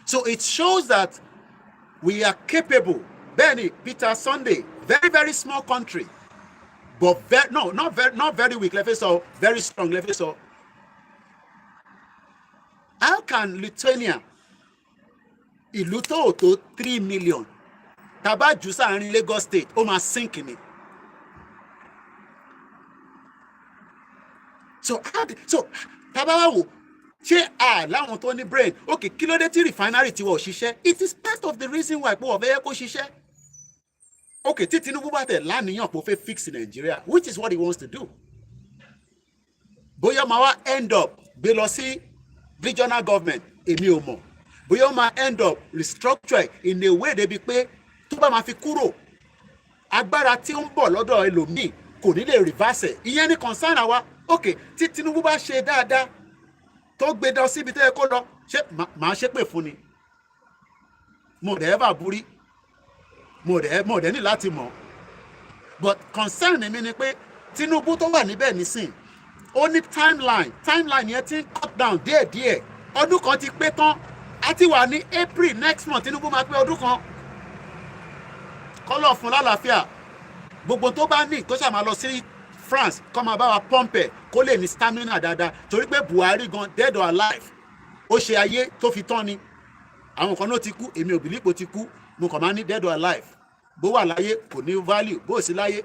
S1: So it shows that we are capable. Bẹ́ẹ̀ni Peter Sunday, very very small country, but not very weak lẹ́fẹ̀ẹ́ sọ, very strong lẹ́fẹ̀ẹ́ sọ. How can Lithuania, ìlú tó 3 million, tàbá jù sáàrin Lagos State, ó máa sink ni. So tàbá wá wò, ṣé láwọn tó ní brain, okay, kí ló dé tí refinery ti wọ̀ ṣiṣẹ́? It is part of the reason why pé wọ́n fẹ́ yẹ kó ṣiṣẹ́. Okay, tí Tinubu bá tẹ̀ láníyàn pé ó fẹ́ fix Nigeria, which is what he wants to do. Bóyá máa wá end up gbé lọ sí regional government, èmi ò mọ̀. Bóyá máa end up restructure in a way débi pé tó bá máa fi kúrò, agbára tí ó ń bọ̀ lọ́dọ̀ ẹlòmíì kò ní lè reverse. Ìyẹn ni concern àwa. Okay, tí Tinubu bá ṣe dáadáa tó gbé dán síbi tó yẹ kó lọ, ṣé màá ṣépè fún ni? Mo dẹ̀ ẹ́ bà burí, mo dẹ̀ ní láti mọ̀. But concern mi ni pé Tinubu tó wà níbẹ̀ nísìn, ó ní timeline yẹn ti ń cut down díẹ̀díẹ̀. Ọdún kan ti pé tán, a ti wà ní April next month, Tinubu máa pé ọdún kan. Kọ́lọ̀ fún lálàáfíà, gbogbo tó bá ní tó ṣà máa lọ sí France kọ́ máa bá wa pọ́ǹpẹ̀ kó lè ní stamina dáadáa, torí pé Buhari gan dead or alive, ó ṣe ayé tó fi tán ni. Àwọn kan náà ti kú, èmi ò bìlípò ti kú, mo kàn máa ní dead or alive. Bó wà láyé kò ní value, bó sí láyé.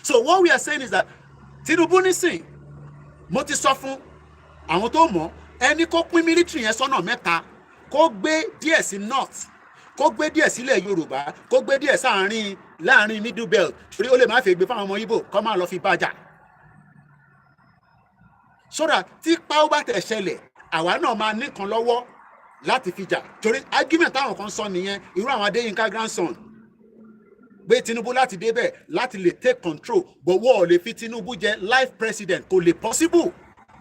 S1: So what we are saying is that Tinubu nísìn, mo ti sọ fún àwọn tó mọ̀, ẹni kó pín military yẹn sọ́nà mẹ́ta, kó gbé díẹ̀ sí north, kó gbé díẹ̀ sílẹ̀ Yorùbá, kó gbé díẹ̀ láàrin middle belt, torí ó lè má fẹ́ gbé fáwọn ọmọ Igbo kó máa lọ fi bàjà. Sọ́dà tí pàó bá tẹ̀ ṣẹlẹ̀, àwa náà máa nìkan lọ́wọ́ láti fi jà. Torí argument táwọn kan sọ nìyẹn, irú àwọn Adéyínká grandson gbé Tinubu láti débẹ̀ láti lè take control, but wọ́n ò lè fi Tinubu jẹ life president, kò lè possible.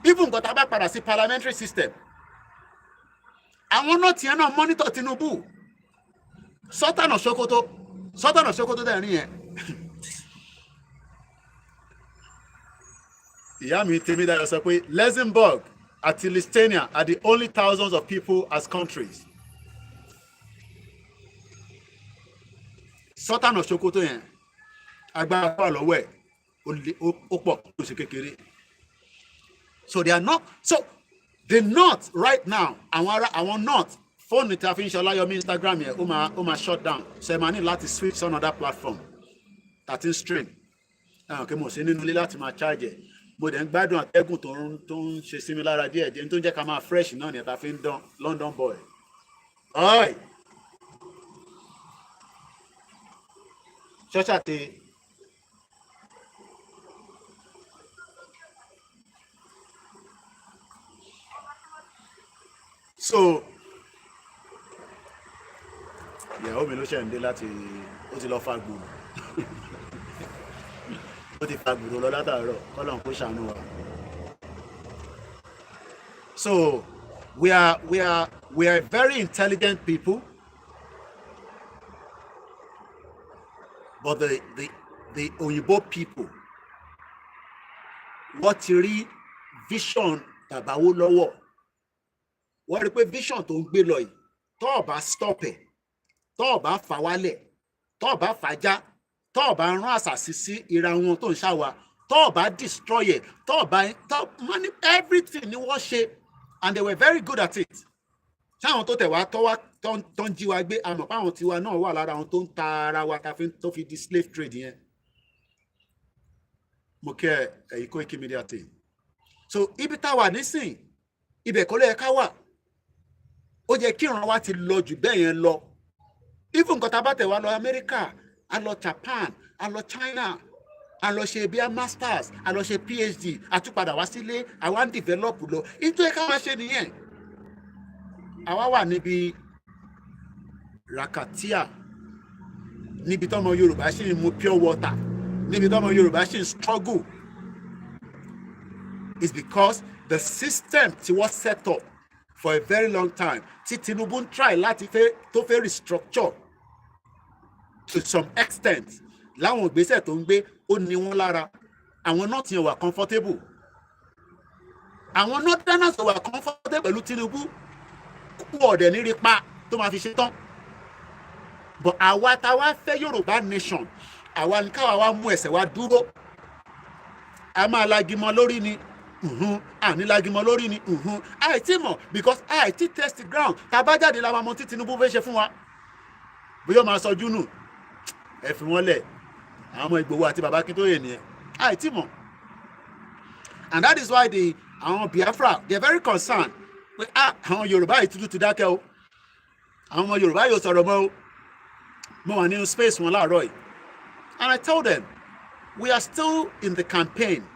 S1: Even nǹkan tá a bá padà sí parliamentary system, àwọn náà tiẹ̀ náà monitor Tinubu. Sọ́tànà Sokoto dẹ̀ rí yẹn. Ìyá mi Tèmídáyọ̀ sọ pé Luxembourg àti Lithuania are the only thousands of people as countries. Sọ́tànà Sokoto yẹn, agbára wà lọ́wọ́ ẹ̀, ó pọ̀ tó ṣe kékeré. So they are not, so the north right now, àwọn north, fóònù tí a fi ń ṣe Ọláyọmí Instagram yẹn, ó máa shut down. So ẹ máa ní láti switch on another platform, 13 stream. Okay, mo ṣe nínú ilé láti máa charge ẹ̀. Mo dẹ̀ ń gbádùn àtẹ́gùn tó ń ṣe sí mi lára díẹ̀ díẹ̀, tó ń jẹ́ ká máa fresh náà ni ẹ̀ta fi ń dán London boy. Oi! Ṣọ́ṣà ti so ìyàwó mi ló ṣẹ̀ ń dé láti, ó ti lọ fa gbòòrò. Ó ti fa gbòòrò lọ látàárọ̀, kọ́lọ́n kó ṣàánú wa. So we are very intelligent people, but the Oyinbo people, wọ́n ti rí vision tàbáwó lọ́wọ́. Wọ́n rí pé vision tó ń gbé lọ yìí, tó o bá stop ẹ̀, tó o bá fà wálẹ̀, tó o bá fàjà, tó o bá rán àṣàsí sí ìra wọn tó ń ṣàwà, tó o bá destroy ẹ̀, tó o bá everything ni wọ́n ṣe, and they were very good at it. Ṣáwọn tó tẹ̀ wá tó ń jí wa gbé, àmọ́ páwọn tiwa náà wà lára àwọn tó ń ta ara wa tó fi di slave trade yẹn. Mo kẹ́ ẹ̀yin Koikimedia team. So ibi tá wà nísìn, ibẹ̀ kọ́ ló yẹ ká wà. Ó yẹ kí ìran wa ti lọ jù bẹ́ẹ̀ yẹn lọ. Even nǹkan tá a bá tẹ̀ wá lọ Amẹ́ríkà, a lọ Japan, a lọ China, a lọ ṣe bíi masters, a lọ ṣe PhD, a tún padà wá sílé, àwa ń develop lọ. Nítorí ká máa ṣe nìyẹn. Àwa wà níbi rakatia, níbi tọ́mọ Yorùbá ṣì ń mu pure water, níbi tọ́mọ Yorùbá ṣì ń struggle. is because the system was set up for a very long time. Tinubu try láti fẹ́ restructure to some extent. Láwọn ìgbésẹ̀ tó ń gbé ó ní wọn lára. Àwọn náà ti wà comfortable. Àwọn northerners wà comfortable pẹ̀lú Tinubu. Kú ọ̀dẹ̀ ní rípa tó máa fi ṣe tán. But àwa tá wá fẹ́ Yorùbá nation, àwa ní káwa wá mú ẹsẹ̀ wá dúró. A máa lagimọ lórí ni. Àní lagimọ lórí ni. Àìtí mọ̀ because àìtí test ground. Tá bá jáde la máa mọ̀ tí Tinubu fẹ́ ṣe fún wa. Bóyá máa sọjú nù. Ẹ fi wọ́n lẹ̀. Àwọn ọmọ Ìgbòho àti bàbá Akintoye nìyẹn. Àìtí mọ̀. And that is why àwọn Biafra, they are very concerned. Pé àwọn Yorùbá yìí ti dákẹ́ o. Àwọn ọmọ Yorùbá yóò sọ̀rọ̀ mọ́ o. Mo wà nínú space wọn láàárọ̀ yìí. And I told them, we are still in the campaign.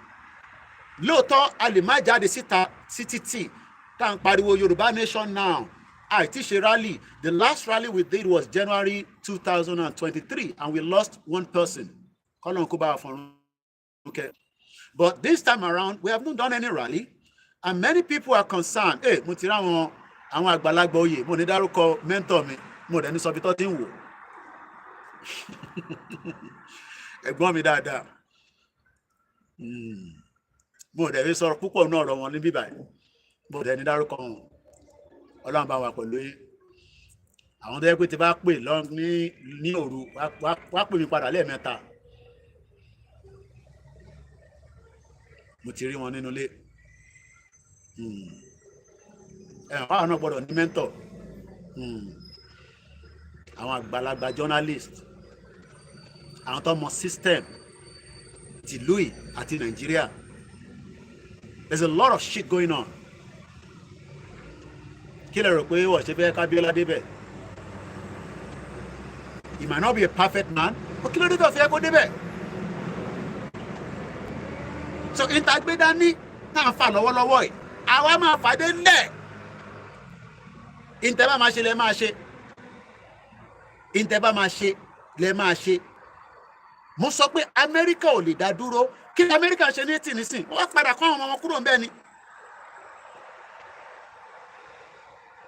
S1: Lóòótọ́ a lè má jáde síta CTT tá à ń pariwo Yoruba Nation now. Àìtí ṣe rally. The last rally we did was January 2023 and we lost one person. Kọ́lọ́n kó bá wa fọ̀run. Okay. But this time around, we have not done any rally. And many people are concerned. Hey, mo ti rí àwọn àgbàlagbà oyè, mo ní dárúkọ mentor mi, mo dẹ̀ ní sọ bí tó ti ń wò. Ẹ̀gbọ́n mi dáadáa. Mo dẹ̀ rí sọ̀rọ̀ púpọ̀ náà ọ̀rọ̀ wọn ní bíbáyìí. Mo dẹ̀ ní dárúkọ wọn. Ọlọ́run bá wà pẹ̀lú yín. Àwọn tó yẹ pé ti bá pè lọ ní òru, wá pè mí padà lẹ́ẹ̀mẹ́ta. Mo ti rí wọn nínú ilé. Àwọn náà gbọ́dọ̀ ní mentor. Àwọn àgbàlagbà journalist. Àwọn tó mọ system ti Louis àti Nigeria. There's a lot of shit going on. Kí lẹ rò pé wọ́n ṣe fẹ́ kábíọ́lá débẹ̀? He might not be a perfect man, but kí ló dé tó fẹ́ kó débẹ̀? So ìtagbédá ní náà fà lọ́wọ́lọ́wọ́ yìí. Àwa máa fàdé lẹ̀. Ìtẹ́ bá máa ṣe lẹ́ máa ṣe. Ìtẹ́ bá máa ṣe lẹ́ máa ṣe. Mo sọ pé Amẹ́ríkà ò lè dá dúró. Kí ni Amẹ́ríkà ṣe ní ètì nísìn? Wọ́n padà kọ́ àwọn ọmọ wọn kúrò ń bẹ́ẹ̀ ni.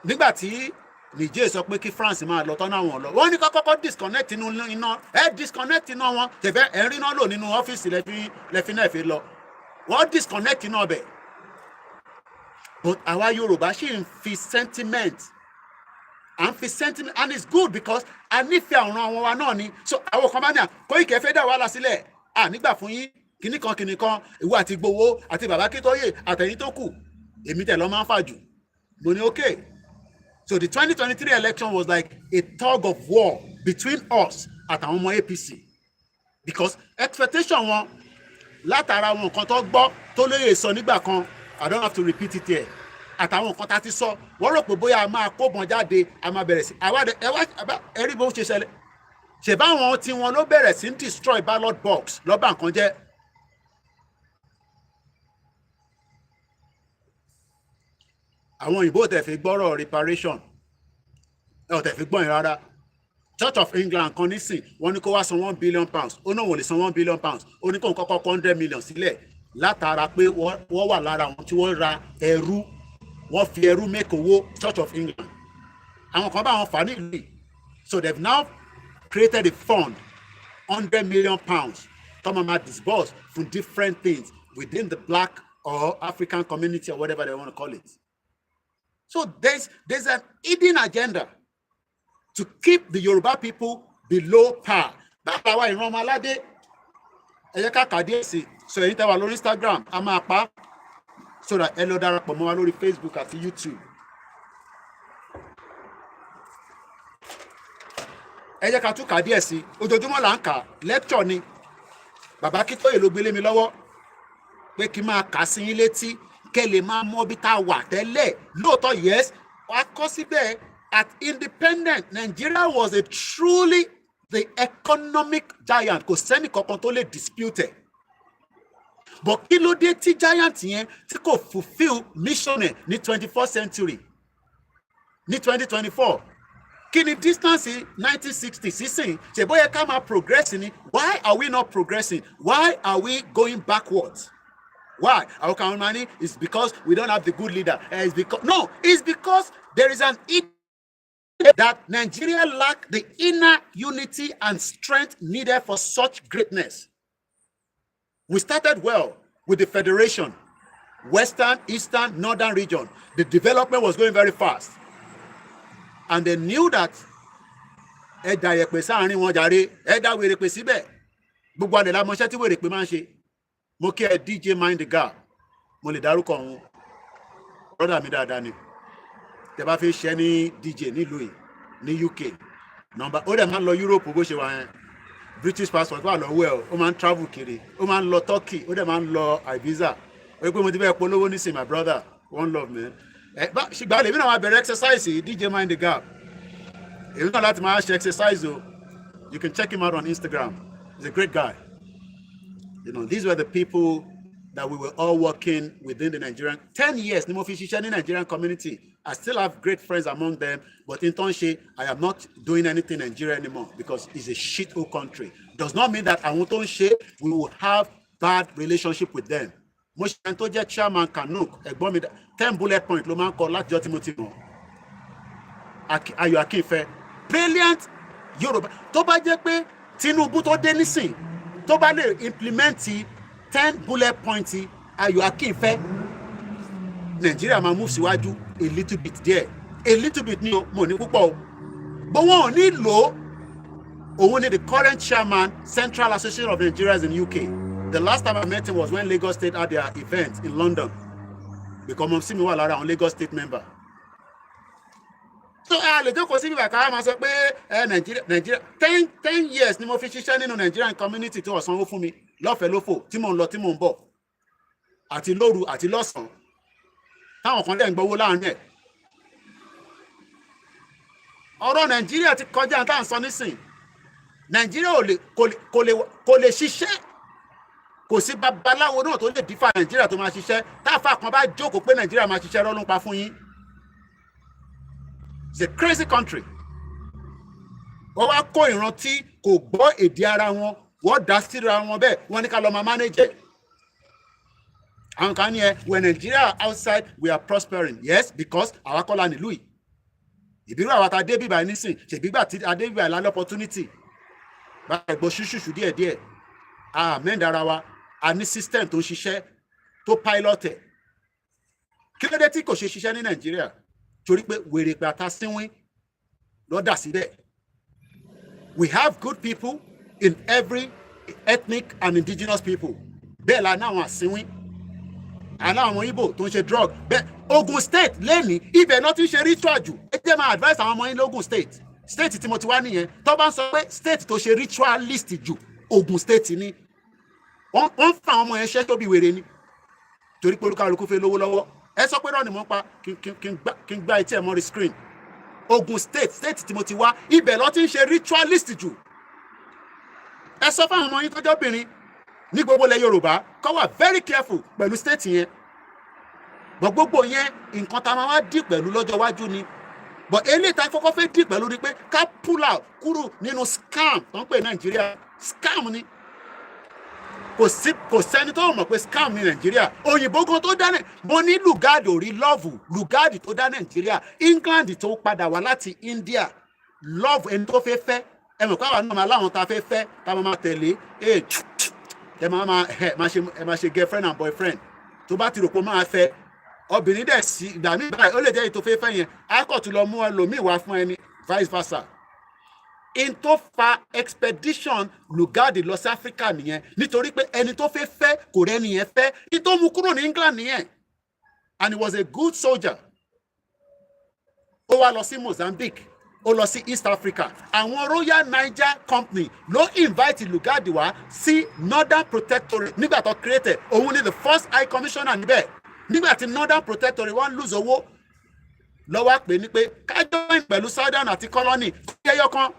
S1: Nígbà tí Niger sọ pé kí France máa lọ tọ́nà wọn lọ, wọ́n ní kọ́kọ́ disconnect inú iná. Disconnect iná wọn. Tẹ̀fẹ́ ẹ̀ ń rí náà lò nínú ọ́fíìsì lẹ́fí náà fi lọ. Wọ́n disconnect iná ọbẹ̀. But àwa Yorùbá ṣì ń fi sentiment. And for sentiment, and it's good because a nífẹ̀ẹ́ àwọn wa náà ni. So àwọn kan bá ní Koiki fẹ́ dá wàhálà sílẹ̀. Nígbà fún yín kìnnìkan ìwọ àti Ìgbòho àti bàbá Akintoye àtẹ̀yìn tó kù. Èmi tẹ̀ lọ́ máa ń fà jù. Mo ní okay. So the 2023 election was like a tug of war between us àtàwọn ọmọ APC. Because expectation wọn látara àwọn nǹkan tó gbọ́ tó lóye sọ nígbà kan, I don't have to repeat it here. Àtàwọn nǹkan tá ti sọ, wọ́n rò pé bóyá a máa kóbọn jáde, a máa bẹ̀rẹ̀ sí. Ẹ̀rí bó ṣe ṣẹlẹ̀. Ṣèbá àwọn tí wọn ló bẹ̀rẹ̀ sí destroy ballot box lọ́ba nǹkan jẹ́. Àwọn òyìnbó tẹ̀ fi gbọ́rọ̀ reparation. Tẹ̀ fi gbọ́n rárá. Church of England kan nísìn, wọ́n ní kó wá san £1 billion. Ó náà wọ́n lè san £1 billion. Ó ní kó kọ́kọ́ 100 million sílẹ̀ látara pé wọ́n wà lára àwọn tí wọ́n ra ẹrú. Wọ́n fi ẹrú make owó Church of England. Àwọn kan bá wọn fà ní ìlú yìí. So they've now created a fund, £100 million, tó máa disburse from different things within the Black or African community or whatever they want to call it. So there's an hidden agenda to keep the Yoruba people below par. Bàbá wa ìran ọmọ aládé ẹ jẹ́ ká kàdé sí. So èyí tẹ́ wà lórí Instagram a máa pa so that ẹ lọ darapọ̀ mọ́ wa lórí Facebook àti YouTube. Ẹ jẹ́ ká tún kàdé sí. Ojoojúmọ́ là ń kà lecture ni. Bàbá Akintoye ló gbélé mi lọ́wọ́ pé kí n máa kà sí yín létí kẹ́ lè máa mọ̀ bí tá a wà tẹ́lẹ̀. Lóòótọ́ yes, wàá kọ́ síbẹ̀. At independent, Nigeria was a truly the economic giant. Kò sẹ́ni kankan tó lè dispute it. But kí ló dé tí giant yẹn tí kò fulfill mission ẹ̀ ní 21st century ní 2024? Kí ni distance 1960 sísìn? Ṣé bóyá ká máa progress ni? Why are we not progressing? Why are we going backwards? Why? Our money is because we don't have the good leader. It's because there is an that Nigeria lack the inner unity and strength needed for such greatness. We started well with the federation, Western, Eastern, Northern region. The development was going very fast. And they knew that DJ Mind the Gap. Brother mi dáadáa ni. Tẹ́ bá fẹ́ ṣe ní DJ nílùú yìí ní UK. Number ó dẹ̀ máa ń lọ Europe bó ṣe wà yẹn. British passport wà lọ́wọ́ ẹ̀ ó máa ń travel kiri. Ó máa ń lọ Turkey, ó dẹ̀ máa ń lọ Ibiza. Ó yẹ pé mo ti fẹ́ polówó nísìnyí, my brother. One love, man. Ṣùgbọ́n èmi náà máa bẹ̀rẹ̀ exercise DJ Mind the Gap. Èmi náà láti máa ṣe exercise o. You can check him out on Instagram. He's a great guy. You know, these were the people that we were all working within the Nigerian 10 years. Ni mo fi ṣiṣẹ́ ní Nigerian community. I still have great friends among them, but in Tonshe, I am not doing anything in Nigeria anymore because it's a shithole country. Does not mean that I won't Tonshe, we will have bad relationship with them. Mo ṣe tó jẹ́ chairman Kanuk, ẹ̀gbọ́n mi 10 bullet point ló máa ń kọ láti ọtí mo ti mọ̀. Ayọ̀ Akínfẹ́, brilliant Yoruba. Tó bá jẹ́ pé Tinubu tó dé nísìn, tó bá lè implement 10 bullet points Ayọ̀ Akínfẹ́, Nigeria máa move síwájú a little bit there. A little bit ni mo ní púpọ̀ o. But wọ́n ò ní lò òun ni the current chairman Central Association of Nigerians in UK. The last time I met him was when Lagos State had their event in London. Because Mom Simi wà lára àwọn Lagos State member. So lè jókòó síbi bàkà máa sọ pé Nigeria 10 years ni mo fi ṣiṣẹ́ nínú Nigerian community tí wọ́n sanwó fún mi lọ́fẹ̀ẹ́ lófò tí mò ń lọ tí mò ń bọ̀ àti lóru àti lọ́sàn-án táwọn kan lẹ́ ń gbowó láàrin ẹ̀. Ọ̀rọ̀ Nàìjíríà ti kọjá tá à ń sọ nísìn. Nàìjíríà kò lè ṣiṣẹ́. Kò sí babaláwo náà tó lè dífà Nàìjíríà tó máa ṣiṣẹ́. Táfà kan bá jókòó pé Nàìjíríà máa ṣiṣẹ́ rọ́ ló ń pa fún yín. It's a crazy country. Wọ́n wá kó ìran tí kò gbọ́ èdè ara wọn, wọ́n dá síra wọn bẹ́ẹ̀, wọ́n ní ká lọ máa manage. Àwọn kan ní when Nigeria outside we are prospering. Yes, because àwa kọ́ la nílùú yìí. Ìbírú àwa ta dé bíbá nísìn, ṣègbígbà tí a dé bíbá ìlànà opportunity. Báyìí gbọ́ ṣúṣùṣù díẹ̀díẹ̀. Mẹ́ndara wa, a ní system tó ń ṣiṣẹ́ tó pilot ẹ̀. Kí ló dé tí kò ṣe ṣiṣẹ́ ní Nàìjíríà? Torí pé wèrè pé ata sínwín lọ́dà síbẹ̀. We have good people in every ethnic and indigenous people. Bẹ́ẹ̀ la náwọn àsínwín. Aláwọn Igbo tó ń ṣe drug. Bẹ́ẹ̀ Ogun State lẹ́ni ibẹ̀ náà ti ń ṣe ritual jù. Ẹ jẹ́ máa advice àwọn ọmọ yín lógun State. State tí mo ti wá nìyẹn. Tó bá ń sọ pé state tó ṣe ritualist jù Ogun State ni. Wọ́n fa àwọn ọmọ yẹn ṣẹ́ tó bí wèrè ni. Torí pé olúkálukú fẹ́ lówó lọ́wọ́. Ẹ sọ pé náà ni mo ń pa kí n gbá etí ẹ̀ mọ́rí screen. Ogun State tí mo ti wá ibẹ̀ ló ti ń ṣe ritualist jù. Ẹ sọ fún àwọn ọmọ yín tó jọ́bìnrin ní gbogbo ilẹ̀ Yorùbá kó wà very careful pẹ̀lú state yẹn. Gbogbo yẹn nǹkan tá a máa wá dì pẹ̀lú lọ́jọ́ iwájú ni. But eléyìí tá a kọ́kọ́ fẹ́ dì pẹ̀lú ni pé ká pull out kúrò nínú scam tó ń pè Nàìjíríà. Scam ni. Kò sẹ́ni tó mọ̀ pé scam ní Nàìjíríà. Òyìnbó gan tó dá mo ní Lugard orí love Lugard tó dá Nàìjíríà. England tó padà wá láti India love ẹni tó fẹ́ ẹ mọ̀ pé àwọn náà máa láwọn tá a fẹ́ tá a máa tẹ̀lé ẹ máa ṣe girlfriend and boyfriend tó bá ti rò pé máa fẹ́ obìnrin dẹ̀ sí ìgbà míì báyìí ó lè jẹ́ èyí tó fẹ́ yẹn akọ̀tún lọ mú ẹlòmíì wá fún ẹni vice versa. In tó fa expedition Lugard lọ sí Africa nìyẹn nítorí pé ẹni tó fẹ́ kò rẹ́ni yẹn fẹ́ ní tó mú kúrò ní England nìyẹn and he was a good soldier. Ó wá lọ sí Mozambique ó lọ sí East Africa. Àwọn Royal Niger Company ló invite Lugard wá sí Northern Protectorate nígbà tó created òun ni the first high commissioner níbẹ̀ nígbà tí Northern Protectorate wọ́n lose owó lọ́wọ́ pé ní pé ká join pẹ̀lú Southern àti colony yẹ́yọ́ kan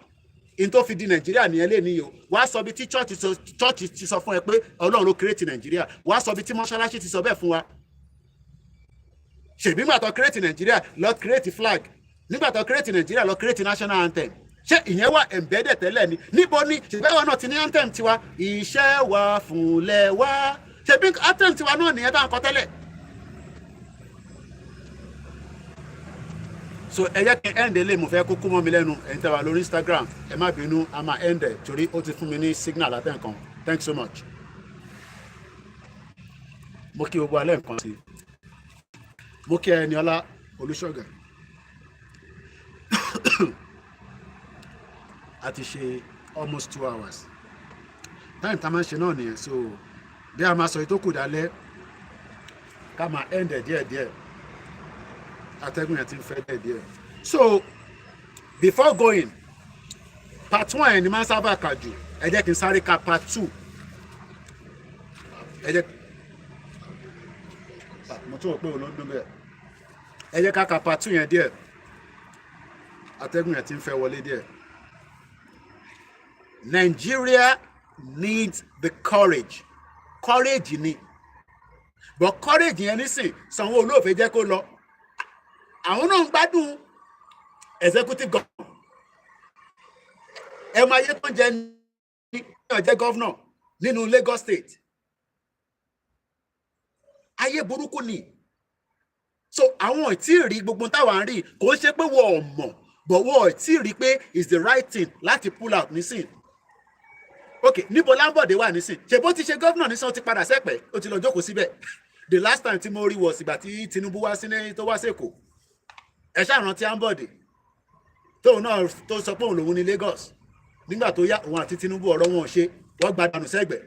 S1: in tó fi di Nàìjíríà nìyẹn lé ní o wàá sọ bí tí church ti sọ fún ẹ pé Ọlọ́run ló create Nàìjíríà wàá sọ bí tí mọ́ṣáláṣí ti sọ bẹ́ẹ̀ fún wa ṣèbí nígbà tó create Nàìjíríà lọ create flag nígbà tó create Nàìjíríà lọ create national anthem ṣé ìyẹn wà embedded tẹ́lẹ̀ ni níbo ni ṣèbẹ́wọ̀ náà ti ní anthem tiwa iṣẹ́ wa fúnlẹ̀ wa ṣebí attempt wa náà nìyẹn tá à ń kọ tẹ́lẹ̀. So ẹ jẹ́ kí n end lè mo fẹ́ kó kú mọ́ mi lẹ́nu ẹ̀yin tẹ́ wà lórí Instagram ẹ má bínú a máa end ẹ̀ torí ó ti fún mi ní signal látẹ̀ǹkan. Thanks so much. Mo kí gbogbo alẹ́ nǹkan sí. Mo kí Ẹniọlá Olúṣọ̀gà. A ti ṣe almost 2 hours. Time tá a máa ń ṣe náà nìyẹn, so bí a máa sọ ètò kù dálẹ́ ká máa end ẹ̀ díẹ̀díẹ̀. Atẹ́gùn yẹn ti ń fẹ́ díẹ̀díẹ̀. So before going, part 1 ni máa ń sábà kà jù. Ẹ jẹ́ kí n sáré ka part 2. Ẹ jẹ́ mo tún rò pé òun ló ń dún bẹ́ẹ̀. Ẹ jẹ́ ká ka part 2 yẹn díẹ̀. Atẹ́gùn yẹn ti ń fẹ́ wọlé díẹ̀. Nigeria needs the courage. Courage ni. But courage yẹn nísìn Sanwó-Olú ò fẹ́ jẹ́ kó lọ. Àwọn náà ń gbádùn executive governor. Ẹ máa yé tó ń jẹ ní ọjẹ́ governor nínú Lagos State. Ayé burúkú ni. So àwọn ò tí ì rí gbogbo táwa ń rí kò ń ṣe pé wọ́n ò mọ̀ but wọ́n ò tí ì rí pé it's the right thing láti pull out nísìn. Ok, níbo Lámbọ̀dé wà nísìn? Ṣé bó ti ṣe gómìnà nísìn ó ti padà sẹ́pẹ̀ ó ti lọ jókòó síbẹ̀. The last time tí mo rí was ìgbà tí Tinubu wá sí tó wá sẹ́kọ̀ọ́. Ẹ ṣàrántí Lámbọ̀dé tóun náà tó sọ pé òun lòun ní Lagos. Nígbà tó yá òun àti Tinubu ọ̀rọ̀ wọn ò ṣe wọ́n gba dànù sẹ́gbẹ̀ẹ́.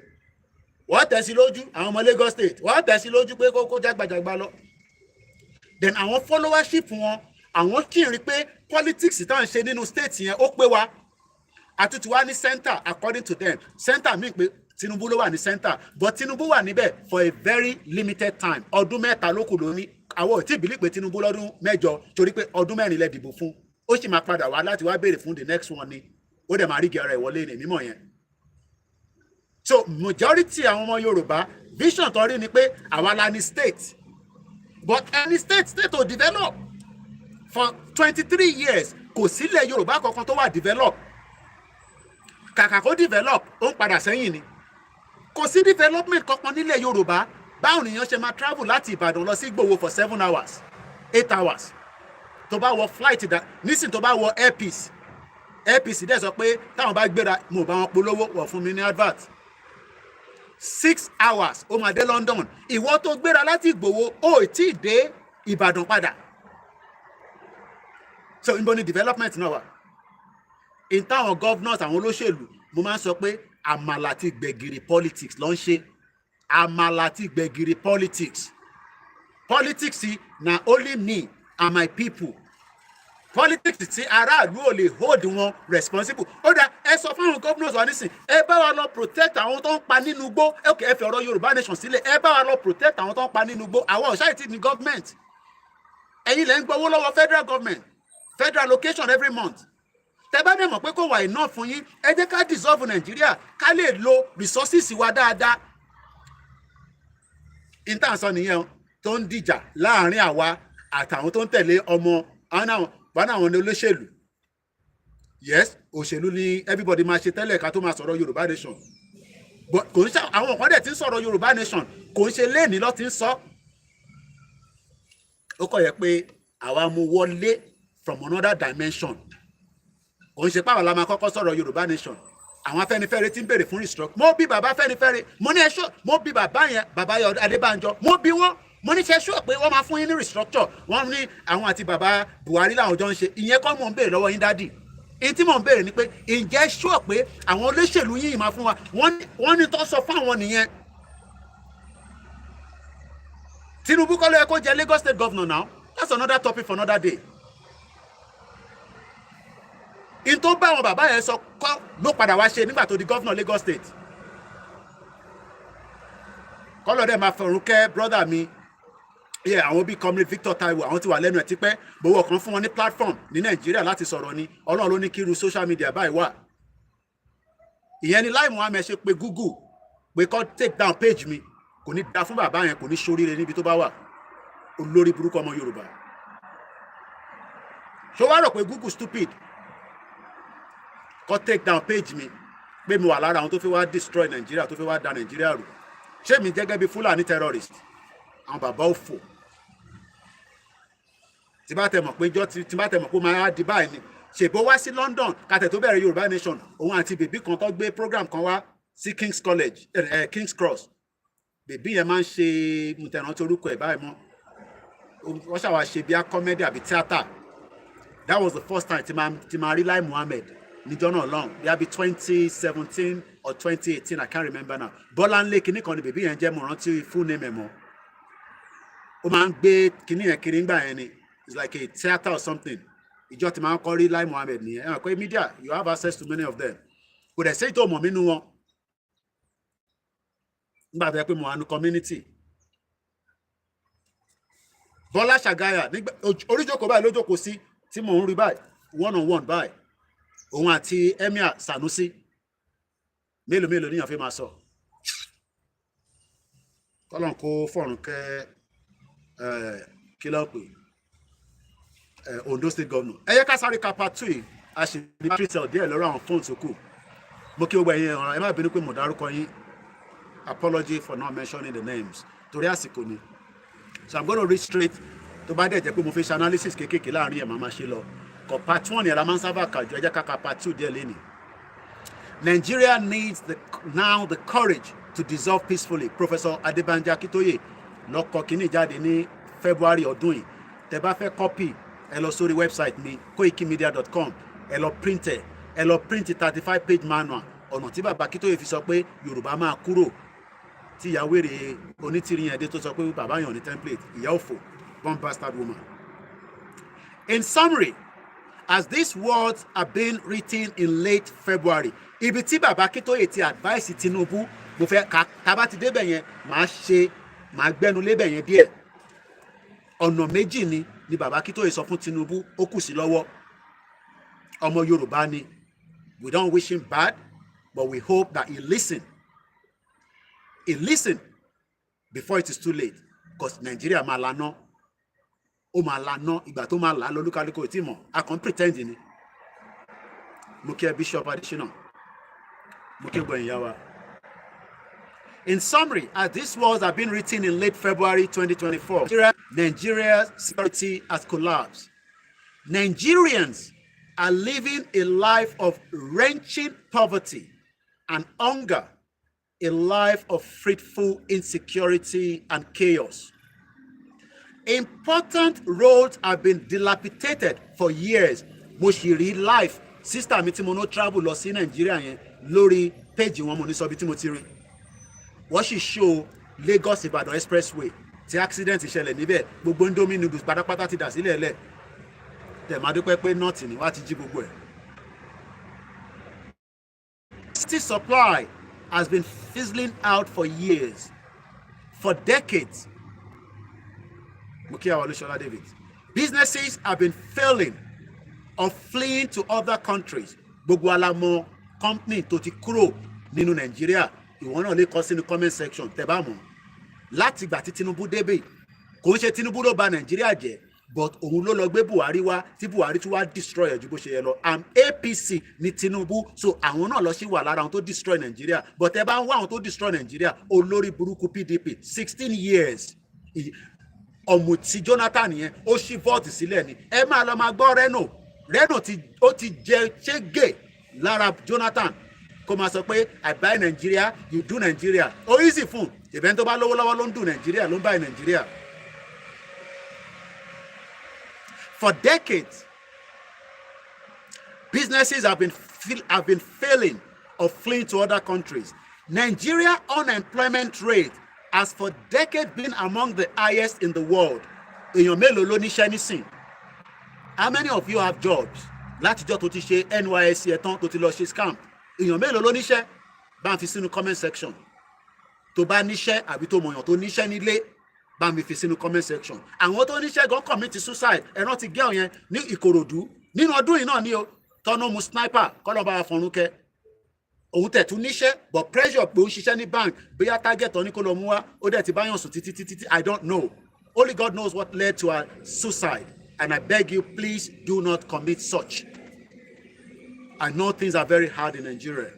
S1: Wọ́n tẹ̀ sí lójú àwọn ọmọ Lagos State wọ́n tẹ̀ sí lójú pé kó jágbàjàgbà lọ. Then àwọn followership wọn àwọn kì í rí pé politics tá à ń ṣe nínú state yẹn ó pé wa. Àtútù wá ní center according to them. Center mean pé Tinubu ló wà ní center but Tinubu wà níbẹ̀ for a very limited time. Ọdún mẹ́ta ló kù lóní. Àwọn ò tí ì bìlí pé Tinubu lọ́dún mẹ́jọ torí pé ọdún mẹ́rin lẹ dìbò fún. Ó sì máa padà wá láti wá béèrè fún the next one ni. Ó dẹ̀ máa rí gẹ̀rẹ́ ìwọlé ní mímọ̀ yẹn. So majority àwọn ọmọ Yorùbá vision tó rí ni pé àwa la ní state but any state to develop for 23 years kò sílẹ̀ Yorùbá kankan tó wà develop. Kàkà kó develop ó ń padà sẹ́yìn ni. Kò sí development kankan nílẹ̀ Yorùbá. Báwo nìyẹn ṣe máa travel láti Ìbàdàn lọ sí Ìgbòho for 7 hours 8 hours. Tó bá wọ flight nísìn tó bá wọ airpiece dẹ̀ sọ pé táwọn bá gbéra mo bá wọn polówó wọ̀ fún mi ní advert 6 hours ó máa dé London. Ìwọ tó gbéra láti Ìgbòho ó tí ì dé Ìbàdàn padà. So níbo ni development náà wà? In táwọn governors àwọn olóṣèlú mo máa ń sọ pé àmàlà àti gbẹ̀gìrì politics ló ń ṣe. Àmàlà àti gbẹ̀gìrì politics. Politics na only me and my people. Politics tí aráàlú ò lè hold wọn responsible. Ó dá ẹ sọ fáwọn governors wa nísìn ẹ bá wa lọ protect àwọn tó ń pa nínú igbó. Okay, ẹ fi ọ̀rọ̀ Yorùbá Nation sílẹ̀ ẹ bá wa lọ protect àwọn tó ń pa nínú igbó. Àwọn ọ̀ṣà ìtì ní government. Ẹ̀yin lẹ́ ń gbowó lọ́wọ́ federal government. Federal allocation every month. Tẹ́ bá dẹ̀ mọ̀ pé kò wà enough fún yín ẹ jẹ́ ká dissolve Nàìjíríà ká lè lo resources wa dáadáa. Intanṣọ nìyẹn tó ń dìjà láàrin àwa àtàwọn tó ń tẹ̀lé ọmọ àwọn ní olóṣèlú. Yes, òṣèlú ni everybody máa ṣe tẹ́lẹ̀ ká tó máa sọ̀rọ̀ Yorùbá Nation. But kò ń ṣe àwọn kan dẹ̀ tí ń sọ̀rọ̀ Yorùbá Nation kò ń ṣe léèní lọ́ ti ń sọ. Ó kọ̀ yẹ pé àwa mú wọlé from another dimension. Kò ń ṣe pàwọn la máa kọ́kọ́ sọ̀rọ̀ Yorùbá Nation. Àwọn Afẹ́nifẹ́re tí ń béèrè fún restructure. Mo bí bàbá Afẹ́nifẹ́re mo ní ẹṣọ́ mo bí bàbá yẹn bàbá Adébánjọ mo bí wọ́n mo ní ṣe ṣọ́ pé wọ́n máa fún yín ní restructure. Wọ́n ní àwọn àti bàbá Buhari làwọn jọ ń ṣe ìyẹn kọ́ mò ń béèrè lọ́wọ́ yín dádì. Èyí tí mò ń béèrè ni pé ǹjẹ́ ṣọ́ pé àwọn olóṣèlú yìí máa fún wa wọ́n ní tó sọ fún àwọn nìyẹn. Tinubu kọ́ ló yẹ kó jẹ Lagos State governor now. That's another topic for another day. In tó bá àwọn bàbá yẹn sọ kọ́ ló padà wá ṣe nígbà tó di governor Lagos State. Kọ́lọ̀ dẹ̀ máa fọ̀rùn kẹ́ brother mi àwọn bíi comrade Victor Taiwo àwọn ti wà lẹ́nu ẹ̀ tipẹ́ gbowó kan fún wọn ní platform ní Nàìjíríà láti sọ̀rọ̀ ni Ọlọ́run ló ní kí irú social media báyìí wà. Ìyẹn ni Lai Muhammed ṣe pé Google pé kó take down page mi kò ní da fún bàbá yẹn kò ní ṣoríire níbi tó bá wà olórí burúkú ọmọ Yorùbá. Ṣé wàá rò pé Google stupid kó take down page mi pé mo wà lára àwọn tó fẹ́ wá destroy Nàìjíríà tó fẹ́ wá da Nàìjíríà rú ṣé mi gẹ́gẹ́ bí Fúlàní terrorist àwọn bàbá òfò tí bá tẹ mọ̀ pé ó máa di báyìí ni ṣèbó wá sí London kàtẹ́ tó bẹ̀rẹ̀ Yorùbá Nation òun àti bèbí kan tó gbé program kan wá sí King's College King's Cross bèbí yẹn máa ń ṣe mùtẹ̀rántí orúkọ ẹ̀ báyìí mọ́ wọ́n ṣàwá ṣe bí a comedy àbí theatre. That was the first time tí máa rí Lai Muhammed níjọ́ náà lọ́hùn bí i 2017 or 2018 I can't remember now. Bọ́láńlé kinní kan ni bèbí yẹn jẹ́ mo rántí full name ẹ̀ mọ́ ó máa ń gbé kinní yẹn kiri ńgbà yẹn ni it's like a theatre or something. Ìjọ tí máa ń kọ́ rí Lai Muhammed nìyẹn ẹ̀ pé media you have access to many of them kò dẹ̀ ṣe tó mọ̀ mí nú wọn nígbà tó yẹ pé mo wà ní community. Bọ́lá Ṣàgáyà oríjókòó báyìí lójókòó sí tí mò ń rí báyìí one on one báyìí òun àti Emir Sanusi mélòó níyàn fi máa sọ kọ́lọ́n kó fọ̀rùn kẹ́ kí ló pè Ondo State Governor. Ẹ yẹ ká sáré ka part 2 yìí a ṣe ní twitter díẹ̀ lọ́rọ̀ àwọn fóònù tó kù mo kí ó gbà yín ọ̀ràn ẹ má bínú pé mo dárúkọ yín apology for not mentioning the names torí àsìkò ni so I'm going to read straight tó bá dẹ̀ jẹ́ pé mo fi ṣe analysis kéékèèké láàrin ẹ̀ máa ṣe lọ kọ part 1 yẹn la máa ń sábà kà jù ẹ jẹ́ ká ka part 2 díẹ̀ lẹ́nìí. Nigeria needs now the courage to dissolve peacefully. Professor Adebanji Akintoye ló kọ kíní jáde ní February ọdún yìí. Tẹ́ bá fẹ́ copy ẹ lọ sórí website mi koikimedia.com ẹ lọ print 35 page manual ọ̀nà tí bàbá Akintoye fi sọ pé Yorùbá máa kúrò tí ìyá wèrè onítìrí yẹn dé tó sọ pé bàbá yàn ní template ìyá òfò one bastard woman. In summary, as these words are being written in late February, ibi tí bàbá Akintoye ti advice Tinubu mo fẹ́ ká bá ti débẹ̀ yẹn máa gbẹ́nu lébẹ̀ yẹn díẹ̀. Ọ̀nà méjì ni bàbá Akintoye sọ fún Tinubu ó kù sí lọ́wọ́. Ọmọ Yorùbá ni, we don't wish him bad, but we hope that he listen. He listen before it is too late, because Nigeria máa laná. Ó máa laná ìgbà tó máa là lólúkálùkù tí mọ̀ a kàn pretend ni. Mo kí Bishop Adesina mo kí gbọ̀nyìn yá wa. In summary, as these words have been written in late February 2024, Nigeria's security has collapsed. Nigerians are living a life of wrenching poverty and hunger, a life of fretful insecurity and chaos. Important roads have been dilapidated for years. Mo ṣì rí life sister mi tí mo no travel lọ sí Nigeria yẹn lórí page wọn mo ní sọ bí tí mo ti rí. Wọ́n sì show Lagos Ibadan expressway tí accident ṣẹlẹ̀ níbẹ̀ gbogbo Indomie noodles pátápátá ti dà sílẹ̀ lẹ̀. Tẹ̀ máa dúpẹ́ pé nọ́ọ̀tì ni wá ti jí gbogbo ẹ̀. City supply has been fizzling out for years, for decades. Mukia Walushola David. Businesses have been failing or fleeing to other countries. Gbogbo alamọ company tó ti kúrò nínú Nigeria. Ìwọ náà lè kọ sínú comment section tẹ́ bá mọ̀. Láti ìgbà tí Tinubu débẹ̀, kò ń ṣe Tinubu ló bà Nigeria jẹ́, but òun ló lọ gbé Buhari wá tí Buhari tún wá destroy ẹ̀ ju bó ṣe yẹ lọ. And APC ni Tinubu, so àwọn náà lọ sí wà lára àwọn tó destroy Nigeria. But tẹ́ bá ń wá àwọn tó destroy Nigeria, olórí burúkú PDP 16 years. Ọ̀mùtí Jonathan yẹn ó ṣí vọ́ọ̀tì sílẹ̀ ni ẹ máa lọ máa gbọ́ Reno ó ti jẹ ṣégè lára Jonathan kó máa sọ pé I buy Nigeria you do Nigeria ó easy fún ìbẹ́ni tó bá lówó lọ́wọ́ ló ń do Nigeria ló ń buy Nigeria. For decades, businesses have been failing or fleeing to other countries. Nigeria unemployment rate has for decades been among the highest in the world. Èèyàn mélòó ló níṣẹ́ nísìn? How many of you have jobs? Látijọ́ tó ti ṣe NYSC ẹ̀tàn tó ti lọ ṣe scam. Èèyàn mélòó ló níṣẹ́? Bá ń fi sínú comment section. Tó bá níṣẹ́ àbí tó mọ̀yàn tó níṣẹ́ nílé, bá mi fi sínú comment section. Àwọn tó níṣẹ́ gan commit suicide. Ẹ̀rọ ti girl yẹn ní Ìkòròdú. Nínú ọdún yìí náà ni o, tọ́nà mu sniper kọ́lọ́ bá wa fọ̀run kẹ́. Òun tẹ̀ tún níṣẹ́ but pressure pé ó ń ṣiṣẹ́ ní bank bóyá target ọ̀ní kó lọ mú wá ó dẹ̀ ti báyàn sùn títí I don't know. Only God knows what led to her suicide, and I beg you please do not commit such. I know things are very hard in Nigeria.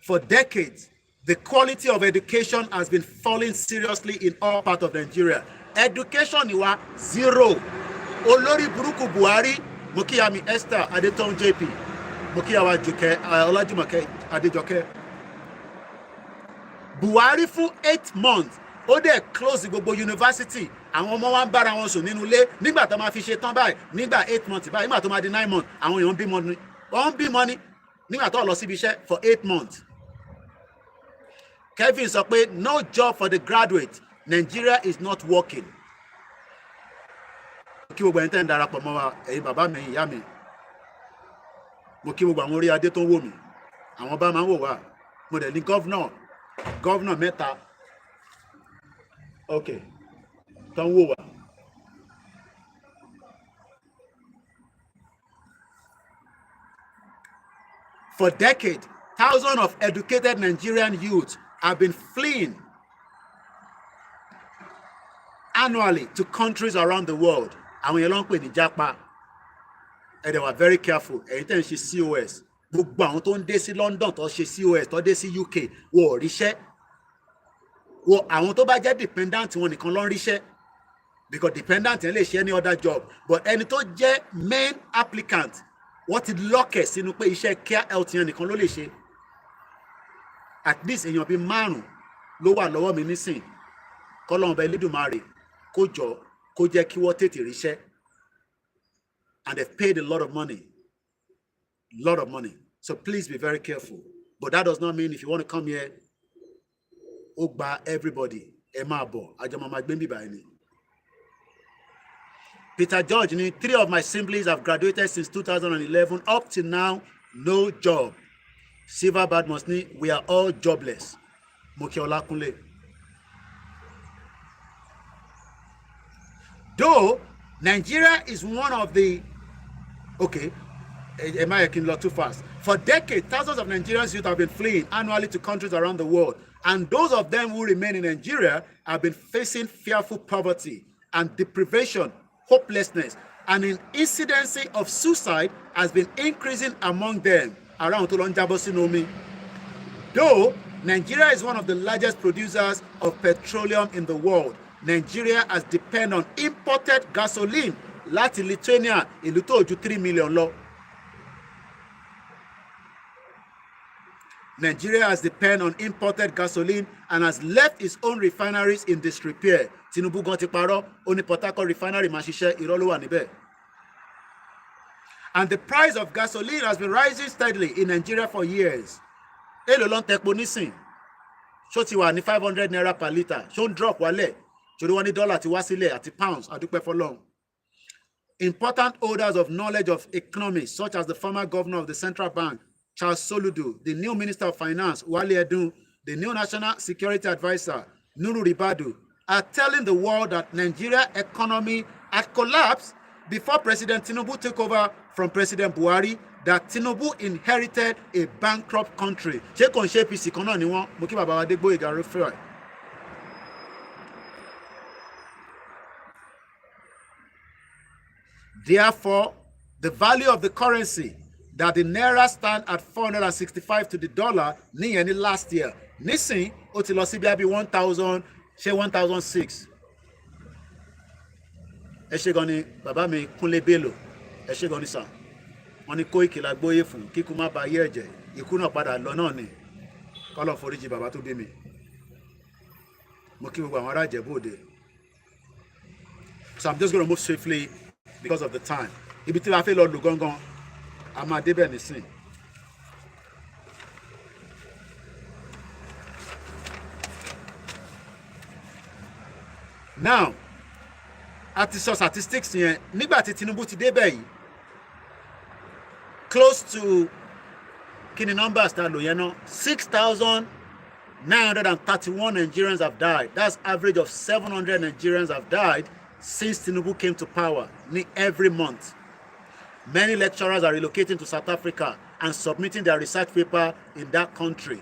S1: For decades, The quality of education has been falling seriously in all parts of Nigeria. Education iwa zero. Olórí burúkú Buhari, Mokiyami Esther Adeton JP, Mokiyawa Juke, Olajumoke Adejoke. Buhari fún 8 months, ó dẹ̀ close gbogbo university. Àwọn ọmọ wa ń bára wọn sùn nínú ilé nígbà tó máa fi ṣe tán báyìí, nígbà 8 months báyìí, nígbà tó máa di 9 months, àwọn èèyàn ń bímọ ni. Wọ́n ń bímọ ni nígbà tó lọ síbi iṣẹ́ for 8 months. Kevin sọ pé no job for the graduate. Nigeria is not working. Kí gbogbo ẹni tẹ́ ń darapọ̀ mọ́ wa, ẹ̀yin bàbá mi, ìyá mi. Mo kí gbogbo àwọn orí adé tó ń wò mí. Àwọn bá máa ń wò wá. Mo dẹ̀ ní gọ́vnọ̀ mẹ́ta. Okay. Tó ń wò wá. For decades, thousands of educated Nigerian youths have been fleeing annually to countries around the world. Àwọn yẹn ló ń pè ní Japa. And they were very careful. Ẹ̀yin tẹ́ ń ṣe COS. Gbogbo àwọn tó ń dé sí London tó ṣe COS tó dé sí UK wọ́n ò ríṣẹ́. Àwọn tó bá jẹ́ dependent wọn nìkan ló ń ríṣẹ́. Because dependent yẹn lè ṣe any other job. But ẹni tó jẹ́ main applicant wọ́n ti lọ́kẹ̀ sínú pé iṣẹ́ care health yẹn nìkan ló lè ṣe. At least èèyàn bíi 5 ló wà lọ́wọ́ mi nísìn. Kọ́lọ́run bá Elédùmarè kó jọ kó jẹ́ kí wọ́n tètè ríṣẹ́. And they've paid a lot of money. So please be very careful. But that does not mean if you want to come here, ó gba everybody. Ẹ máa bọ̀, àjọ máa gbé bíbá ẹni. Peter George ni 3 of my siblings have graduated since 2011. Up to now, no job. Silver Badmus ni we are all jobless. Moki OLAKUNLE. Though Nigeria is one of the am I can too fast? For decades, thousands of Nigerian youth have been fleeing annually to countries around the world. And those of them who remain in Nigeria have been facing fearful poverty and deprivation, hopelessness, and an incidency of suicide has been increasing among them. Around Tolonjabosinomi. Though Nigeria is one of the largest producers of petroleum in the world, Nigeria has depended on imported gasoline láti Lithuania, ìlú tó ju 3 million lọ. Nigeria has depended on imported gasoline and has left its own refineries in disrepair. Tinubu gan ti parọ́, ó ní Port Harcourt refinery máa ṣiṣẹ́, irọ́ ló wà níbẹ̀. And the price of gasoline has been rising steadily in Nigeria for years. Èló ló ń tepo nísìn? Ṣó ti wà ní 500 naira per litre? Ṣó ń drop wálẹ̀? Torí wọ́n ní dollar ti wá sílẹ̀ àti pounds, àdúpẹ́ fọ́lọ́run. Important holders of knowledge of economics, such as the former governor of the central bank, Charles Soludo, the new minister of finance, Wale Edun, the new national security advisor, Nuru Ribadu, are telling the world that Nigeria economy had collapsed before President Tinubu took over from President Buhari, that Tinubu inherited a bankrupt country. Ṣé kò ń ṣe APC kan náà ni wọ́n? Mo kí bàbá wa Adégbóyèga refer. Therefore, the value of the currency that the naira stand at 465 to the dollar ní yẹn ní last year. Nísìn ó ti lọ sí bí 1,000 ṣé 1,006. Ẹ ṣé gan ni bàbá mi Kúnlé Bello. Ẹ ṣé gan ni sà. Wọ́n ní Kóìkì la gbóyè fún kíkú má ba ayé ẹ̀jẹ̀. Ikú náà padà lọ náà ni. Kọ́lọ̀ foríjì bàbá tó bí mi. Mo kí gbogbo àwọn ará Ìjẹ̀bú Òde. So I'm just going to move swiftly because of the time. Ibi tí a fẹ́ lọ lò gangan, a máa débẹ̀ nísìn. Now, a ti sọ statistics yẹn nígbà tí Tinubu ti débẹ̀ yìí, close to kí ni numbers ta lò yẹn náà 6,931 Nigerians have died. That's average of 700 Nigerians have died since Tinubu came to power every month. Many lecturers are relocating to South Africa and submitting their research paper in that country.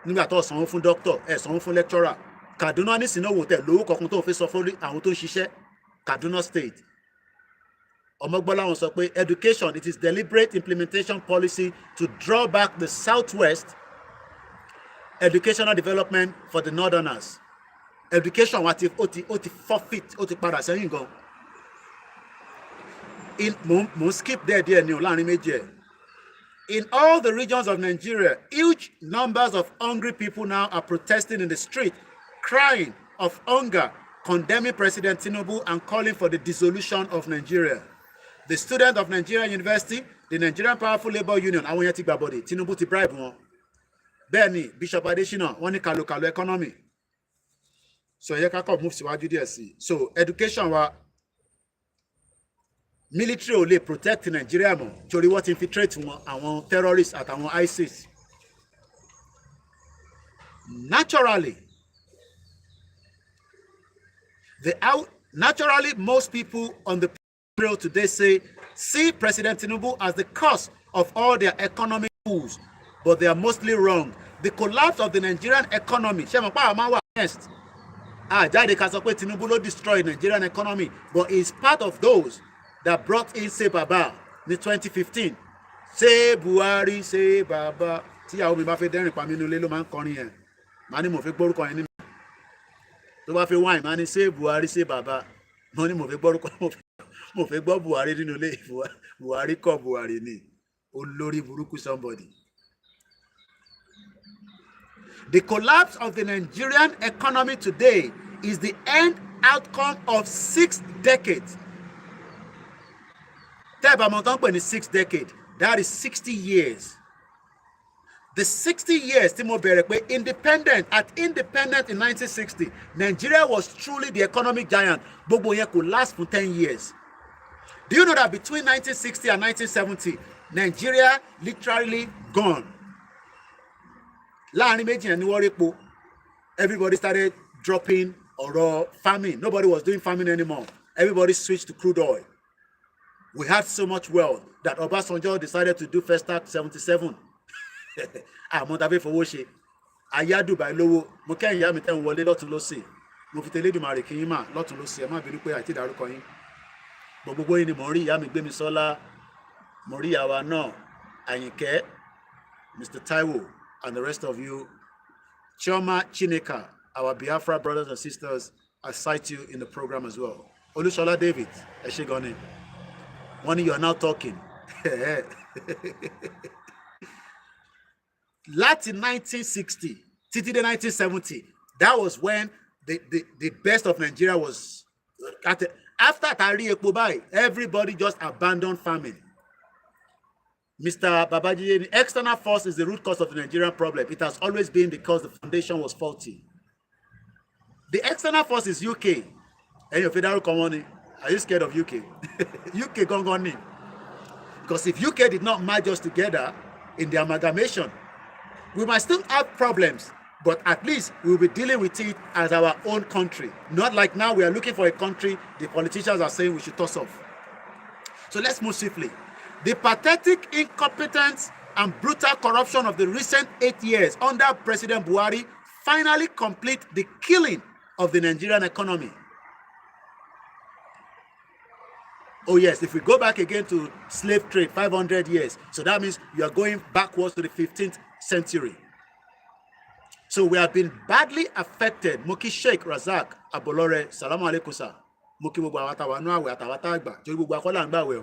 S1: Nígbà tó sanwó fún doctor, sanwó fún lecturer. Kaduna ní sinówó tẹ̀ lówó kọ̀ọ̀kan tó fi sọ fún àwọn tó ń ṣiṣẹ́. Kaduna State. Ọmọgbọ́láwọn sọ pé education, it is deliberate implementation policy to draw back the southwest educational development for the northerners. Education wa ti forfeit, ó ti padà sẹ́yìn gan. Mo skip there ni o láàrin méjì ẹ̀. In all the regions of Nigeria, huge numbers of hungry people now are protesting in the street, crying of hunger, condemning President Tinubu and calling for the dissolution of Nigeria. The students of Nigerian University, the Nigerian Powerful Labour Union, àwọn yẹn ti gbà bọ̀dẹ̀, Tinubu ti bribe wọn. Bẹ́ẹ̀ ni Bishop Adesina, wọ́n ní kàlòkàlò economy. So yẹ ká kọ́ move síwájú díẹ̀ sí. So education wa, military ò lè protect Nigeria mọ́ torí wọ́n ti infiltrate wọn àwọn terrorists àtàwọn ISIS. Naturally, most people on the trail today see President Tinubu as the cause of all their economic woes, but they are mostly wrong. The collapse of the Nigerian economy, ṣé mo pa àwọn máa wà next? Jáde ká sọ pé Tinubu ló destroy Nigerian economy, but he is part of those that brought in Say Baba ní 2015. Say Buhari, Say Baba. Tí àwọn mi bá fẹ́ dẹ́rìn pa mí nínú ilé ló máa ń kọrin yẹn. Màá ní mo fẹ́ gbórúkọ yẹn nínú. Tó bá fẹ́ wáìn, màá ní Say Buhari, Say Baba. Mo ní mo fẹ́ gbórúkọ, mo fẹ́ gbọ́ Buhari nínú ilé. Buhari kọ́ Buhari ni. Olórí burúkú somebody. The collapse of the Nigerian economy today is the end outcome of 6 decades. Tẹ́ẹ̀bà mọ̀ tán pè ní 6 decades, that is 60 years. The 60 years tí mo bẹ̀rẹ̀ pé independent in 1960, Nigeria was truly the economic giant. Gbogbo yẹn kò last for 10 years. Do you know that between 1960 and 1970, Nigeria literally gone? Láàrin méjì yẹn ni wọ́n rí po. Everybody started dropping ọ̀rọ̀ farming. Nobody was doing farming anymore. Everybody switched to crude oil. We had so much wealth that Obasanjo decided to do Festac 77. Àmọ́ tàbí fowó ṣe. Ayá Dubai lówó. Mo kẹ́yìn ìyá mi tẹ́ ń wọlé lọ́tún lọ́sì. Mo fi tẹ́lẹ̀ Èdùmàrè kí yín mà lọ́tún lọ́sì. Ẹ má bínú pé àìtí ìdárúkọ yín. Gbogbo yín ni mo rí ìyá mi Gbémisọ́lá. Mo rí ìyàwó náà. Àyìnkẹ́, Mr. Taiwo, and the rest of you. Chioma Chineka, our Biafra brothers and sisters, I cite you in the program as well. Olushola David, Eshegoni. One, you are now talking. Latin 1960, títí dé 1970, that was when the best of Nigeria was. After Tari Ekpobai, everybody just abandoned farming. Mr. Babaji, the external force is the root cause of the Nigerian problem. It has always been because the foundation was faulty. The external force is UK. And your federal colony, are you scared of UK? UK gone on in. Because if UK did not merge us together in the amalgamation, we might still have problems, but at least we will be dealing with it as our own country. Not like now we are looking for a country the politicians are saying we should toss off. So let's move swiftly. The pathetic incompetence and brutal corruption of the recent 8 years under President Buhari finally complete the killing of the Nigerian economy. Oh yes, if we go back again to slave trade, 500 years. So that means you are going backwards to the 15th century. So we have been badly affected. Muki Sheikh Razak Abolore, Salamu alaikum sir. Muki gbogbo awata wa nu awe atawata agba. Jori gbogbo akola ngba awe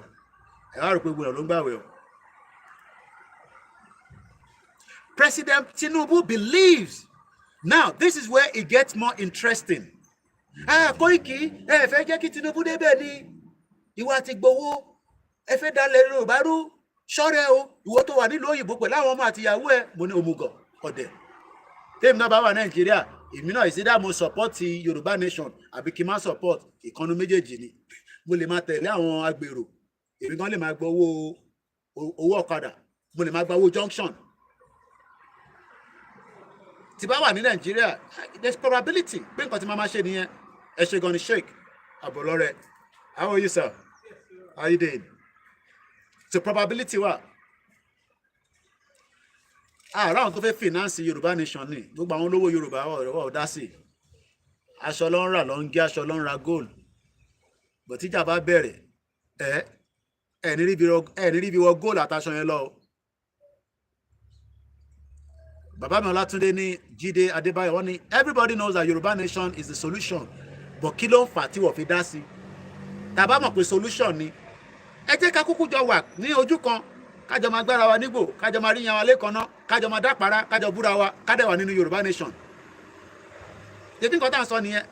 S1: o. President Tinubu believes. Now, this is where it gets more interesting. Koiki, fẹ́ jẹ́ kí Tinubu débẹ̀ ni. Ìwà ti gbowó. Ẹ fẹ́ dalẹ̀ Yorùbá rú. Ṣọ́rẹ́ o, ìwọ tó wà nílùú òyìnbó pẹ̀lú àwọn ọmọ àti ìyàwó ẹ̀. Mo ní òmùgọ̀, ọ̀dẹ̀. Tèmi náà bá wà Nàìjíríà, èmi náà ìsídà mo support Yoruba Nation àbí kí n má support ìkànnì méjèèjì ni. Mo lè máa tẹ̀lé àwọn agbèrò. Èmi gan lè máa gba owó ọ̀kadà, mo lè máa gba owó junction. Tí bá wà ní Nàìjíríà, there's probability pé nǹkan tí máa ṣe nìyẹn. Ẹ ṣé gan ni Sheikh Abolore. How are you, sir? How are you doing? So probability wà. Ráwọn tó fẹ́ finance Yoruba Nation ni, gbogbo àwọn olówó Yorùbá wọ̀ dá sí. Aṣọ ló ń rà ló ń gé aṣọ ló ń ra gold. But tíjà bá bẹ̀rẹ̀, ẹni rí bí wọ́n góòlù àtàṣọ yẹn lọ. Bàbá mi Ọlátúndé ní Jídé Adébáyọ̀ wọ́n ní everybody knows that Yoruba Nation is the solution but kí ló ń fà tí wọ́n fi dá sí? Tàbá mọ̀ pé solution ni ẹ jẹ́ ká kúkú jọ wà ní ojú kan kájọ máa gbára wa nígbò kájọ máa ríyan wa lẹ́kọ̀ọ́ná kájọ máa dápara kájọ búra wa kádẹ wà nínú Yoruba Nation. Ṣèbí nǹkan tá à ń sọ nìyẹn.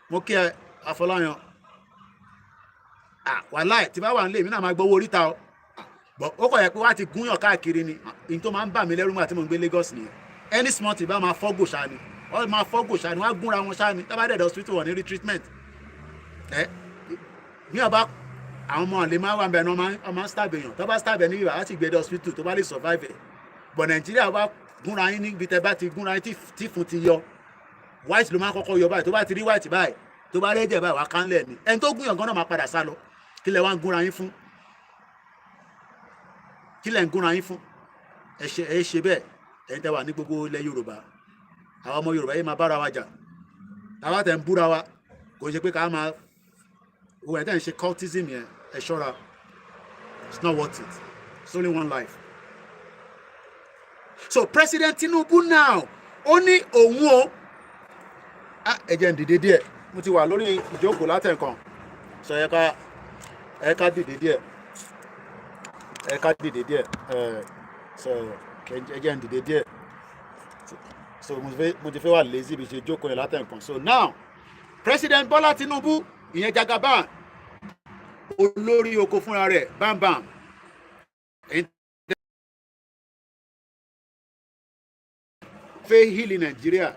S1: Mo kí ẹ Afọláyan wàláì tí bá wà nílé mi náà máa gbowó oríta o ó kọ̀ yẹ pé wá ti gúnyàn káàkiri ni èyí tó máa ń bà mí lẹ́rù mọ́ àti mo ń gbé Lagos nìyẹn. Any small thing bá máa fọ́gò ṣáà ni wọ́n máa fọ́gò ṣáà ni wọ́n á gúnra wọn ṣáà ni tábà dẹ̀dọ̀ hospital wọ̀ ní retreatment. Bí ọba àwọn ọmọ ọ̀lẹ́ máa wà ń bẹ̀ ní ọmọ stab èèyàn tó bá stab ẹ̀ ní ibà á sì gbé dé hospital tó bá lè survive ẹ̀. But Nàìjíríà bá gúnra yín níbi tẹ́ bá ti gúnra yín tí fún ti yọ white ló máa kọ́kọ́ yọ báyìí tó bá ti rí white báyìí tó bá rẹ́jẹ̀ báyìí wà kánlẹ̀ ni ẹni tó gúnyàn gan náà máa padà sá lọ kí lẹ wá ń gúnra yín fún kí lẹ ń gúnra yín fún ẹ ṣe bẹ́ẹ̀ ẹ̀yin tẹ́ wà ní gbogbo ilẹ̀ Yorùbá àwọn ọmọ Yorùbá yìí máa bára wa jà àwa tẹ̀ ń búra wa kò ṣe pé ká máa owó ẹ̀ tẹ̀ ń ṣe cultism yẹn ẹ ṣọ́ra it's not worth it it's only one life. So President Tinubu now ó ní òun o ẹ jẹ́ n dìde díẹ̀ mo ti wà lórí ìjókòó látẹ̀kan sọ ẹ ká dìde díẹ̀ so ẹ jẹ́ n dìde díẹ̀ so mo ti fẹ́ wà lazy bí ṣe jókòó yẹn látẹ̀kan. So now President Bola Tinubu ìyẹn Jagaban olórí oko fúnra rẹ̀ bambam fẹ́ hílì Nàìjíríà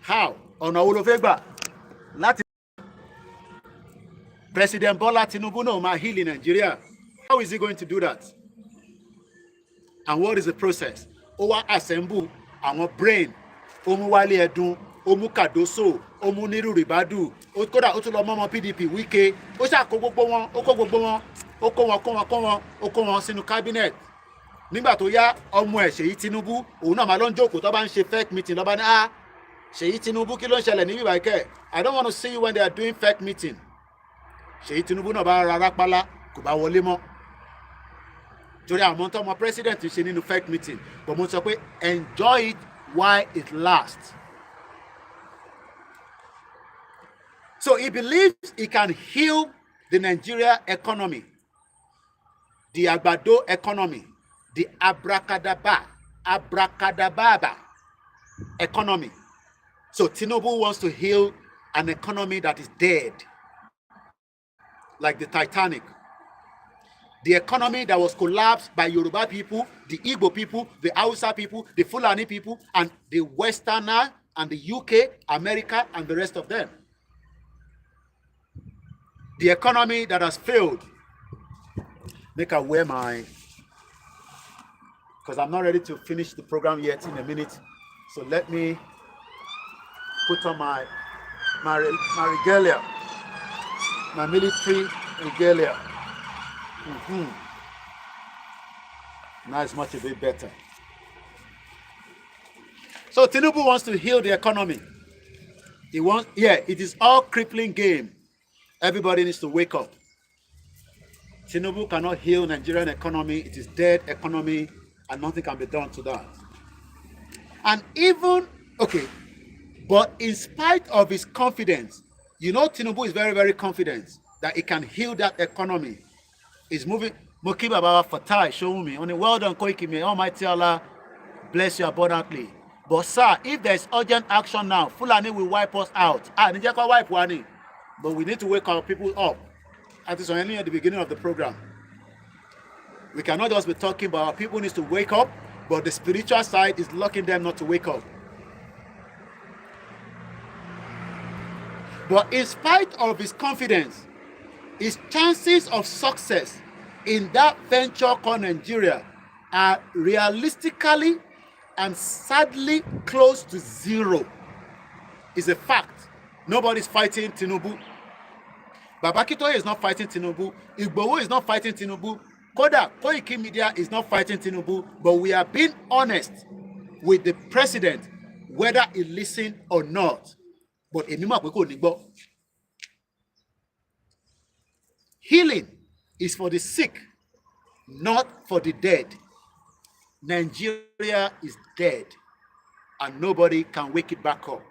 S1: how ọ̀nà wo ló fẹ́ gbà láti President Bola Tinubu náà máa hílì Nàìjíríà? How is he going to do that? And what is the process? Ó wá assemble àwọn brain ó mú Wálé Ẹdùn ó mú Kàdósò ó mú Nírù Rìbádù kódà ó tún lọ mọ́mọ́ PDP Wike ó ṣàkó gbogbo wọn ó kó wọn sínú cabinet. Nígbà tó yá ọmọ ẹ̀ Ṣèyí Tinubu òun náà máa lọ ń jókòó tó bá ń ṣe fake meeting lọ́ba ní Ṣèyí Tinubu kí ló ń ṣẹlẹ̀ níbí báyìí kẹ́ I don't want to see you when they are doing fake meeting. Ṣèyí Tinubu náà bá rárá pálá kò bá wọlé mọ́ torí àwọn tó ọmọ president ṣe nínú fake meeting but mo sọ pé enjoy it while it lasts. So he believes he can heal the Nigeria economy, the àgbàdo economy, the abracadabra economy. So Tinubu wants to heal an economy that is dead, like the Titanic. The economy that was collapsed by Yoruba people, the Igbo people, the Hausa people, the Fulani people, and the Westerner and the UK, America, and the rest of them. The economy that has failed. Make I wear my, because I'm not ready to finish the program yet in a minute. So let me put on my regalia, my military regalia. Now it's much a bit better. So Tinubu wants to heal the economy. It is all crippling game. Everybody needs to wake up. Tinubu cannot heal Nigerian economy. It is dead economy and nothing can be done to that. And but in spite of his confidence, Tinubu is very, very confident that he can heal that economy. He's moving. Mokiba Baba Fatai, show me. Only well done, Koikimedia. Almighty Allah bless you abundantly. But sir, if there's urgent action now, Fulani will wipe us out. Nijeka wipe wani. But we need to wake our people up. As is only at the beginning of the program. We cannot just be talking about our people need to wake up, but the spiritual side is locking them not to wake up. But in spite of his confidence, his chances of success in that venture called Nigeria are realistically and sadly close to zero. It's a fact. Nobody's fighting Tinubu. Baba Akintoye is not fighting Tinubu. Igboho is not fighting Tinubu. Koikimedia is not fighting Tinubu. But we are being honest with the president, whether he listens or not. But èmi mọ̀ pé kò ní gbọ́. Healing is for the sick, not for the dead. Nigeria is dead, and nobody can wake it back up.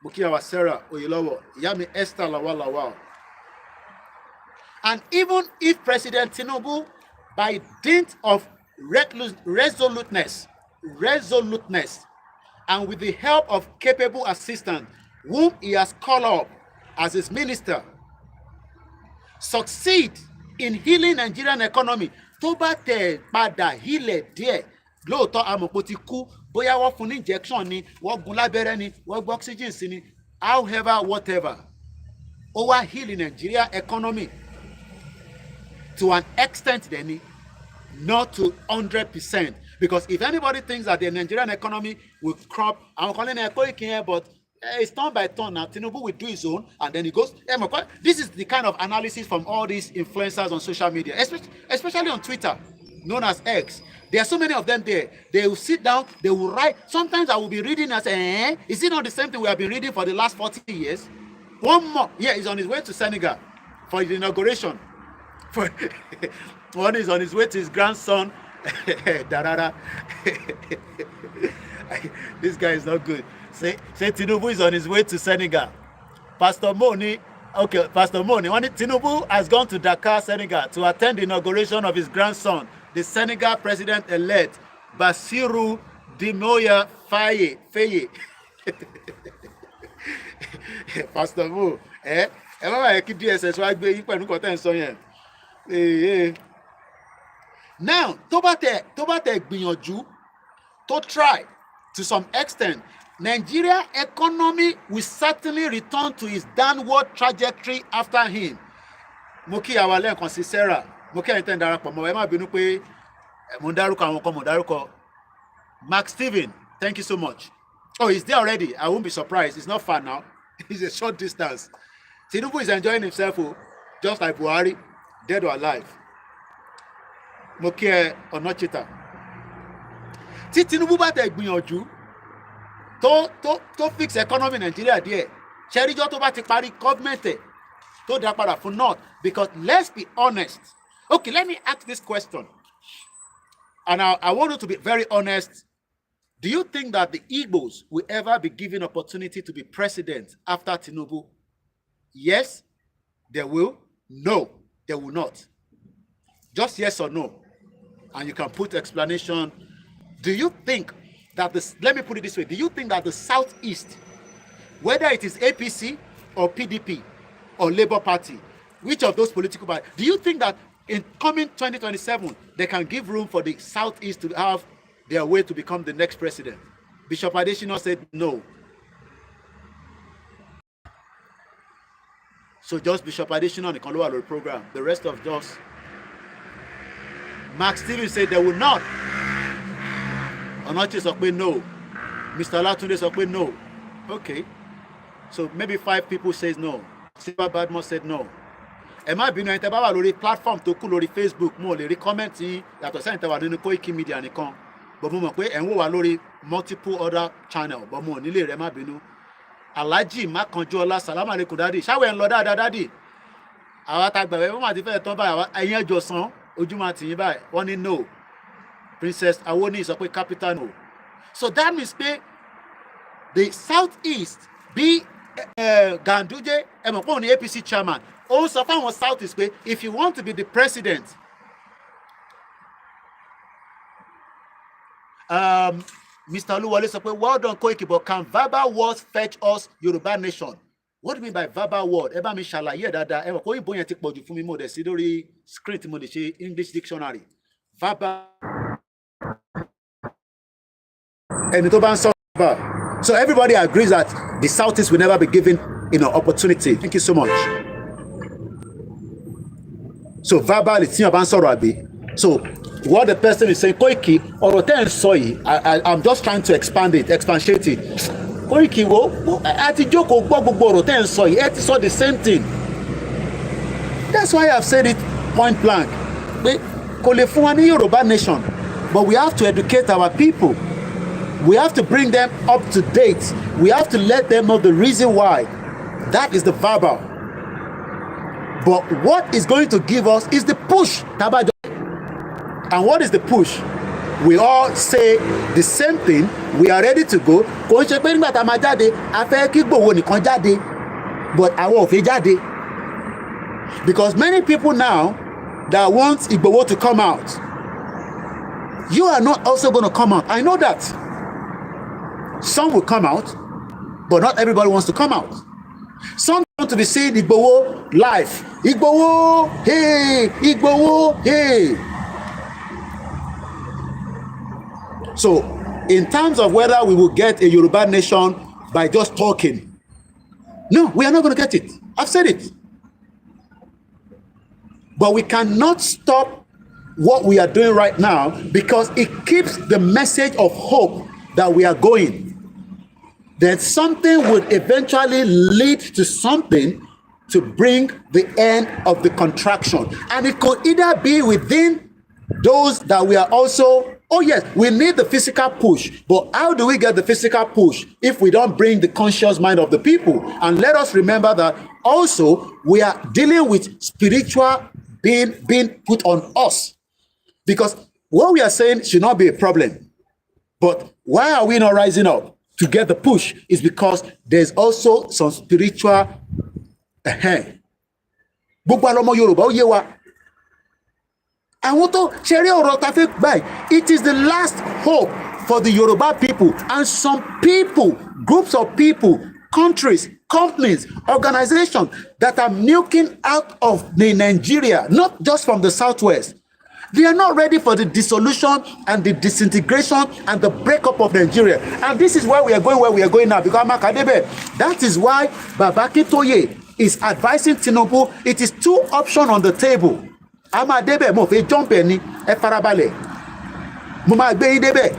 S1: Mukiawa Sarah Oyelowo, Yami Esther Lawal. And even if President Tinubu, by dint of resoluteness, and with the help of capable assistants whom he has called up as his minister, succeed in healing Nigerian economy, tó bá tẹ̀ padà hílẹ̀ díẹ̀, lóòótọ́ amọ̀pọ̀ ti kú, bóyá wọ́n fún ní injection ni, wọ́n gun lábẹ́rẹ́ ni, wọ́n gbọ́ oxygen sí ni, however, whatever, ó wá heal Nigeria economy to an extent then, not to 100%. Because if anybody thinks that the Nigerian economy will crop, I'm calling it Koiki here, but it's turn by turn now. Tinubu will do his own, and then he goes. This is the kind of analysis from all these influencers on social media, especially on Twitter, known as X. There are so many of them there. They will sit down, they will write. Sometimes I will be reading and say, is it not the same thing we have been reading for the last 40 years? One more. Yeah, he's on his way to Senegal for the inauguration. One is on his way to his grandson. Darara. This guy is not good. Say Tinubu is on his way to Senegal. Pastor Moni, Tinubu has gone to Dakar, Senegal to attend the inauguration of his grandson, the Senegal president-elect, Bassirou Diomaye Faye. Pastor Mo, DSS wá gbé yín pẹ̀lú kọ́tẹ́ ń sọ yẹn. Now, tó bá tẹ̀ gbìyànjú, to try to some extent, Nigeria economy will certainly return to its downward trajectory after him. Mo kí àwa lẹ́ẹ̀kan sí Sarah, mo kí ẹ̀yin tẹ́ ń darapọ̀ mọ́, ẹ má bínú pé mo ń dárúkọ àwọn kan, mo dárúkọ. Mark Steven, thank you so much. Oh, he's there already. I won't be surprised. It's not far now. It's a short distance. Tinubu is enjoying himself, just like Buhari, dead or alive. Mo kí ẹ Ọ̀nàchìtà. Tí Tinubu bá tẹ̀ gbìyànjú tó fix economy Nigeria díẹ̀, ṣẹ́ríjọ́ tó bá ti parí government tó dá padà fún north, because let's be honest. Okay, let me ask this question, and I want you to be very honest. Do you think that the Igbos will ever be given opportunity to be president after Tinubu? Yes, they will. No, they will not. Just yes or no. And you can put explanation. Do you think that let me put it this way. Do you think that the Southeast, whether it is APC or PDP or Labour Party, which of those political parties, do you think that in coming 2027, they can give room for the Southeast to have their way to become the next president? Bishop Adesina said no. So just Bishop Adesina on the Konlowa program. The rest of just Mark Stevens said they will not. Onochi sọ pé no. Mr. Latunde sọ pé no. Okay. So maybe 5 people says no. Silver Badmus said no. Ẹ má bínú ẹni tẹ́ bá wà lórí platform tó kù lórí Facebook, mo lè rí comment yín yàtọ̀ sẹ́yìn tẹ́ wà nínú Koikimedia nìkan. But mo mọ̀ pé ẹ̀ ń wò wá lórí multiple other channel. But mo nílé rẹ̀ má bínú. Alhaji Makanjuola, salaam alaikum daddy. Ṣáwẹ̀ ń lọ dáadáa daddy. Àwa ta gbàgbé wọ́n máa ti fẹ́ tán báyìí. Ẹ̀yin ẹjọ́ san ojú máa tì yín báyìí. Wọ́n ní no. Princess Awoni sọ pé capital no. So that means pé the Southeast bí Ganduje ẹ mọ̀ pé òun ni APC chairman. Ó sọ fáwọn Southeast pé if you want to be the president, Mr. Oluwole sọ pé well done Koiki, but can verbal words fetch us Yoruba Nation? What do you mean by verbal word? Ẹ bá mi ṣàlàyé dáadáa. Ẹ mọ̀ pé òyìnbó yẹn ti pọ̀jù fún mi, mo dẹ̀ sí lórí screen tí mo lè ṣe English dictionary. Verbal. ẹni tó bá ń sọ̀rọ̀. So everybody agrees that the Southeast will never be given opportunity. Thank you so much. So verbally tí wọ́n bá ń sọ̀rọ̀ àbí. So what the person is saying, Koiki, ọ̀rọ̀ tẹ́ ń sọ yìí, I'm just trying to expatiate it. Koiki wo àti jókòó gbọ́ gbogbo ọ̀rọ̀ tẹ́ ń sọ yìí, ẹ ti sọ the same thing. That's why I've said it point blank. Pé kò lè fún wa ní Yoruba Nation, but we have to educate our people. We have to bring them up to date. We have to let them know the reason why. That is the verbal. But what is going to give us is the push. And what is the push? We all say the same thing. We are ready to go. Kò ń ṣe pé nígbà tá a máa jáde, a fẹ́ kí Igboho nìkan jáde, but àwọn ò fẹ́ jáde. Because many people now that want Igboho to come out, you are not also going to come out. I know that. Some will come out, but not everybody wants to come out. Some want to be seeing Igboho live. Igboho, hey! Igboho, hey! So, in terms of whether we will get a Yoruba nation by just talking, no, we are not going to get it. I've said it. But we cannot stop what we are doing right now because it keeps the message of hope that we are going. That something would eventually lead to something to bring the end of the contraction. And it could either be within those that we are also, oh yes, we need the physical push, but how do we get the physical push if we don't bring the conscious mind of the people? And let us remember that also we are dealing with spiritual being put on us. Because what we are saying should not be a problem. But why are we not rising up to get the push is because there's also some spiritual gbogbo ọmọ Yorùbá ó yé wa. Àwọn tó ṣeré ọ̀rọ̀ ta fẹ́ gbà yìí, it is the last hope for the Yoruba people and some people, groups of people, countries, companies, organizations that are milking out of the Nigeria, not just from the southwest. They are not ready for the dissolution and the disintegration and the breakup of Nigeria. And this is why we are going now. Because that is why Baba Akintoye is advising Tinubu. It is two options on the table. Amadebe mo fe jump ni e farabale. Mo ma gbe yin debe.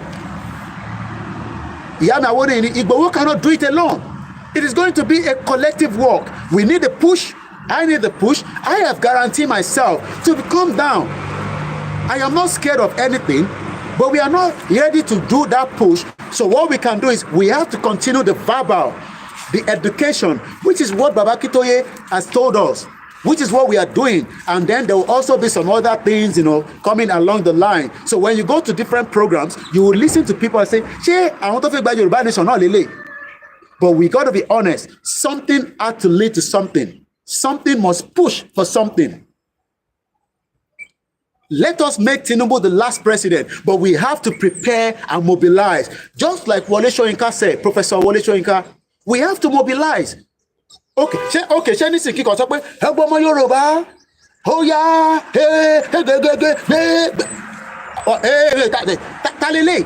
S1: Iya mi awore ni Igboho cannot do it alone. It is going to be a collective work. We need a push. I need the push. I have guaranteed myself to come down. I am not scared of anything, but we are not ready to do that push. So what we can do is we have to continue the verbal, the education, which is what Baba Akintoye has told us, which is what we are doing. And then there will also be some other things, coming along the line. So when you go to different programs, you will listen to people and say, "She, I want to figure Yoruba Nation, not lele." But we got to be honest. Something had to lead to something. Something must push for something. Let us make Tinubu the last president, but we have to prepare and mobilize. Just like Wole Soyinka said, Professor Wole Soyinka, we have to mobilize. Okay, ṣé ní sìnkí kan sọ pé ẹgbẹ́ ọmọ Yorùbá, ó yá, talele.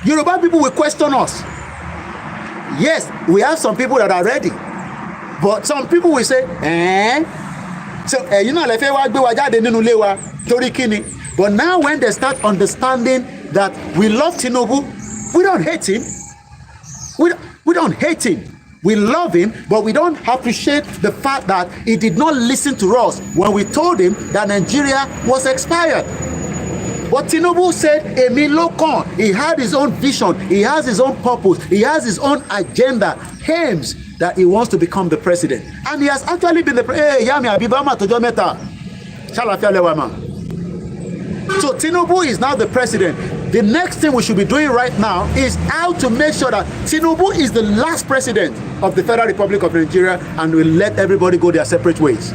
S1: Yoruba people will question us. Yes, we have some people that are ready, but some people will say, So, lè fẹ́ wá gbé wa jáde nínú ilé wa torí kíni. But now when they start understanding that we love Tinubu, we don't hate him. We don't hate him. We love him, but we don't appreciate the fact that he did not listen to us when we told him that Nigeria was expired. But Tinubu said, Èmi ló kàn. He had his own vision. He has his own purpose. He has his own agenda, aims that he wants to become the president. And he has actually been the president. So Tinubu is now the president. The next thing we should be doing right now is how to make sure that Tinubu is the last president of the Federal Republic of Nigeria and will let everybody go their separate ways.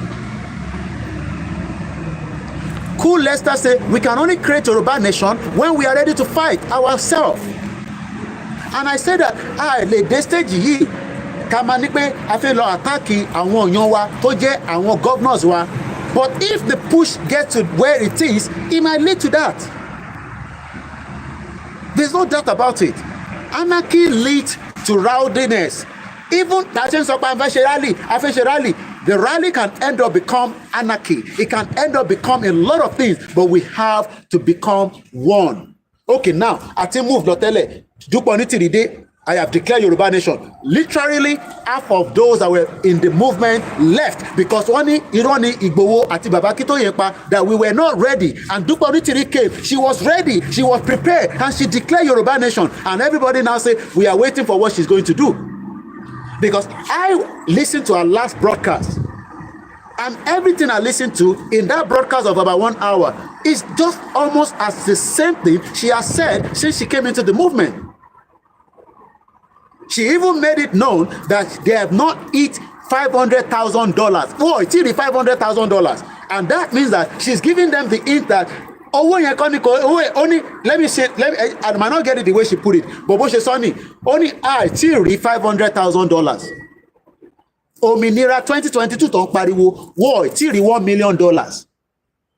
S1: Cool Lester say we can only create a Yoruba nation when we are ready to fight ourselves. And I said that lè dé stage yìí ká máa ní pé a fẹ́ lọ àtàkì àwọn èèyàn wa tó jẹ́ àwọn governors wa. But if the push gets to where it is, it might lead to that. There's no doubt about it. Anarchy leads to rowdiness. Even the rally can end up become anarchy. It can end up become a lot of things, but we have to become one. Okay, now, I think move Lotele. I have declared Yoruba Nation. Literally, half of those that were in the movement left because only Ironi Igboho ati Baba Akintoye that we were not ready. And Dupe Onitiri came. She was ready. She was prepared. And she declared Yoruba Nation. And everybody now say, we are waiting for what she's going to do. Because I listened to her last broadcast. And everything I listened to in that broadcast of about 1 hour is just almost as the same thing she has said since she came into the movement. She even made it known that they have not eat $500,000. Oh, it's the $500,000. And that means that she's giving them the hint that only, let me say, I might not get it the way she put it, but what she saw me, only I till $500,000. Òmìnira 2022 tó ń pariwo, wọ́ọ̀ tí rí $1 million.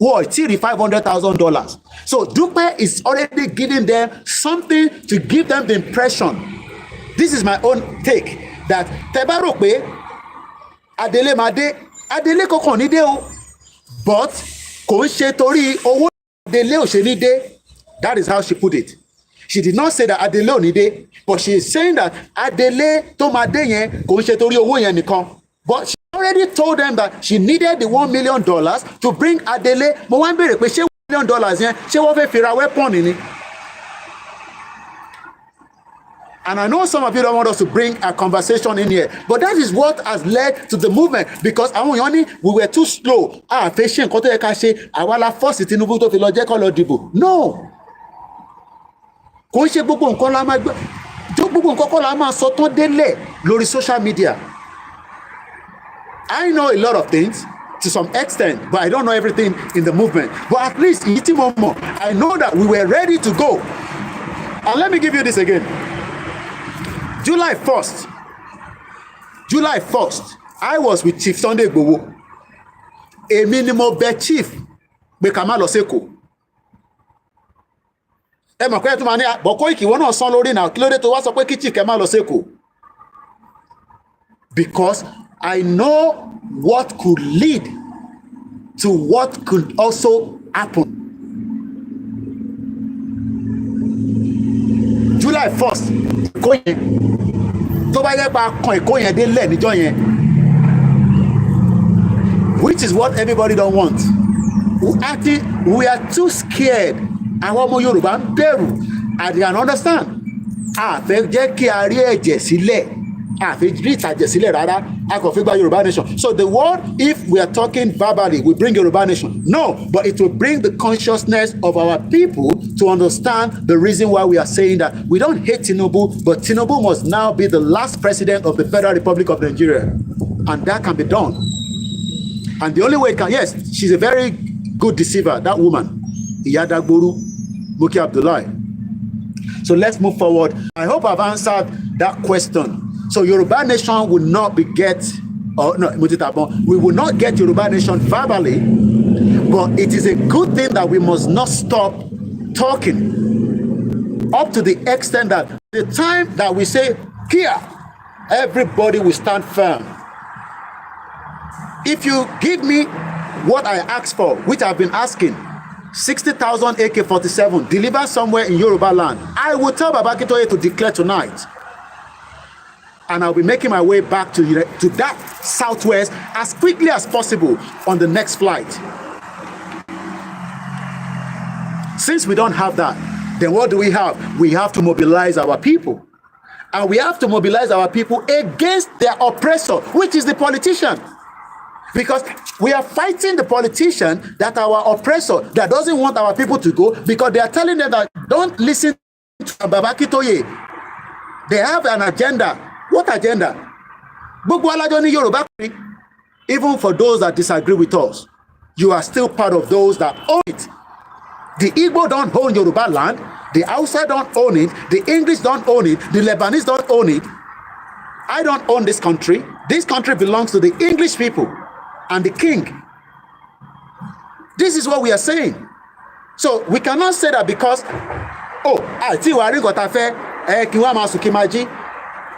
S1: Wọ́ọ̀ tí rí $500,000. So Dupe is already giving them something to give them the impression. This is my own take that tẹ́ bá rò pé Adele máa dé, Adele kankan ní dé o, but kò ń ṣe torí owó Adele ò ṣe ní dé. That is how she put it. She did not say that Adele ò ní dé, but she is saying that Adele tó máa dé yẹn kò ń ṣe torí owó yẹn nìkan. But she already told them that she needed the $1 million to bring Adele. Mo wá ń béèrè pé ṣé $1 million yẹn ṣé wọ́n fẹ́ fi ra weapon ni? And I know some of you don't want us to bring a conversation in here, but that is what has led to the movement, because àwọn èèyàn ní we were too slow. Fẹ́ ṣe nǹkan tó yẹ ká ṣe, àwa la force Tinubu tó fi lọ jẹ́ kó lọ dìbò. No. Kò ń ṣe gbogbo nǹkan la máa gbé, gbogbo nǹkan kọ́ la máa sọ tán délẹ̀ lórí social media. I know a lot of things to some extent, but I don't know everything in the movement. But at least I know that we were ready to go. And let me give you this again. July 1st, I was with Chief Sunday Igboho. Èmi ni mo bẹ̀ Chief pé ká má lọ s'Èkó. Ẹ mọ̀ pé ẹ tún máa ní àbọ̀ Koiki wọ́n náà sán lórí náà, kí ló dé tó wá sọ pé kí Chief kẹ́ má lọ s'Èkó? Because I know what could lead to what could also happen. July 1st, Èkó yẹn tó bá yẹ pa kan Èkó yẹn délẹ̀ níjọ́ yẹn, which is what everybody don't want. We are too scared. Àwọn ọmọ Yorùbá ń bẹ̀rù. I can understand. A fẹ́ jẹ́ kí a rí ẹ̀jẹ̀ sílẹ̀. A fẹ́ rí ìtàjẹ̀ sílẹ̀ rárá. A kò fi gba Yoruba Nation. So the word, if we are talking verbally, we bring Yoruba Nation. No, but it will bring the consciousness of our people to understand the reason why we are saying that we don't hate Tinubu, but Tinubu must now be the last president of the Federal Republic of Nigeria. And that can be done. And the only way it can, yes, she's a very good deceiver, that woman. Iyadagboru, Muki Abdullahi. So let's move forward. I hope I've answered that question. So Yoruba Nation will not we will not get Yoruba Nation verbally, but it is a good thing that we must not stop talking up to the extent that the time that we say here, everybody will stand firm. If you give me what I asked for, which I've been asking, 60,000 AK-47 delivered somewhere in Yoruba land, I will tell Baba Akintoye to declare tonight. And I'll be making my way back to that southwest as quickly as possible on the next flight. Since we don't have that, then what do we have? We have to mobilize our people. And we have to mobilize our people against their oppressor, which is the politician. Because we are fighting the politician, that our oppressor, that doesn't want our people to go, because they are telling them that don't listen to Baba Akintoye. They have an agenda. What agenda? Even for those that disagree with us, you are still part of those that own it. The Igbo don't own Yoruba land, the Hausa don't own it, the English don't own it, the Lebanese don't own it. I don't own this country. This country belongs to the English people and the king. This is what we are saying. So we cannot say that because,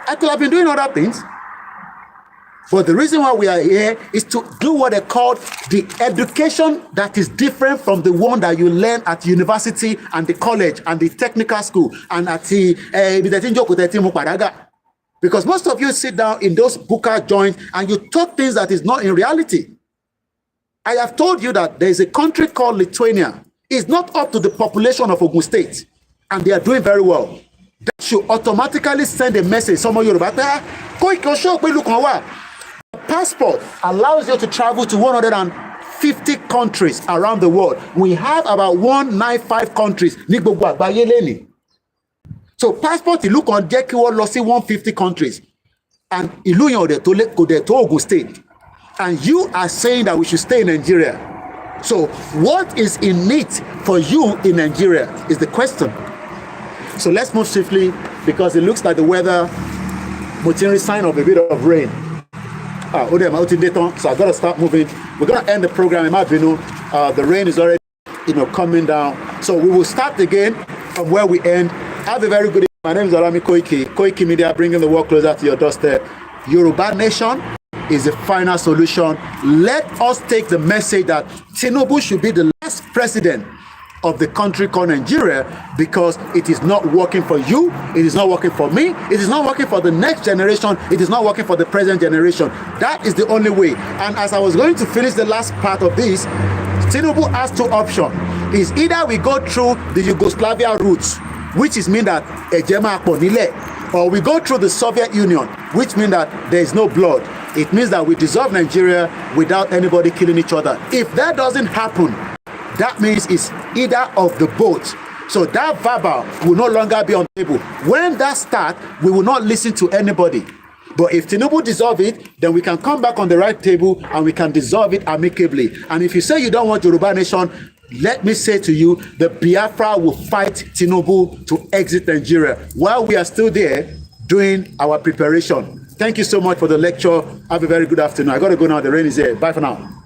S1: I could have been doing other things. But the reason why we are here is to do what they call the education that is different from the one that you learn at university and the college and the technical school and at the because most of you sit down in those booker joints and you talk things that is not in reality. I have told you that there is a country called Lithuania. It's not up to the population of Ogun State, and they are doing very well. That should automatically send a message. Some of Yoruba, passport allows you to travel to 150 countries around the world. We have about 195 countries ní gbogbo àgbáyé lẹ́nìí. So passport ìlú kan jẹ́ kí wọ́n lọ sí 150 countries, and ìlú yẹn kò dẹ̀ tó Ogun State, and you are saying that we should stay in Nigeria. So what is in it for you in Nigeria is the question. So let's move swiftly because it looks like the weather motiring sign of a bit of rain. So I've got to start moving. We're going to end the program in Mabinu. The rain is already, coming down. So we will start again from where we end. Have a very good evening. My name is OLAYOMI KOIKI. Koikimedia, bringing the world closer to your doorstep. Yoruba Nation is the final solution. Let us take the message that Tinubu should be the last president of the country called Nigeria, because it is not working for you, it is not working for me, it is not working for the next generation, it is not working for the present generation. That is the only way. And as I was going to finish the last part of this, Tinubu has two options. Is either we go through the Yugoslavia route, which is mean that Ejema Aponile, or we go through the Soviet Union, which means that there is no blood. It means that we dissolve Nigeria without anybody killing each other. If that doesn't happen, that means it's either of the both. So that verbal will no longer be on the table. When that starts, we will not listen to anybody. But if Tinubu dissolve it, then we can come back on the right table and we can dissolve it amicably. And if you say you don't want Yoruba Nation, let me say to you, the Biafra will fight Tinubu to exit Nigeria while we are still there doing our preparation. Thank you so much for the lecture. Have a very good afternoon. I got to go now. The rain is here. Bye for now.